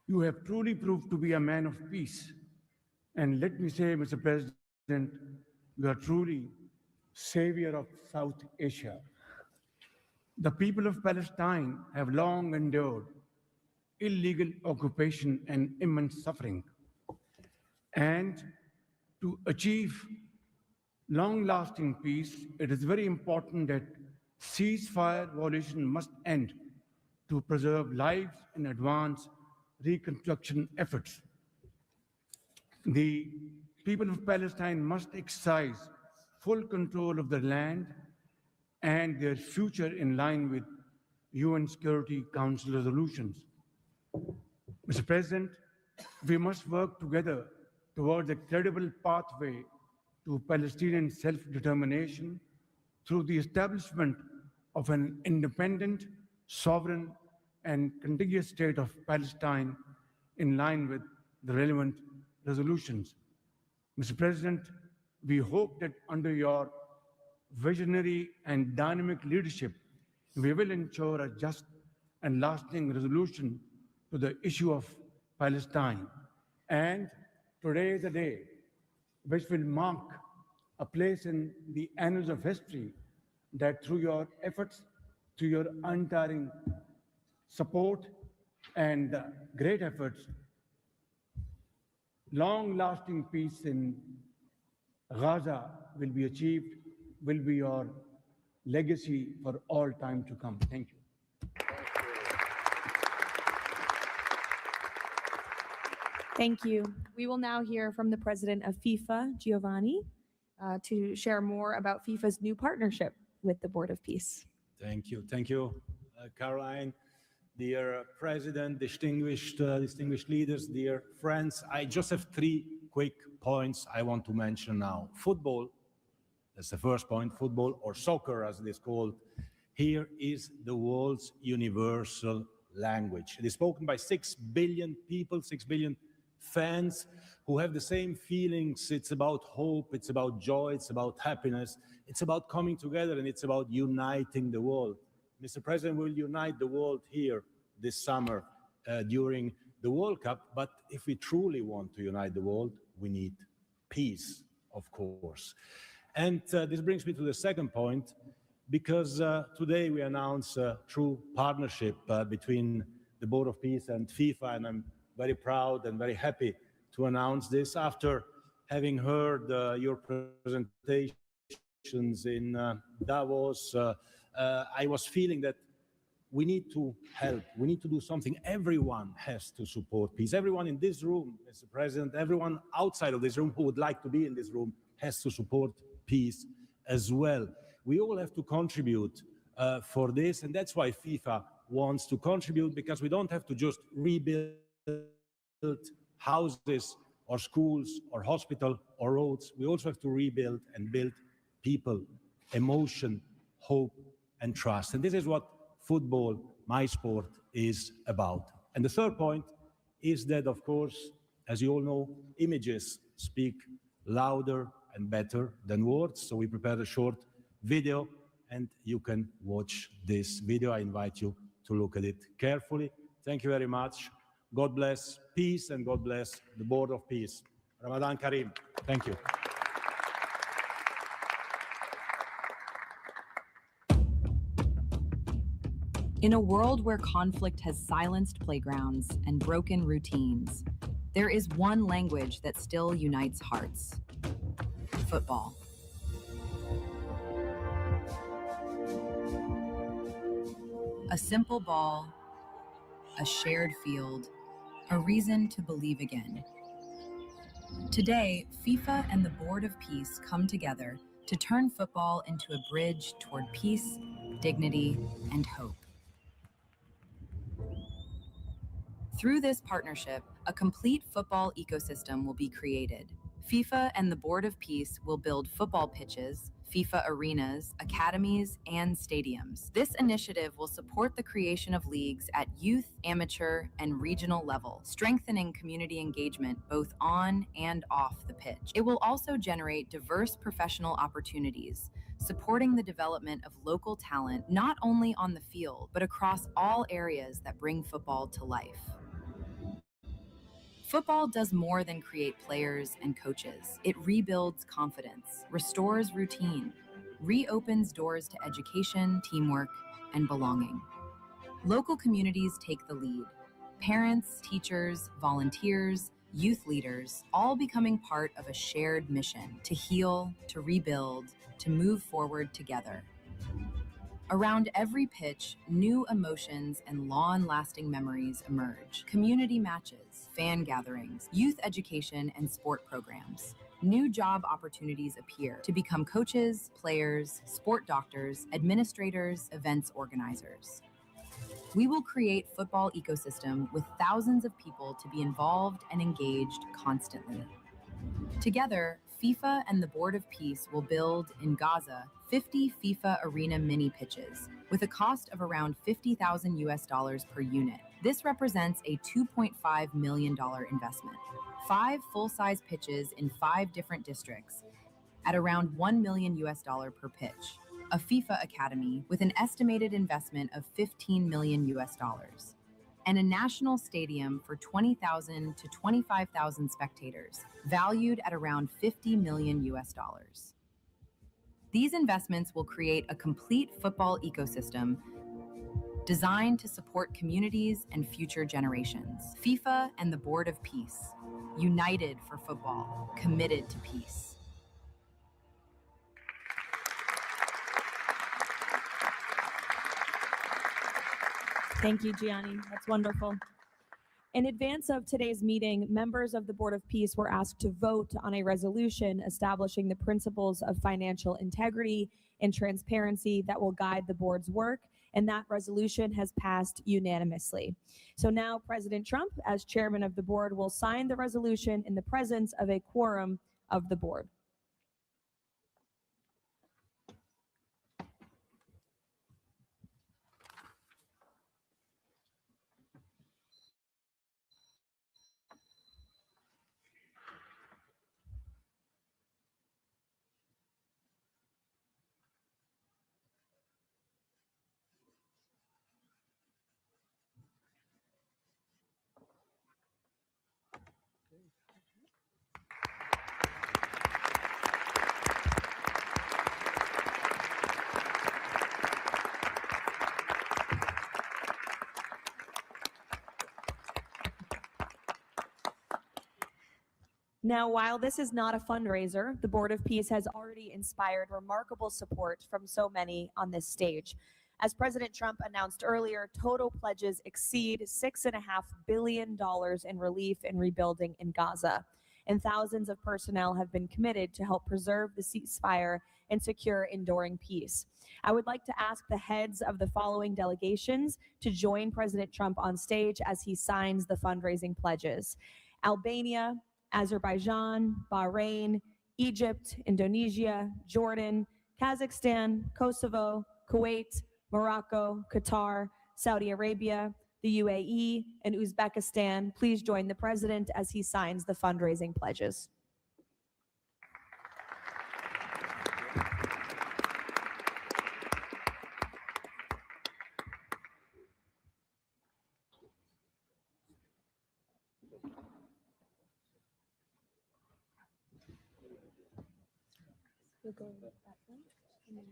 You have truly proved to be a man of peace. And let me say, Mr. President, you are truly savior of South Asia. The people of Palestine have long endured illegal occupation and immense suffering. And to achieve long-lasting peace, it is very important that ceasefire violation must end to preserve lives and advance reconstruction efforts. The people of Palestine must exercise full control of their land and their future in line with UN Security Council resolutions. Mr. President, we must work together towards a credible pathway to Palestinian self-determination through the establishment of an independent, sovereign, and contiguous state of Palestine in line with the relevant resolutions. Mr. President, we hope that under your visionary and dynamic leadership, we will ensure a just and lasting resolution to the issue of Palestine. And today is a day which will mark a place in the annals of history that through your efforts, through your untiring support and great efforts, long-lasting peace in Gaza will be achieved, will be your legacy for all time to come. Thank you. Thank you. We will now hear from the president of FIFA, Giovanni, to share more about FIFA's new partnership with the Board of Peace. Thank you, Caroline. Dear President, distinguished leaders, dear friends, I just have 3 quick points I want to mention now. Football, that's the first point, football or soccer as it is called, here is the world's universal language. It is spoken by 6 billion people, 6 billion fans who have the same feelings. It's about hope, it's about joy, it's about happiness, it's about coming together, and it's about uniting the world. Mr. President, we'll unite the world here this summer during the World Cup, but if we truly want to unite the world, we need peace, of course. And this brings me to the second point, because today we announce a true partnership between the Board of Peace and FIFA, and I'm very proud and very happy to announce this after having heard your presentations in Davos. I was feeling that we need to help, we need to do something. Everyone has to support peace. Everyone in this room, Mr. President, everyone outside of this room who would like to be in this room has to support peace as well. We all have to contribute for this, and that's why FIFA wants to contribute, because we don't have to just rebuild houses or schools or hospital or roads. We also have to rebuild and build people, emotion, hope, and trust. And this is what football, my sport, is about. And the third point is that, of course, as you all know, images speak louder and better than words. So we prepared a short video, and you can watch this video. I invite you to look at it carefully. Thank you very much. God bless peace, and God bless the Board of Peace. Ramadan Kareem. Thank you. In a world where conflict has silenced playgrounds and broken routines, there is one language that still unites hearts: football. A simple ball, a shared field, a reason to believe again. Today, FIFA and the Board of Peace come together to turn football into a bridge toward peace, dignity, and hope. Through this partnership, a complete football ecosystem will be created. FIFA and the Board of Peace will build football pitches, FIFA arenas, academies, and stadiums. This initiative will support the creation of leagues at youth, amateur, and regional level, strengthening community engagement both on and off the pitch. It will also generate diverse professional opportunities, supporting the development of local talent not only on the field, but across all areas that bring football to life. Football does more than create players and coaches. It rebuilds confidence, restores routine, reopens doors to education, teamwork, and belonging. Local communities take the lead. Parents, teachers, volunteers, youth leaders, all becoming part of a shared mission to heal, to rebuild, to move forward together. Around every pitch, new emotions and long-lasting memories emerge. Community matches, fan gatherings, youth education, and sport programs. New job opportunities appear to become coaches, players, sport doctors, administrators, events organizers. We will create football ecosystem with thousands of people to be involved and engaged constantly. Together, FIFA and the Board of Peace will build, in Gaza, 50 FIFA arena mini pitches with a cost of around $50,000 per unit. This represents a $2.5 million investment. 5 full-size pitches in 5 different districts at around $1 million per pitch. A FIFA academy with an estimated investment of $15 million. And a national stadium for 20,000 to 25,000 spectators, valued at around $50 million. These investments will create a complete football ecosystem designed to support communities and future generations. FIFA and the Board of Peace, united for football, committed to peace. Thank you, Gianni. That's wonderful. In advance of today's meeting, members of the Board of Peace were asked to vote on a resolution establishing the principles of financial integrity and transparency that will guide the board's work, and that resolution has passed unanimously. So now President Trump, as chairman of the board, will sign the resolution in the presence of a quorum of the board. Now, while this is not a fundraiser, the Board of Peace has already inspired remarkable support from so many on this stage. As President Trump announced earlier, total pledges exceed $6.5 billion in relief and rebuilding in Gaza, and thousands of personnel have been committed to help preserve the ceasefire and secure enduring peace. I would like to ask the heads of the following delegations to join President Trump on stage as he signs the fundraising pledges: Albania, Azerbaijan, Bahrain, Egypt, Indonesia, Jordan, Kazakhstan, Kosovo, Kuwait, Morocco, Qatar, Saudi Arabia, the UAE, and Uzbekistan. Please join the president as he signs the fundraising pledges. You'll go that one, and then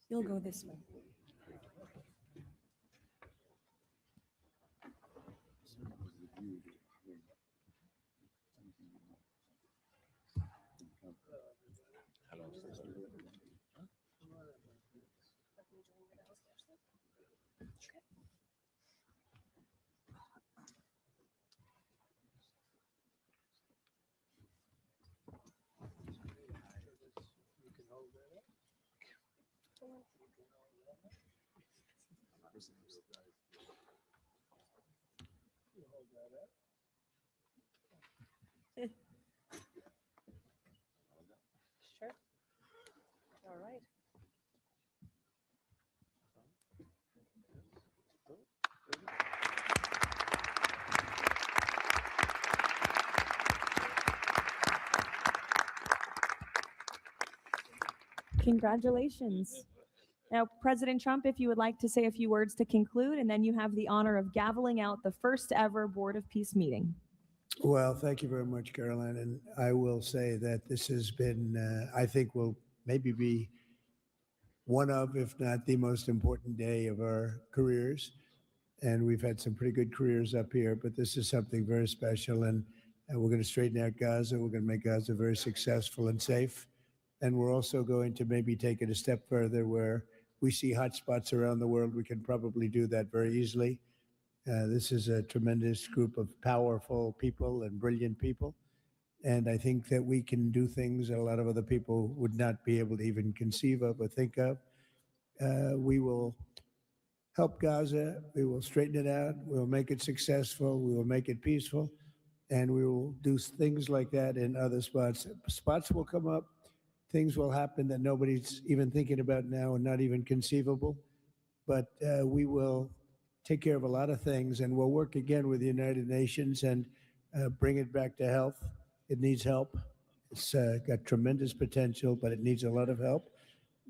you'll go this way. Sure. All right. Congratulations. Now, President Trump, if you would like to say a few words to conclude, and then you have the honor of gaveling out the first ever Board of Peace meeting. Well, thank you very much, Caroline. And I will say that this has been, I think, will maybe be one of, if not the most important day of our careers. And we've had some pretty good careers up here, but this is something very special. And we're going to straighten out Gaza. We're going to make Gaza very successful and safe. And we're also going to maybe take it a step further where we see hotspots around the world. We can probably do that very easily. This is a tremendous group of powerful people and brilliant people. And I think that we can do things that a lot of other people would not be able to even conceive of or think of. We will help Gaza. We will straighten it out. We'll make it successful. We will make it peaceful. And we will do things like that in other spots. Spots will come up. Things will happen that nobody's even thinking about now and not even conceivable. But we will take care of a lot of things, and we'll work again with the United Nations and bring it back to health. It needs help. It's got tremendous potential, but it needs a lot of help.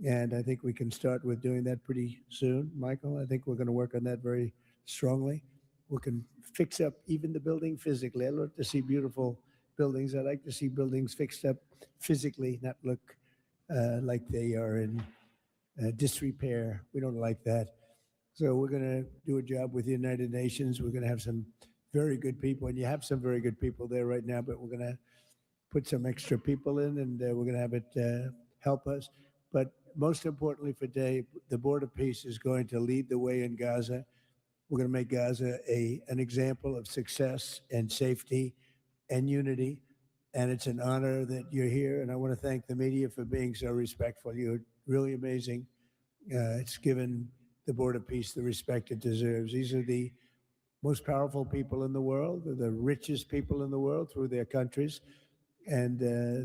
And I think we can start with doing that pretty soon, Michael. I think we're going to work on that very strongly. We can fix up even the building physically. I love to see beautiful buildings. I like to see buildings fixed up physically, not look like they are in disrepair. We don't like that. So we're going to do a job with the United Nations. We're going to have some very good people, and you have some very good people there right now, but we're going to put some extra people in, and we're going to have it help us. But most importantly for today, the Board of Peace is going to lead the way in Gaza. We're going to make Gaza an example of success and safety and unity. And it's an honor that you're here. And I want to thank the media for being so respectful. You're really amazing. It's given the Board of Peace the respect it deserves. These are the most powerful people in the world, the richest people in the world through their countries. And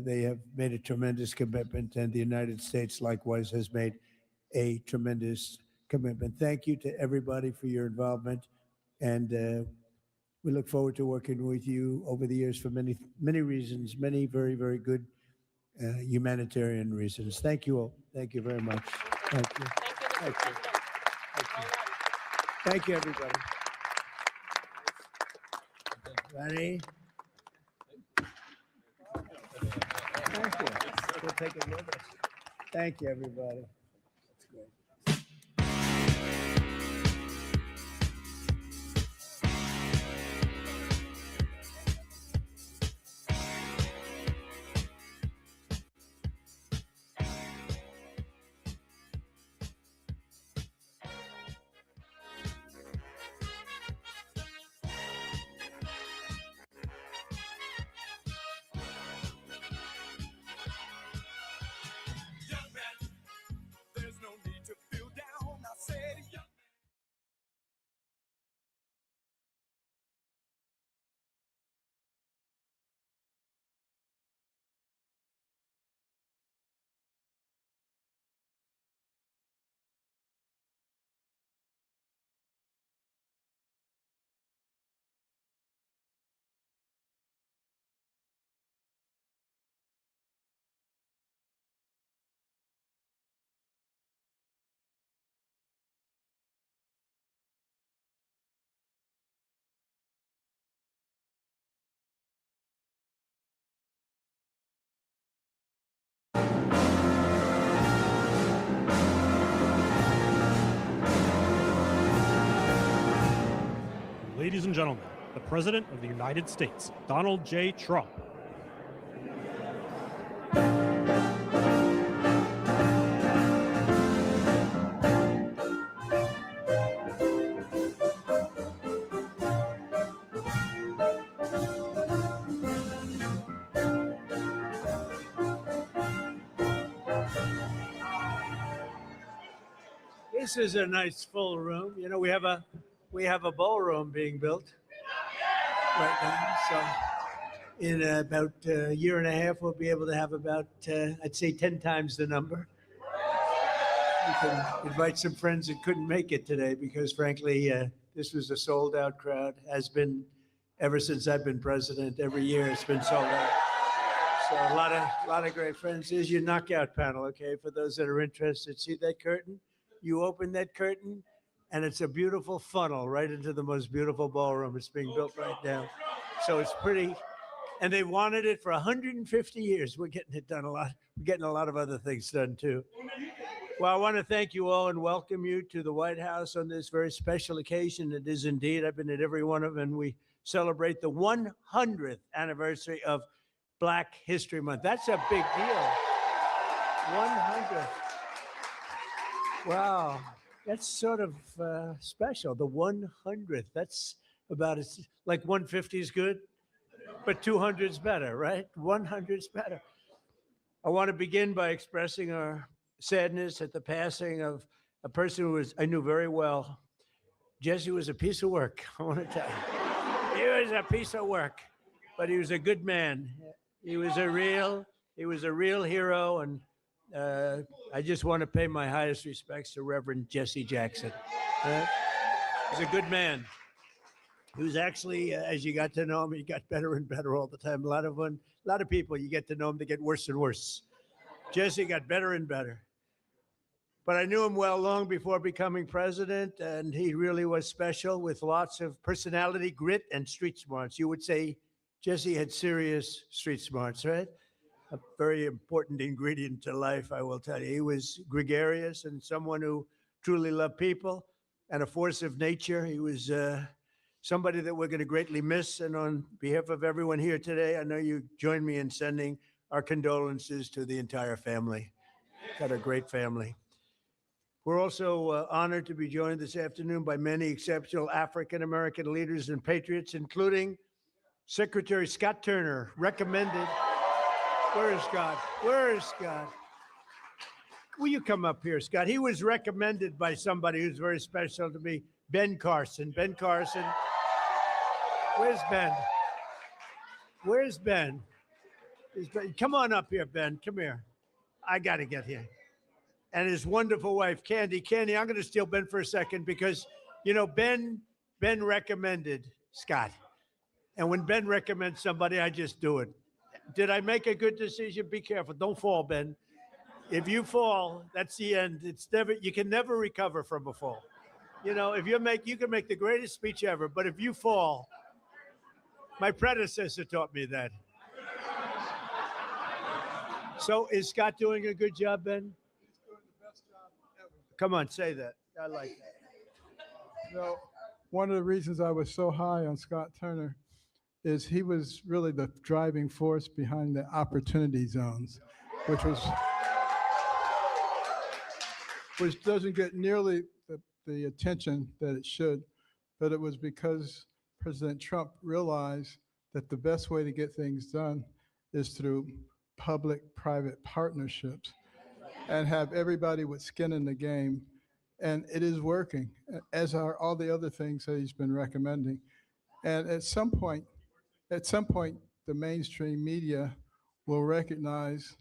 they have made a tremendous commitment. And the United States likewise has made a tremendous commitment. Thank you to everybody for your involvement. And we look forward to working with you over the years for many, many reasons, many very, very good humanitarian reasons. Thank you all. Thank you very much. Thank you. Thank you, Mr. President. Thank you, everybody. Ready? Thank you. We'll take it with us. Thank you, everybody. That's great. Ladies and gentlemen, the President of the United States, Donald J. Trump. This is a nice full room. You know, we have a ballroom being built right now. So in about a year and a half, we'll be able to have about, I'd say 10 times the number. You can invite some friends that couldn't make it today because frankly, this was a sold out crowd, has been ever since I've been president. Every year it's been sold out. So a lot of great friends. Here's your knockout panel, okay? For those that are interested, see that curtain? You open that curtain and it's a beautiful funnel right into the most beautiful ballroom. It's being built right now. So it's pretty, and they wanted it for 150 years. We're getting it done a lot. We're getting a lot of other things done too. Well, I want to thank you all and welcome you to the White House on this very special occasion. It is indeed. I've been at every one of them, and we celebrate the 100th anniversary of Black History Month. That's a big deal. 100. Wow. That's sort of special. The 100th. That's about as like 150 is good, but 200 is better, right? 100 is better. I want to begin by expressing our sadness at the passing of a person who I knew very well. Jesse was a piece of work, I want to tell you. He was a piece of work, but he was a good man. He was a real hero, and I just want to pay my highest respects to Reverend Jesse Jackson. He's a good man. He was actually, as you got to know him, he got better and better all the time. A lot of people, you get to know him, they get worse and worse. Jesse got better and better. But I knew him well long before becoming president, and he really was special with lots of personality, grit, and street smarts. You would say Jesse had serious street smarts, right? A very important ingredient to life, I will tell you. He was gregarious and someone who truly loved people and a force of nature. He was somebody that we're going to greatly miss. And on behalf of everyone here today, I know you join me in sending our condolences to the entire family. Got a great family. We're also honored to be joined this afternoon by many exceptional African-American leaders and patriots, including Secretary Scott Turner, recommended. Where is Scott? Where is Scott? Will you come up here, Scott? He was recommended by somebody who's very special to me, Ben Carson. Ben Carson. Where's Ben? Where's Ben? Come on up here, Ben. Come here. I got to get here. And his wonderful wife, Candy. Candy, I'm going to steal Ben for a second because, you know, Ben recommended Scott. And when Ben recommends somebody, I just do it. Did I make a good decision? Be careful. Don't fall, Ben. If you fall, that's the end. You can never recover from a fall. You know, you can make the greatest speech ever, but if you fall, my predecessor taught me that. So is Scott doing a good job, Ben? He's doing the best job ever. Come on, say that. I like that. So one of the reasons I was so high on Scott Turner is he was really the driving force behind the opportunity zones, which doesn't get nearly the attention that it should, but it was because President Trump realized that the best way to get things done is through public-private partnerships and have everybody with skin in the game. And it is working, as are all the other things that he's been recommending. And at some point, the mainstream media will recognize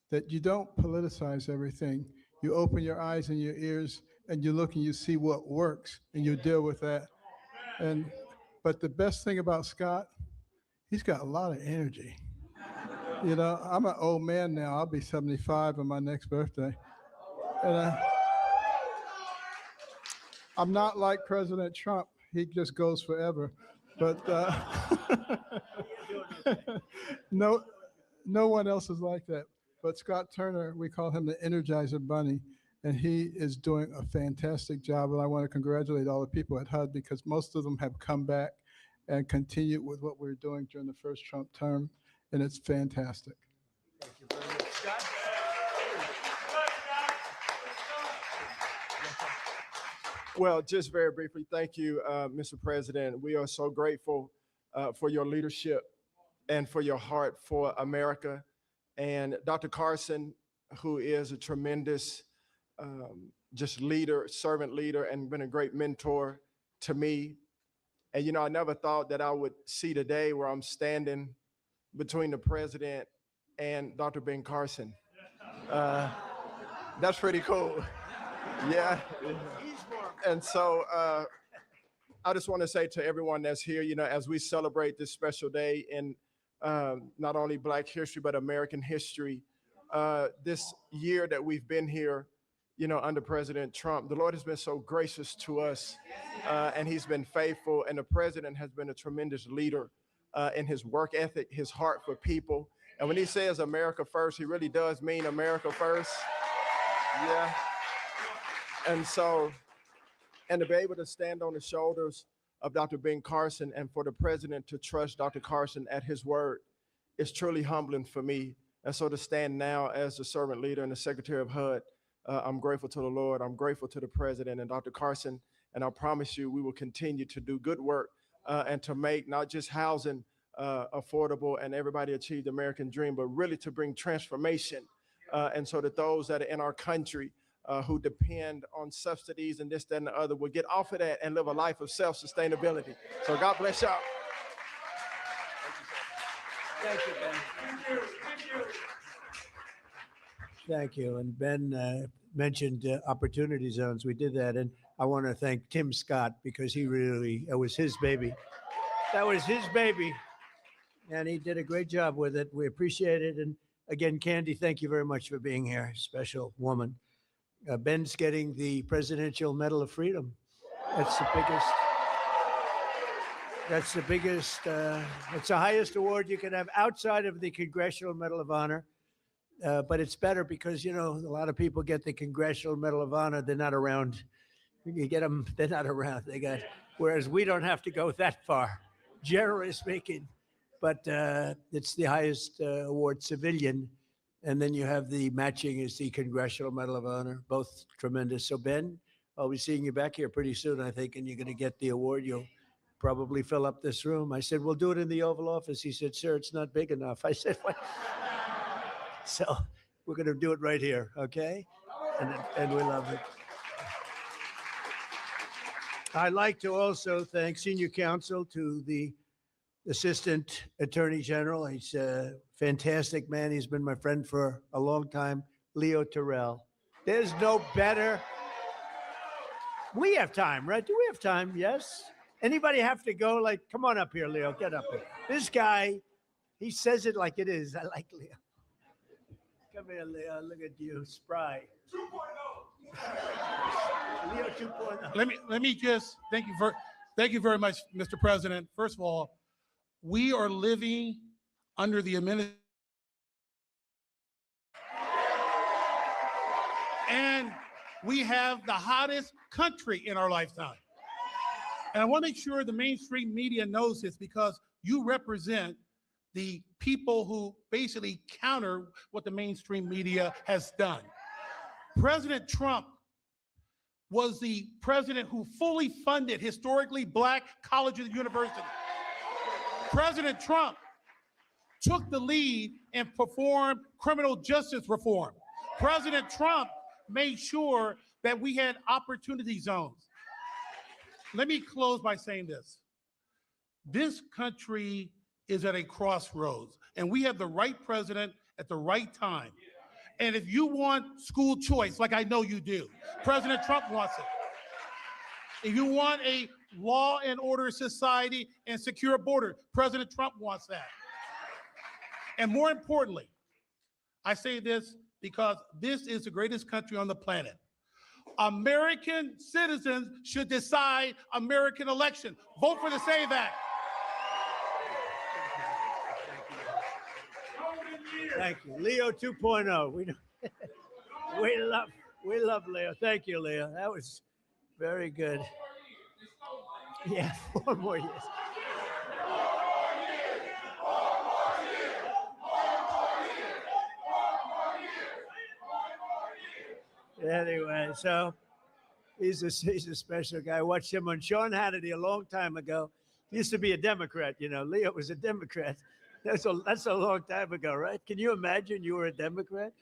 that you don't politicize everything. You open your eyes and your ears and you look and you see what works and you deal with that. But the best thing about Scott, he's got a lot of energy. You know, I'm an old man now. I'll be 75 on my next birthday. And I'm not like President Trump. He just goes forever. But no one else is like that. But Scott Turner, we call him the Energizer Bunny, and he is doing a fantastic job. And I want to congratulate all the people at HUD because most of them have come back and continued with what we're doing during the first Trump term, and it's fantastic. Thank you very much, Scott. Well, just very briefly, thank you, Mr. President. We are so grateful for your leadership and for your heart for America. And Dr. Carson, who is a tremendous just leader, servant leader, and been a great mentor to me. And, you know, I never thought that I would see the day where I'm standing between the president and Dr. Ben Carson. That's pretty cool. Yeah. And so I just want to say to everyone that's here, you know, as we celebrate this special day in not only Black history, but American history, this year that we've been here, you know, under President Trump, the Lord has been so gracious to us, and he's been faithful, and the president has been a tremendous leader in his work ethic, his heart for people. And when he says America first, he really does mean America first. Yeah. And so, and to be able to stand on the shoulders of Dr. Ben Carson and for the president to trust Dr. Carson at his word is truly humbling for me. And so to stand now as the servant leader and the secretary of HUD, I'm grateful to the Lord. I'm grateful to the president and Dr. Carson. And I promise you, we will continue to do good work and to make not just housing affordable and everybody achieve the American dream, but really to bring transformation. And so that those that are in our country who depend on subsidies and this, that, and the other will get off of that and live a life of self-sustainability. So God bless y'all. Thank you, Ben. Thank you. And Ben mentioned opportunity zones. We did that. And I want to thank Tim Scott because he really, it was his baby. That was his baby. And he did a great job with it. We appreciate it. And again, Candy, thank you very much for being here. Special woman. Ben's getting the Presidential Medal of Freedom. That's the biggest. That's the biggest. It's the highest award you can have outside of the Congressional Medal of Honor. But it's better because, you know, a lot of people get the Congressional Medal of Honor. They're not around. You get them, they're not around. They got, whereas we don't have to go that far, generally speaking. But it's the highest award, civilian. And then you have the matching is the Congressional Medal of Honor, both tremendous. So Ben, I'll be seeing you back here pretty soon, I think, and you're going to get the award. You'll probably fill up this room. I said, we'll do it in the Oval Office. He said, sir, it's not big enough. I said, what? So we're going to do it right here, okay? And we love it. I'd like to also thank senior counsel to the Assistant Attorney General. He's a fantastic man. He's been my friend for a long time, Leo Terrell. There's no better. We have time, right? Do we have time? Yes? Anybody have to go? Like, come on up here, Leo. Get up here. This guy, he says it like it is. I like Leo. Come here, Leo. Look at you, spry. 2.0. Leo 2.0. Let me just thank you very much, Mr. President. First of all, we are living under the administration, and we have the hottest country in our lifetime. And I want to make sure the mainstream media knows this because you represent the people who basically counter what the mainstream media has done. President Trump was the president who fully funded historically Black colleges and universities. President Trump took the lead and performed criminal justice reform. President Trump made sure that we had opportunity zones. Let me close by saying this. This country is at a crossroads, and we have the right president at the right time. And if you want school choice, like I know you do, President Trump wants it. If you want a law and order society and secure border, President Trump wants that. And more importantly, I say this because this is the greatest country on the planet. American citizens should decide American election. Vote for the SAVE Act. Thank you. Leo 2.0. We love Leo. Thank you, Leo. That was very good. Yeah, 4 more years. Anyway, so he's a special guy. I watched him on Sean Hannity a long time ago. He used to be a Democrat, you know. Leo was a Democrat. That's a long time ago, right? Can you imagine you were a Democrat?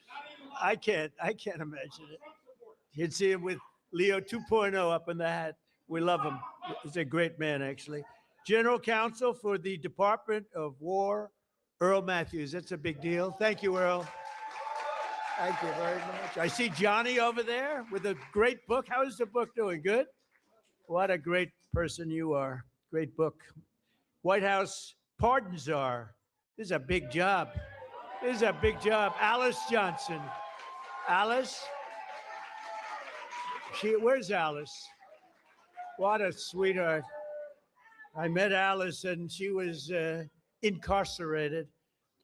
I can't imagine it. You'd see him with Leo 2.0 up in the hat. We love him. He's a great man, actually. General Counsel for the Department of War, Earl Matthews. That's a big deal. Thank you, Earl. Thank you very much. I see Johnny over there with a great book. How is the book doing? Good? What a great person you are. Great book. White House Pardon Czar. This is a big job. This is a big job. Alice Johnson. Alice? Where's Alice? What a sweetheart. I met Alice and she was incarcerated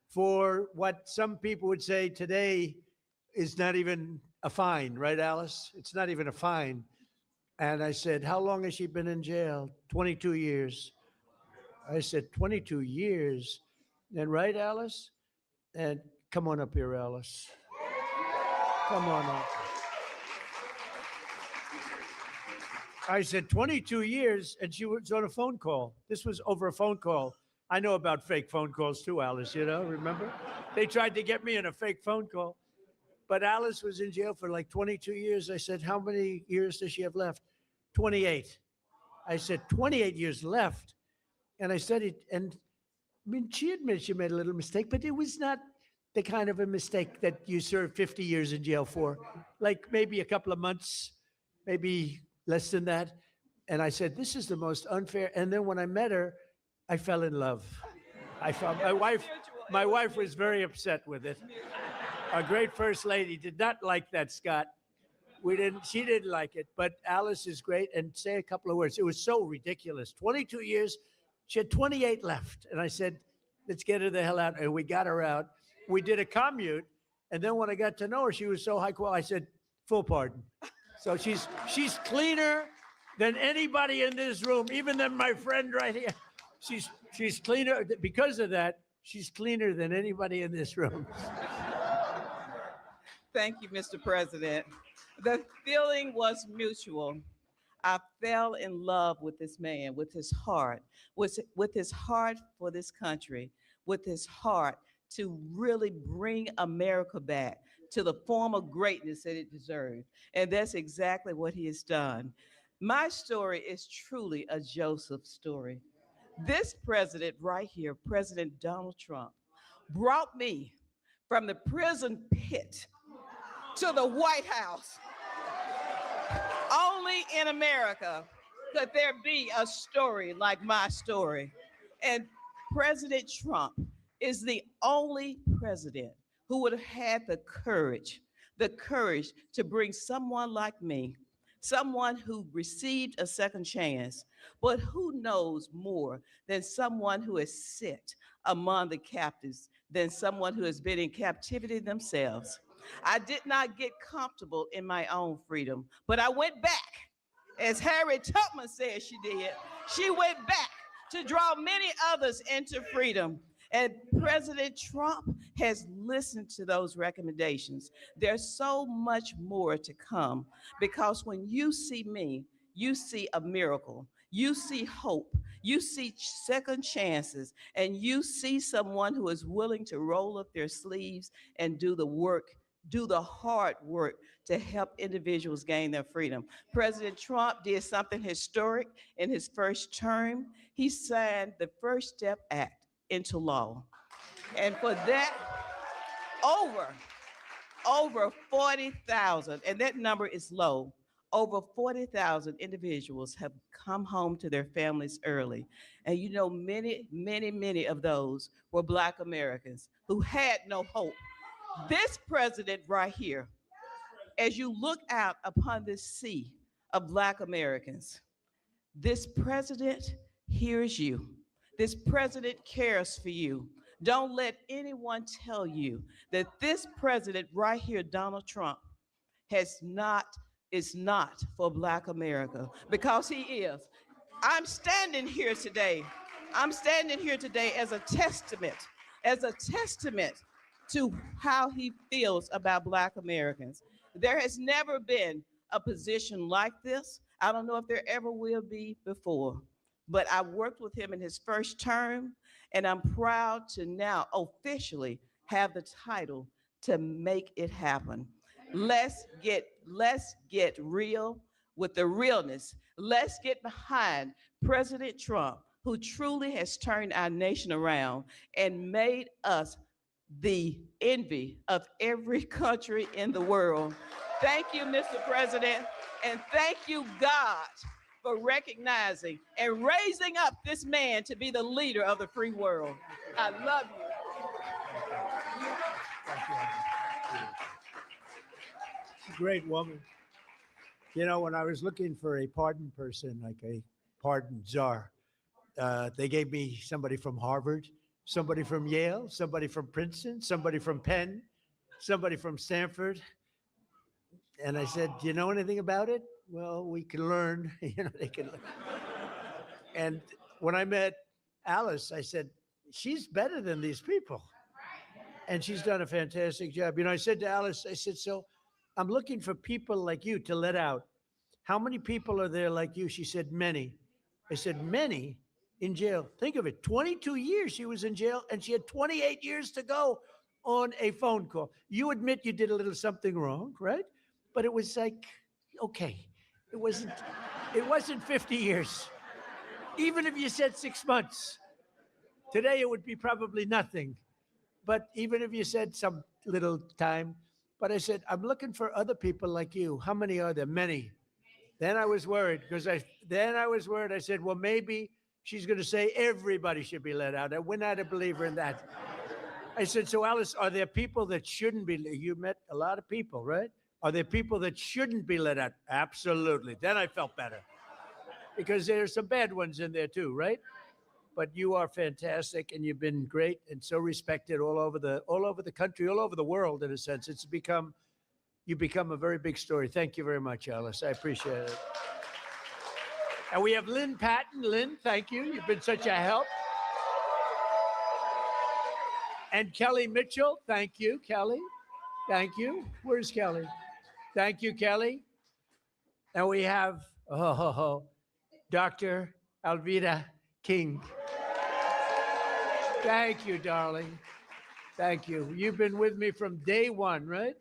for what some people would say today is not even a fine, right, Alice? It's not even a fine. And I said, how long has she been in jail? 22 years. I said, 22 years. And right, Alice? And come on up here, Alice. Come on up. I said, 22 years, and she was on a phone call. This was over a phone call. I know about fake phone calls too, Alice, you know, remember? They tried to get me in a fake phone call. But Alice was in jail for like 22 years. I said, how many years does she have left? 28. I said, 28 years left. And I said it, and I mean, she admitted she made a little mistake, but it was not the kind of a mistake that you serve 50 years in jail for. Like maybe a couple of months, maybe less than that. And I said, this is the most unfair. And then when I met her, I fell in love. I felt my wife was very upset with it. Our great first lady did not like that, Scott. She didn't like it, but Alice is great. And say a couple of words. It was so ridiculous. 22 years, she had 28 left. And I said, let's get her the hell out. And we got her out. We did a commute. And then when I got to know her, she was so high quality. I said, full pardon. So she's cleaner than anybody in this room, even than my friend right here. She's cleaner. Because of that, she's cleaner than anybody in this room. Thank you, Mr. President. The feeling was mutual. I fell in love with this man, with his heart for this country, with his heart to really bring America back to the form of greatness that it deserved. And that's exactly what he has done. My story is truly a Joseph story. This president right here, President Donald Trump, brought me from the prison pit to the White House. Only in America could there be a story like my story. And President Trump is the only president who would have had the courage to bring someone like me, someone who received a second chance, but who knows more than someone who has sit among the captives, than someone who has been in captivity themselves. I did not get comfortable in my own freedom, but I went back, as Harriet Tubman said she did. She went back to draw many others into freedom. And President Trump has listened to those recommendations. There's so much more to come, because when you see me, you see a miracle. You see hope. You see second chances, and you see someone who is willing to roll up their sleeves and do the work, do the hard work to help individuals gain their freedom. President Trump did something historic in his first term. He signed the First Step Act into law. And for that, over 40,000, and that number is low, over 40,000 individuals have come home to their families early. And you know, many of those were Black Americans who had no hope. This president right here, as you look out upon this sea of Black Americans, this president hears you. This president cares for you. Don't let anyone tell you that this president right here, Donald Trump, is not for Black America, because he is. I'm standing here today as a testament to how he feels about Black Americans. There has never been a position like this. I don't know if there ever will be before, but I worked with him in his first term, and I'm proud to now officially have the title to make it happen. Let's get real with the realness. Let's get behind President Trump, who truly has turned our nation around and made us the envy of every country in the world. Thank you, Mr. President, and thank you, God, for recognizing and raising up this man to be the leader of the free world. I love you. Great woman. You know, when I was looking for a pardon person, like a pardon czar, they gave me somebody from Harvard, somebody from Yale, somebody from Princeton, somebody from Penn, somebody from Stanford. And I said, do you know anything about it? Well, we can learn. They can learn. And when I met Alice, I said, she's better than these people. And she's done a fantastic job. I said to Alice, I said, so I'm looking for people like you to let out. How many people are there like you? She said, many. I said, many in jail. Think of it. 22 years she was in jail, and she had 28 years to go on a phone call. You admit you did a little something wrong, right? But it was like, okay, it wasn't 50 years. Even if you said 6 months, today it would be probably nothing. But even if you said some little time, but I said, I'm looking for other people like you. How many are there? Many. Then I was worried I said, well, maybe she's going to say everybody should be let out. We're not a believer in that. I said, so Alice, are there people that shouldn't be? You met a lot of people, right? Are there people that shouldn't be let out? Absolutely. Then I felt better because there's some bad ones in there too, right? But you are fantastic, and you've been great and so respected all over the country, all over the world. In a sense, you've become a very big story. Thank you very much, Alice. I appreciate it. And we have Lynn Patton. Lynn, thank you. You've been such a help. And Kelly Mitchell, thank you, Kelly. Thank you. Where's Kelly? Thank you, Kelly. And we have Dr. Alvida King. Thank you, darling. Thank you. You've been with me from day one, right?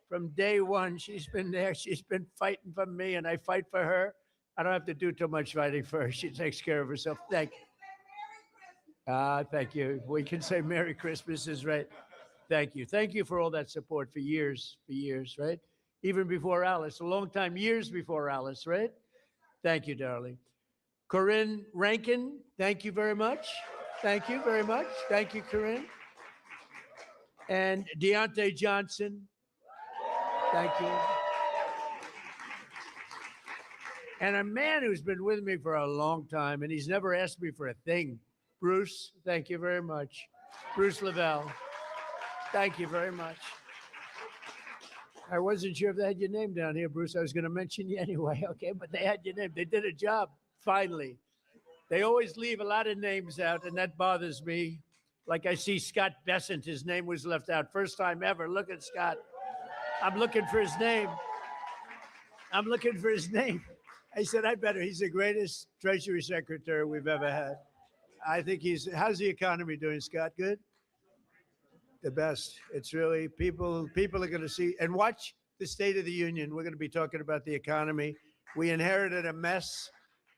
From day one, she's been there. She's been fighting for me, and I fight for her. I don't have to do too much fighting for her. She takes care of herself. Thank you. Thank you. We can say Merry Christmas is right. Thank you. Thank you for all that support for years, right? Even before Alice, a long time, years before Alice, right? Thank you, darling. Corinne Rankin, thank you very much. Thank you very much. Thank you, Corinne. And Deontay Johnson, thank you. And a man who's been with me for a long time, and he's never asked me for a thing. Bruce, thank you very much. Bruce Lavelle, thank you very much. I wasn't sure if they had your name down here, Bruce. I was going to mention you anyway, okay? But they had your name. They did a job, finally. They always leave a lot of names out, and that bothers me. Like I see Scott Bessent, his name was left out. First time ever. Look at Scott. I'm looking for his name. I'm looking for his name. I said, I better. He's the greatest Treasury Secretary we've ever had. I think how's the economy doing, Scott? Good? The best. It's really, people are going to see, and watch the State of the Union. We're going to be talking about the economy. We inherited a mess,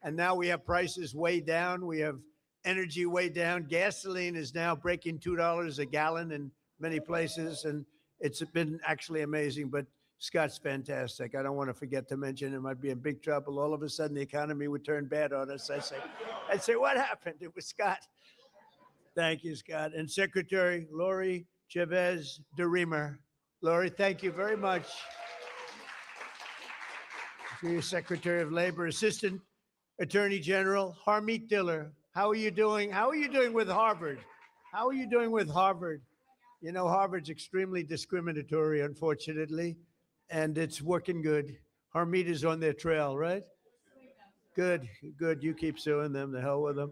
and now we have prices way down. We have energy way down. Gasoline is now breaking $2 a gallon in many places, and it's been actually amazing. But Scott's fantastic. I don't want to forget to mention him. I'd be in big trouble. All of a sudden, the economy would turn bad on us. I'd say, what happened? It was Scott. Thank you, Scott. And Secretary Lori Chavez de Reamer. Lori, thank you very much. For your Secretary of Labor, Assistant Attorney General Harmeet Diller. How are you doing? How are you doing with Harvard? How are you doing with Harvard? You know, Harvard's extremely discriminatory, unfortunately, and it's working good. Harmeet is on their trail, right? Good, good. You keep suing them. The hell with them.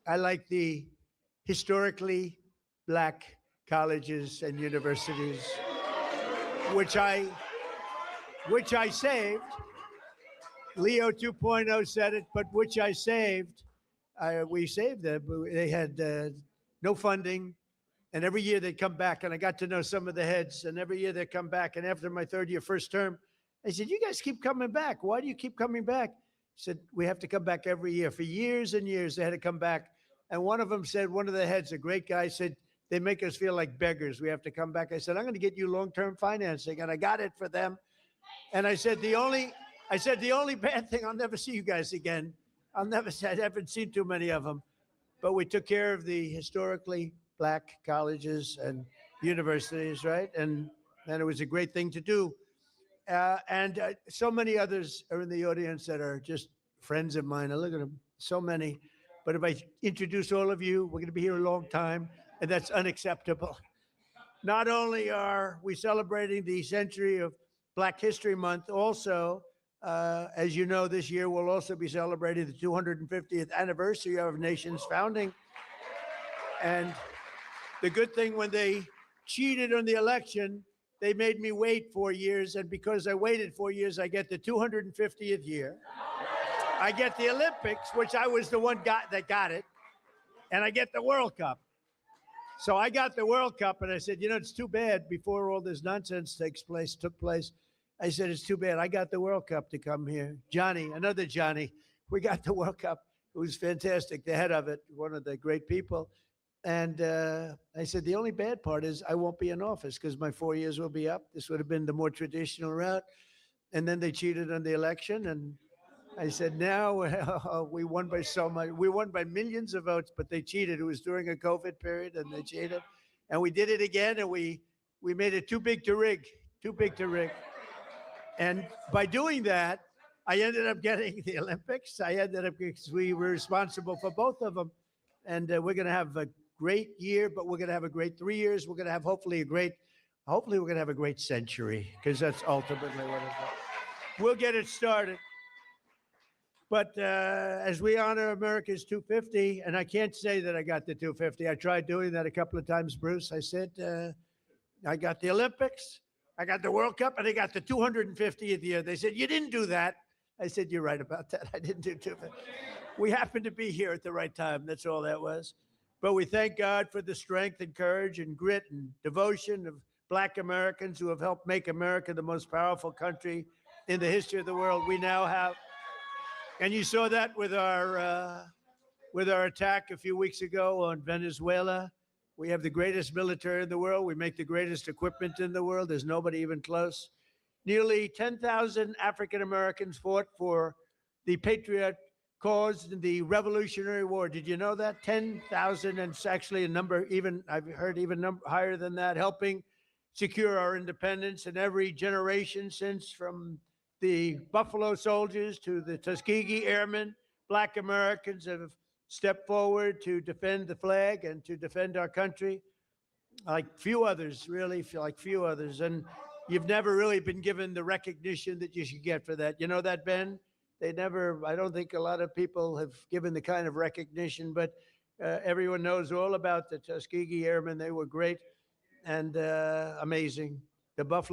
I like the historically Black colleges and universities, which I saved. Leo 2.0 said it, but which I saved. We saved them. They had no funding, And every year they'd come back, and I got to know some of the heads, and every year they'd come back. And after my third year, first term, I said, you guys keep coming back. Why do you keep coming back? He said, we have to come back every year. For years and years, they had to come back. And one of them said, one of the heads, a great guy, said, they make us feel like beggars. We have to come back. I said, I'm going to get you long-term financing. And I got it for them. And I said, the only bad thing, I'll never see you guys again. I haven't seen too many of them. But we took care of the historically Black colleges and universities, right? And it was a great thing to do. So many others are in the audience that are just friends of mine. I look at them, so many. But if I introduce all of you, we're going to be here a long time, and that's unacceptable. Not only are we celebrating the century of Black History Month, also, as you know, this year we'll also be celebrating the 250th anniversary of our nation's founding. And the good thing, when they cheated on the election, they made me wait 4 years. And because I waited 4 years, I get the 250th year. I get the Olympics, which I was the one that got it. And I get the World Cup. So I got the World Cup, and I said, you know, it's too bad before all this nonsense took place. I said, it's too bad. I got the World Cup to come here. Johnny, another Johnny, we got the World Cup. It was fantastic, the head of it, one of the great people. And I said, the only bad part is I won't be in office because my 4 years will be up. This would have been the more traditional route. And then they cheated on the election. And I said, now we won by so much. We won by millions of votes, but they cheated. It was during a COVID period, and they cheated. And we did it again, and we made it too big to rig, too big to rig. And by doing that, I ended up getting the Olympics. Because we were responsible for both of them. And we're going to have a great year, but we're going to have a great 3 years. We're going to have hopefully we're going to have a great century, because that's ultimately what it is. We'll get it started. But as we honor America's 250, and I can't say that I got the 250. I tried doing that a couple of times, Bruce. I said, I got the Olympics, I got the World Cup, and I got the 250th year. They said, you didn't do that. I said, you're right about that. I didn't do 250. We happened to be here at the right time. That's all that was. But we thank God for the strength and courage and grit and devotion of Black Americans who have helped make America the most powerful country in the history of the world. We now have, and you saw that with our attack a few weeks ago on Venezuela. We have the greatest military in the world. We make the greatest equipment in the world. There's nobody even close. Nearly 10,000 African Americans fought for the Patriot cause in the Revolutionary War. Did you know that? 10,000, and it's actually a number I've heard higher than that, helping secure our independence. And every generation since, from the Buffalo Soldiers to the Tuskegee Airmen, Black Americans have stepped forward to defend the flag and to defend our country like few others, really, like few others. And you've never really been given the recognition that you should get for that. You know that, Ben? I don't think a lot of people have given the kind of recognition, but everyone knows all about the Tuskegee Airmen. They were great and amazing. The Buffalo